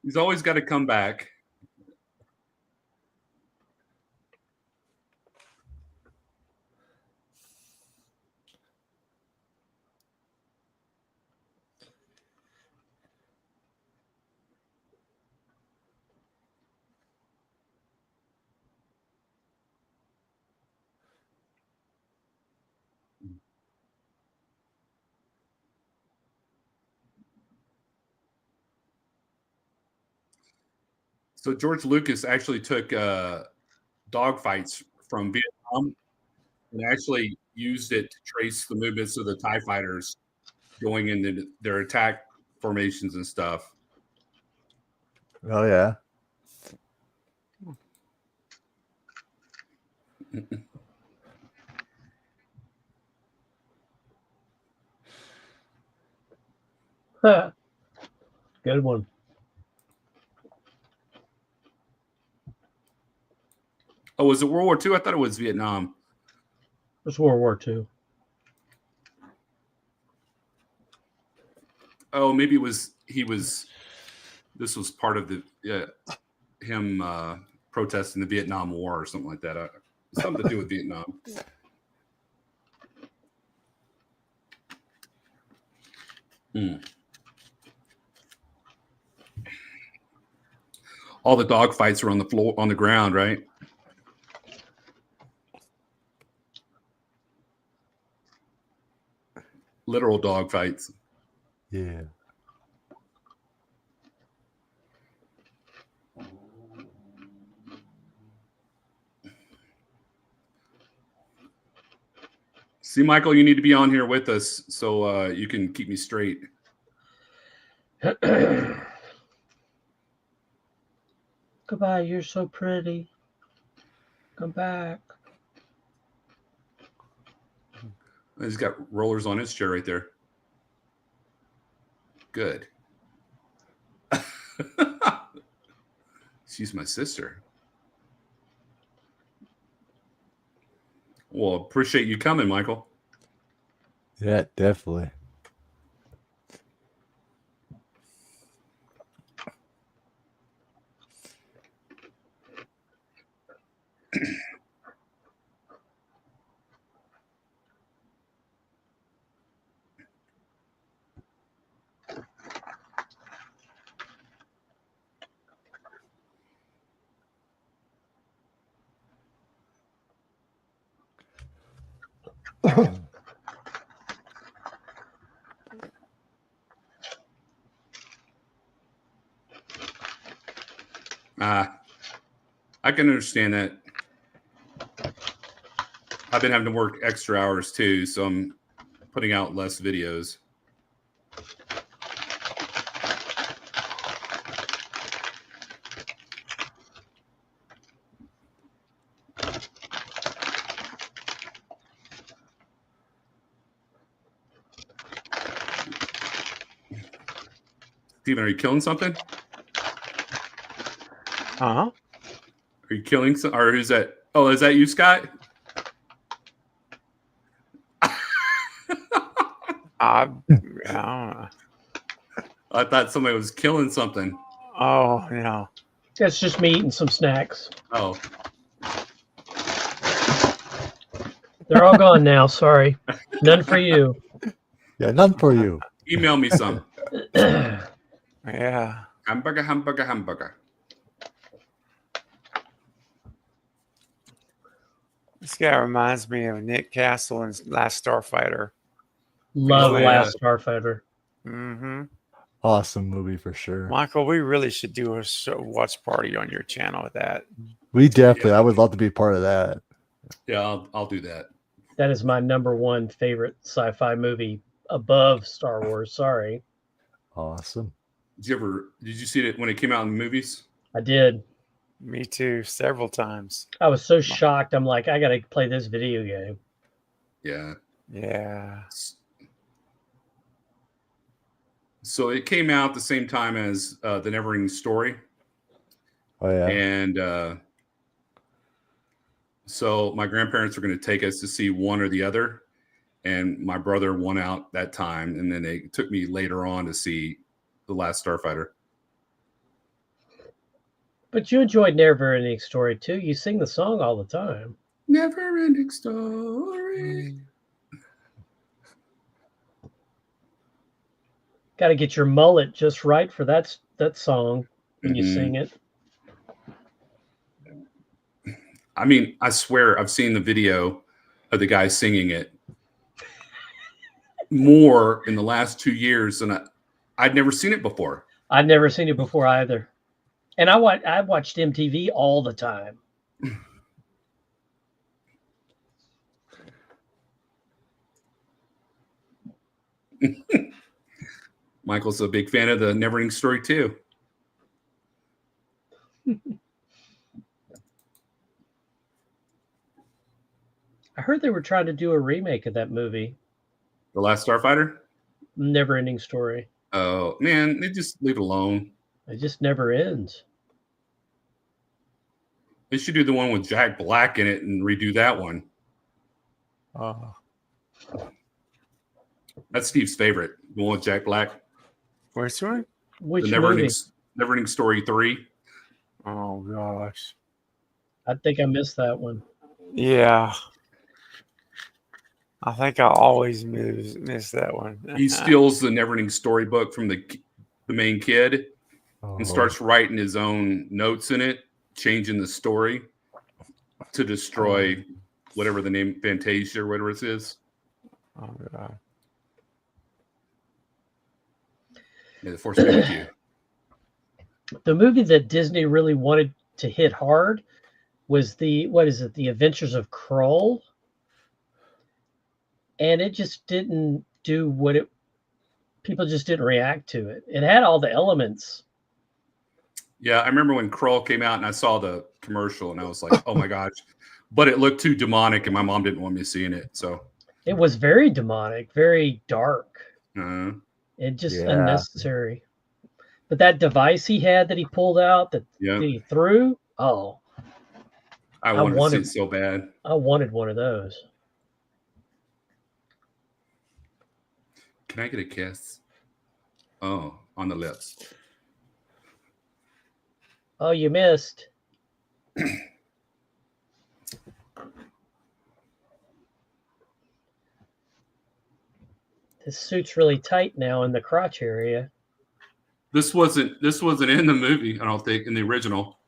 He's always got to come back. So George Lucas actually took dogfights from Vietnam and actually used it to trace the movements of the TIE fighters going into their attack formations and stuff. Oh, yeah. Good one. Oh, was it World War II? I thought it was Vietnam. It was World War II. Oh, maybe it was this was part of the him protesting the Vietnam War or something like that. Something to do with Vietnam. All the dog fights are on the floor, on the ground, right? Literal dog fights. Yeah. See, Michael, you need to be on here with us so you can keep me straight. Goodbye, you're so pretty. Come back. He's got rollers on his chair right there. Good. She's my sister. Well, appreciate you coming, Michael. Yeah, definitely. I can understand that. I've been having to work extra hours too, so I'm putting out less videos. Steven, are you killing something? Uh-huh. Are you killing some, or who's that? Oh, is that you, Scott? I don't know. I thought somebody was killing something. Oh, no. It's just me eating some snacks. Oh, They're all gone now. Sorry. None for you. Yeah, none for you. email me some. Yeah. Hamburger, hamburger, hamburger. This guy reminds me of Nick Castle in Last Starfighter. Love Oh, yeah. Last Starfighter. Mm-hmm. Awesome movie for sure. Michael, we really should do a watch party on your channel with that. We definitely, I would love to be part of that. Yeah, I'll do that. That is my #1 favorite sci-fi movie above Star Wars. Sorry. Awesome. Did you see it when it came out in the movies? I did. Me too, several times. I was so shocked. I'm like, I got to play this video game. Yeah. Yeah. So it came out the same time as The Neverending Story. Oh yeah. And so my grandparents were going to take us to see one or the other. And my brother won out that time. And then they took me later on to see The Last Starfighter. But you enjoyed Neverending Story too. You sing the song all the time. Neverending Story. Got to get your mullet just right for that song when you Mhm. sing it. I mean, I swear I've seen the video of the guy singing it more in the last 2 years than I'd never seen it before. I'd never seen it before either. And I watched MTV all the time. Michael's a big fan of the Neverending Story too. I heard they were trying to do a remake of that movie, The Last Starfighter? Neverending Story. Oh, man, they just leave it alone. It just never ends. They should do the one with Jack Black in it and redo that one. Oh. That's Steve's favorite. The one with Jack Black. Which one? Which the movie? Neverending Story 3. Oh gosh. I think I missed that one. Yeah. I think I always miss that one. He steals the Neverending Story book from the main kid and starts writing his own notes in it, changing the story to destroy whatever the name, Fantasia or whatever it is. Oh god. May the force be with you. The movie that Disney really wanted to hit hard was the Adventures of Kroll, and it just didn't do what it. People just didn't react to it. It had all the elements. Yeah, I remember when Kroll came out and I saw the commercial and I was like, oh my gosh. But it looked too demonic and my mom didn't want me seeing it. So it was very demonic, very dark. It just unnecessary. But that device he had that he pulled out that he threw, I wanted to see it so bad. I wanted one of those. Can I get a kiss? Oh, on the lips. Oh, you missed. This suit's really tight now in the crotch area. This wasn't in the movie, I don't think, in the original.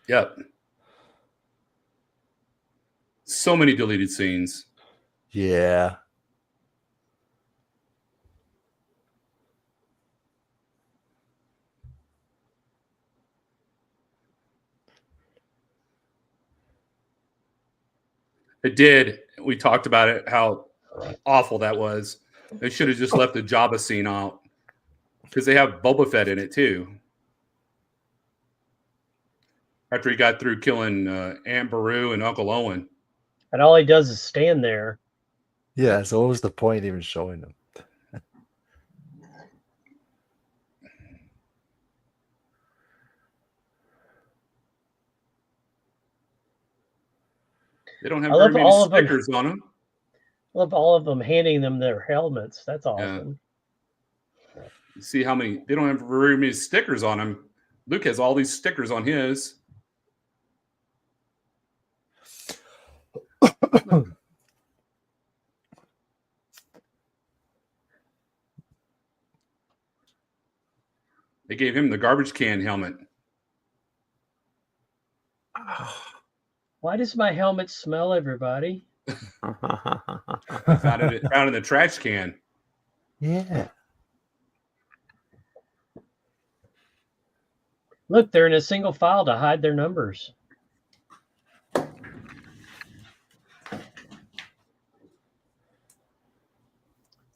Yep. So many deleted scenes. Yeah. It did. We talked about it, how awful that was. They should have just left the Jabba scene out because they have Boba Fett in it too. After he got through killing Aunt Beru and Uncle Owen. And all he does is stand there. Yeah, so what was the point even showing him? They don't have very many stickers on them. I love all of them handing them their helmets. That's awesome. Yeah. You see how many? They don't have very many stickers on them. Luke has all these stickers on his. They gave him the garbage can helmet. Why does my helmet smell, everybody? Found in the trash can. Yeah. Look, they're in a single file to hide their numbers.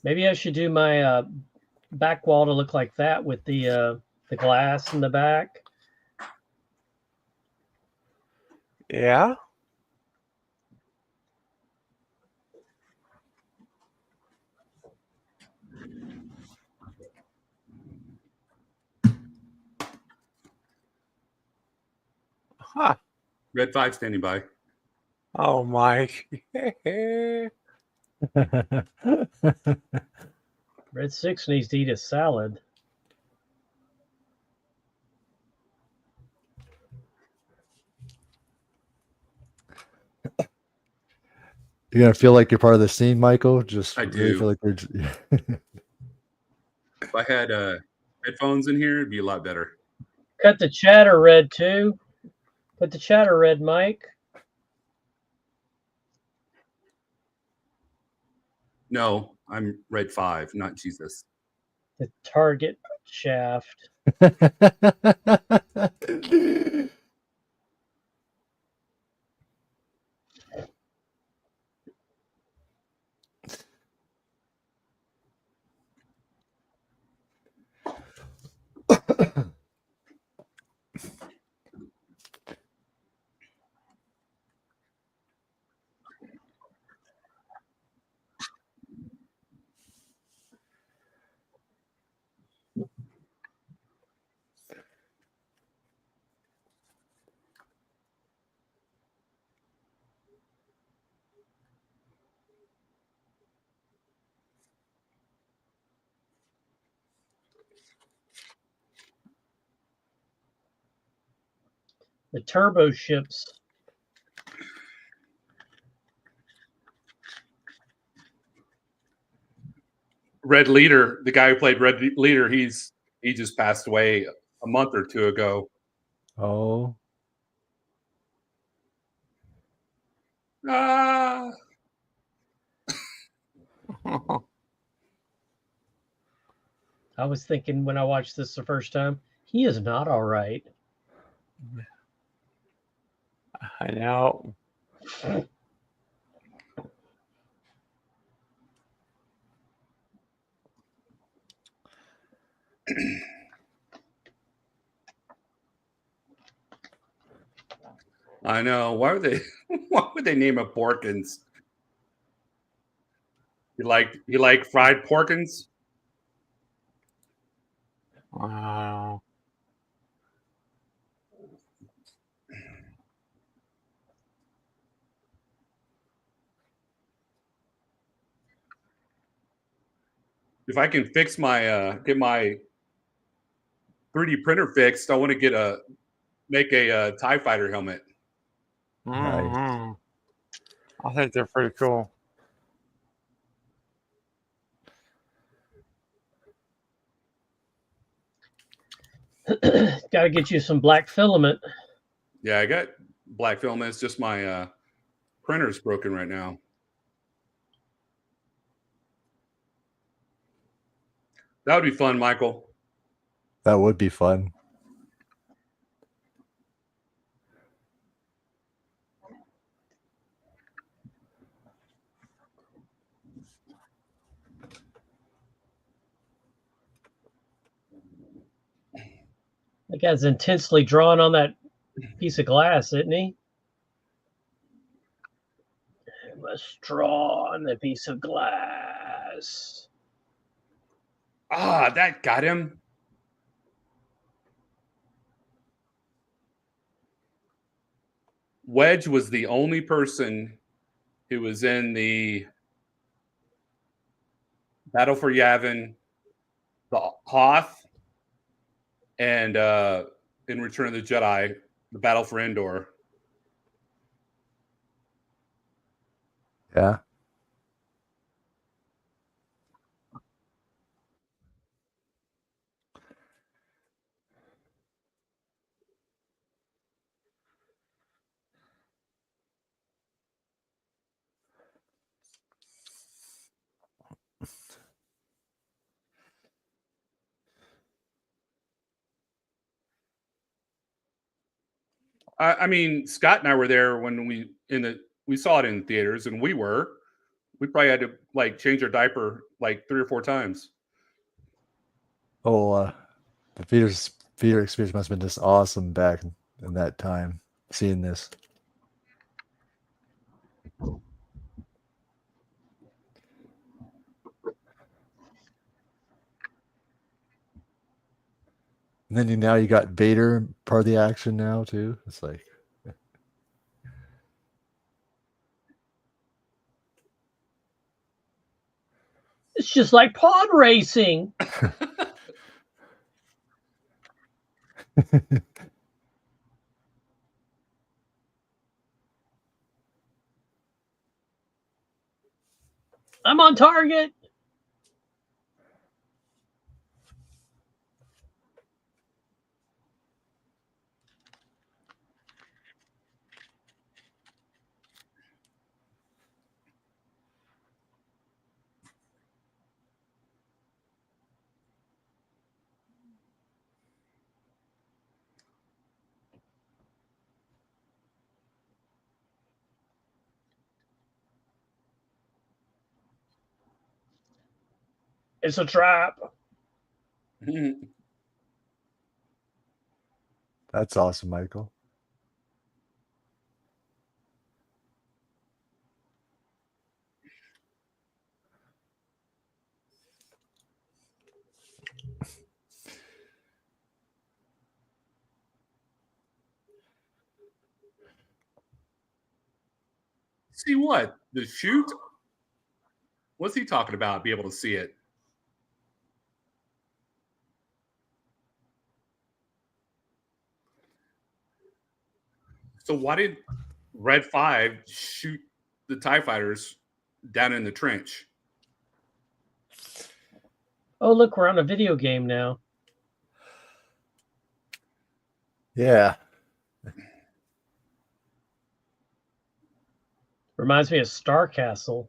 Maybe I should do my back wall to look like that with the glass in the back. Yeah. Huh. Red 5 standing by. Oh, Mike. Red 6 needs to eat a salad. You're gonna feel like you're part of the scene, Michael. I do. Feel like If I had headphones in here, it'd be a lot better. Cut the chatter red too. Put the chatter red, Mike. No, I'm Red 5, not Jesus. The target shaft. The turbo ships. Red Leader, the guy who played Red Leader, he just passed away a month or two ago. Oh. Ah. I was thinking when I watched this the first time, he is not all right. I know. I know. Why would they name it Porkins? You like fried Porkins? Wow. If I can fix my get my 3D printer fixed, I want to make a TIE fighter helmet. Nice. I think they're pretty cool. Got to get you some black filament. Yeah, I got black filament. It's just my printer's broken right now. That would be fun, Michael. That would be fun. That guy's intensely drawn on that piece of glass, isn't he? I must draw on the piece of glass. Ah, that got him. Wedge was the only person who was in the Battle for Yavin, the Hoth, and in Return of the Jedi, the Battle for Endor. Yeah. I mean, Scott and I were there when we saw it in theaters, and we probably had to like change our diaper like 3 or 4 times. Oh, the theater experience must have been just awesome back in that time, seeing this. And then now you got Vader part of the action now too. It's like It's just like pod racing. I'm on target. It's a trap. That's awesome, Michael. See what? The shoot? What's he talking about? Be able to see it. So why did Red 5 shoot the TIE fighters down in the trench? Oh, look, we're on a video game now. Yeah. Reminds me of Star Castle.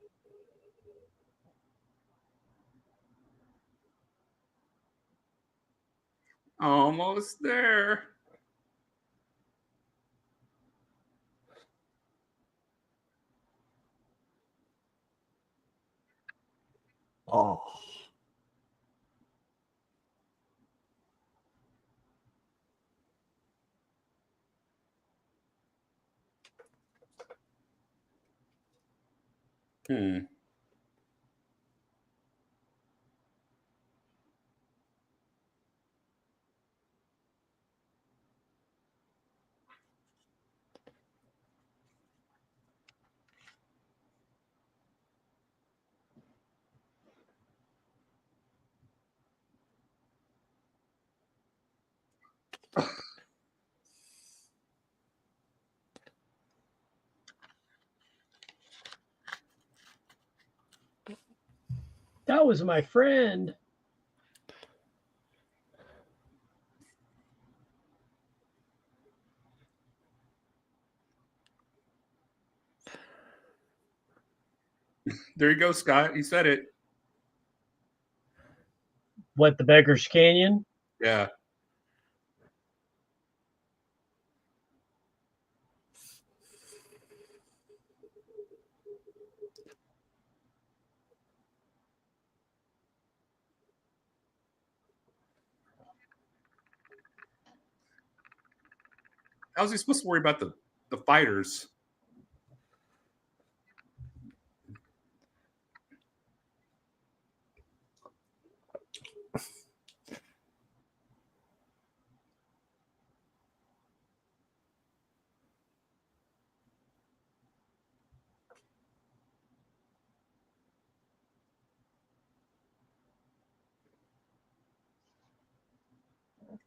Almost there. Oh. Hmm. That was my friend. There you go, Scott. He said it. What, the Beggar's Canyon? Yeah. How's he supposed to worry about the fighters?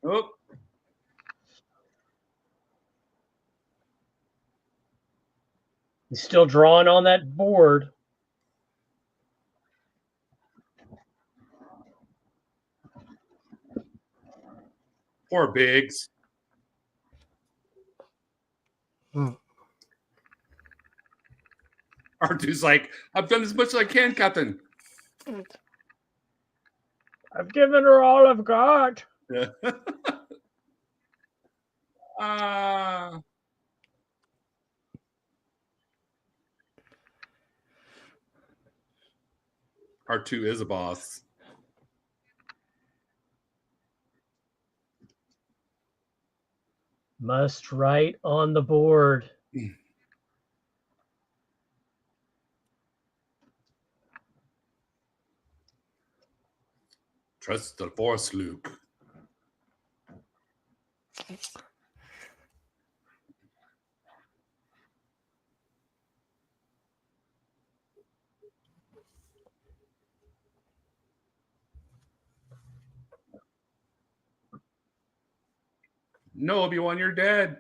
Oh. He's still drawing on that board. Poor Biggs. R2's like, I've done as much as I can, Captain. I've given her all I've got. Yeah. R2 is a boss. Must write on the board. Trust the Force, Luke. No, Obi-Wan, you're dead.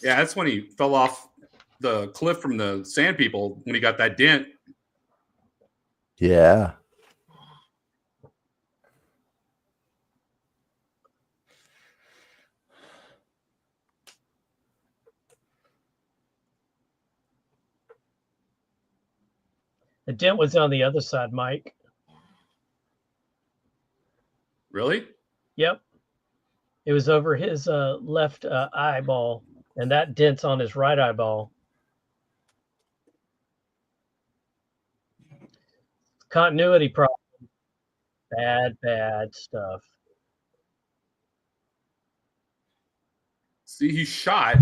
Yeah, that's when he fell off the cliff from the Sand People when he got that dent. Yeah. The dent was on the other side, Mike. Really? Yep. It was over his left eyeball, and that dent's on his right eyeball. Continuity problem. Bad stuff. See, he shot.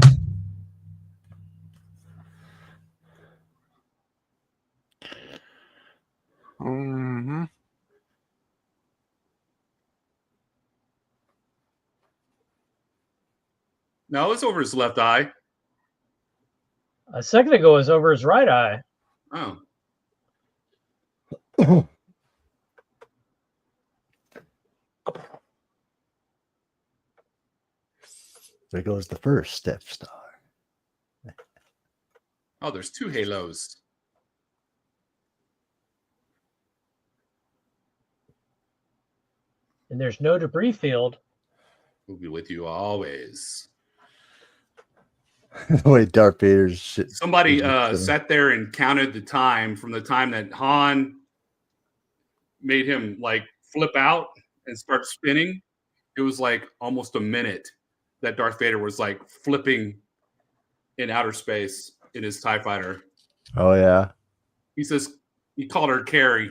Mm-hmm. No, it's over his left eye. A second ago, it was over his right eye. Oh. There goes the first Death Star. Oh, there's 2 halos. And there's no debris field. We'll be with you always. Wait, Darth Vader's shit. Somebody sat there and counted the time from the time that Han made him like flip out and start spinning. It was like almost a minute that Darth Vader was like flipping in outer space in his TIE fighter. Oh, yeah. He says he called her Carrie.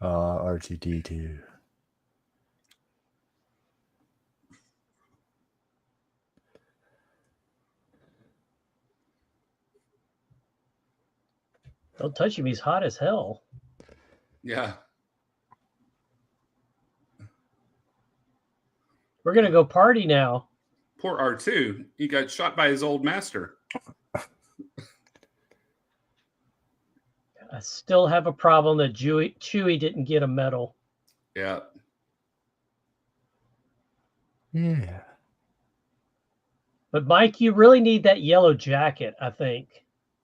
R2D2. Don't touch him. He's hot as hell. Yeah. We're going to go party now. Poor R2. He got shot by his old master. I still have a problem that Chewie didn't get a medal. Yeah. Yeah. But Mike, you really need that yellow jacket, I think.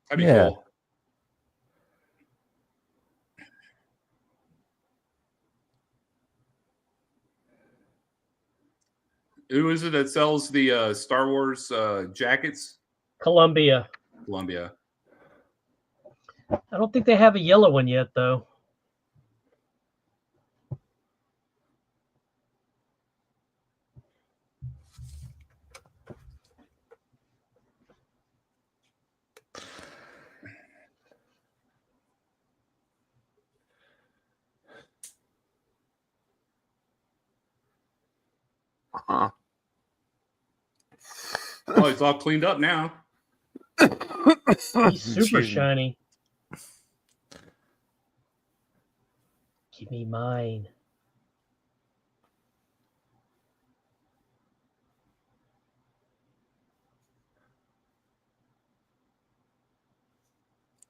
That'd be Yeah. cool. Who is it that sells the Star Wars jackets? Columbia. Columbia. I don't think they have a yellow one yet, though. Uh-huh. Oh, it's all cleaned up now. He's super shiny. Give me mine.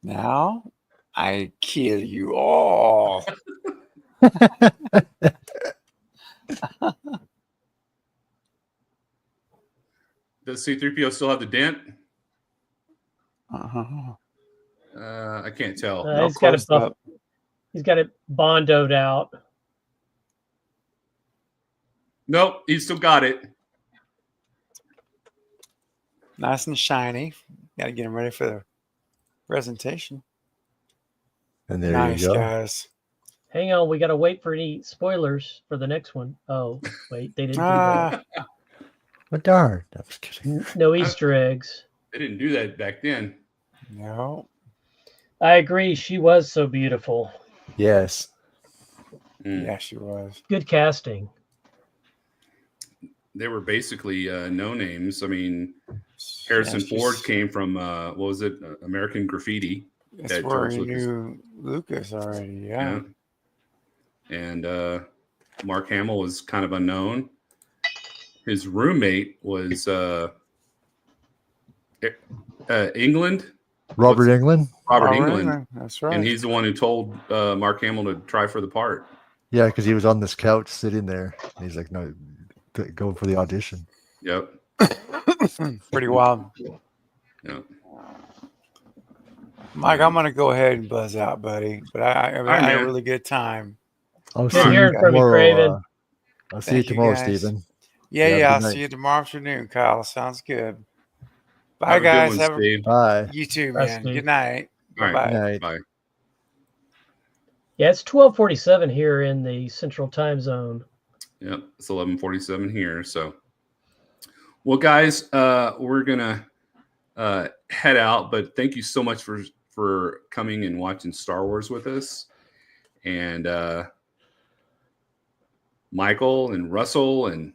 Now I kill you all. Does C-3PO still have the dent? Uh-huh. I can't tell. No, He's got it close up. He's got it bondoed out. Nope, he's still got it. Nice and shiny. Got to get him ready for the presentation. And there Nice, you go. guys. Hang on, we got to wait for any spoilers for the next one. Oh, wait, they didn't do that. Well, darn. I was kidding. No Easter eggs. They didn't do that back then. No. I agree. She was so beautiful. Yes. Mm. Yeah, she was. Good casting. They were basically no names. I mean, Harrison Yeah, Ford she's- came from what was it? American Graffiti. That's that where George he Lucas- knew Lucas already. Yeah. And Mark Hamill was kind of unknown. His roommate was England. Robert Englund? Robert England. That's right. And he's the one who told Mark Hamill to try for the part. Yeah, because he was on this couch sitting there. And he's like, no, go for the audition. Yep. Pretty wild. Yeah. Mike, I'm going to go ahead and buzz out, buddy. But I right, had man. a really good time. I'll Good hearing from you, Craven. I'll see Thank you you, tomorrow, guys. Stephen. Yeah, Yeah, yeah. good I'll night. see you tomorrow afternoon, Kyle. Sounds good. Bye, Have a good guys. one, Have a, Steve. Bye. you too, Bye, man. Steve. Good night. All right. Bye. Good night. Bye. Yeah, it's 12:47 here in the Central Time Zone. Yep. It's 11:47 here. So, well, guys, we're gonna head out. But thank you so much for coming and watching Star Wars with us, and Michael and Russell and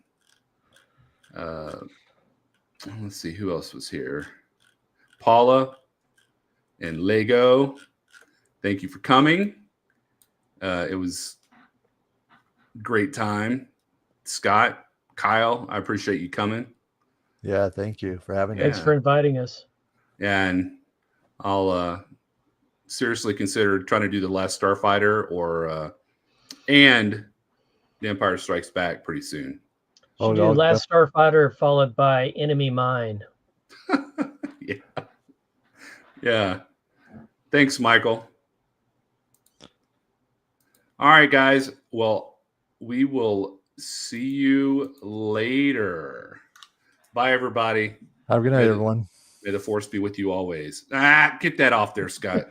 let's see who else was here. Paula and Lego. Thank you for coming. It was a great time. Scott, Kyle, I appreciate you coming. Yeah, thank you for having me. Thanks for inviting us. And I'll seriously consider trying to do The Last Starfighter and The Empire Strikes Back pretty soon. Should do Last Starfighter followed by Enemy Mine. Yeah. Thanks, Michael. All right, guys. Well, we will see you later. Bye, everybody. Have a good night, everyone. May the force be with you always. Get that off there, Scott.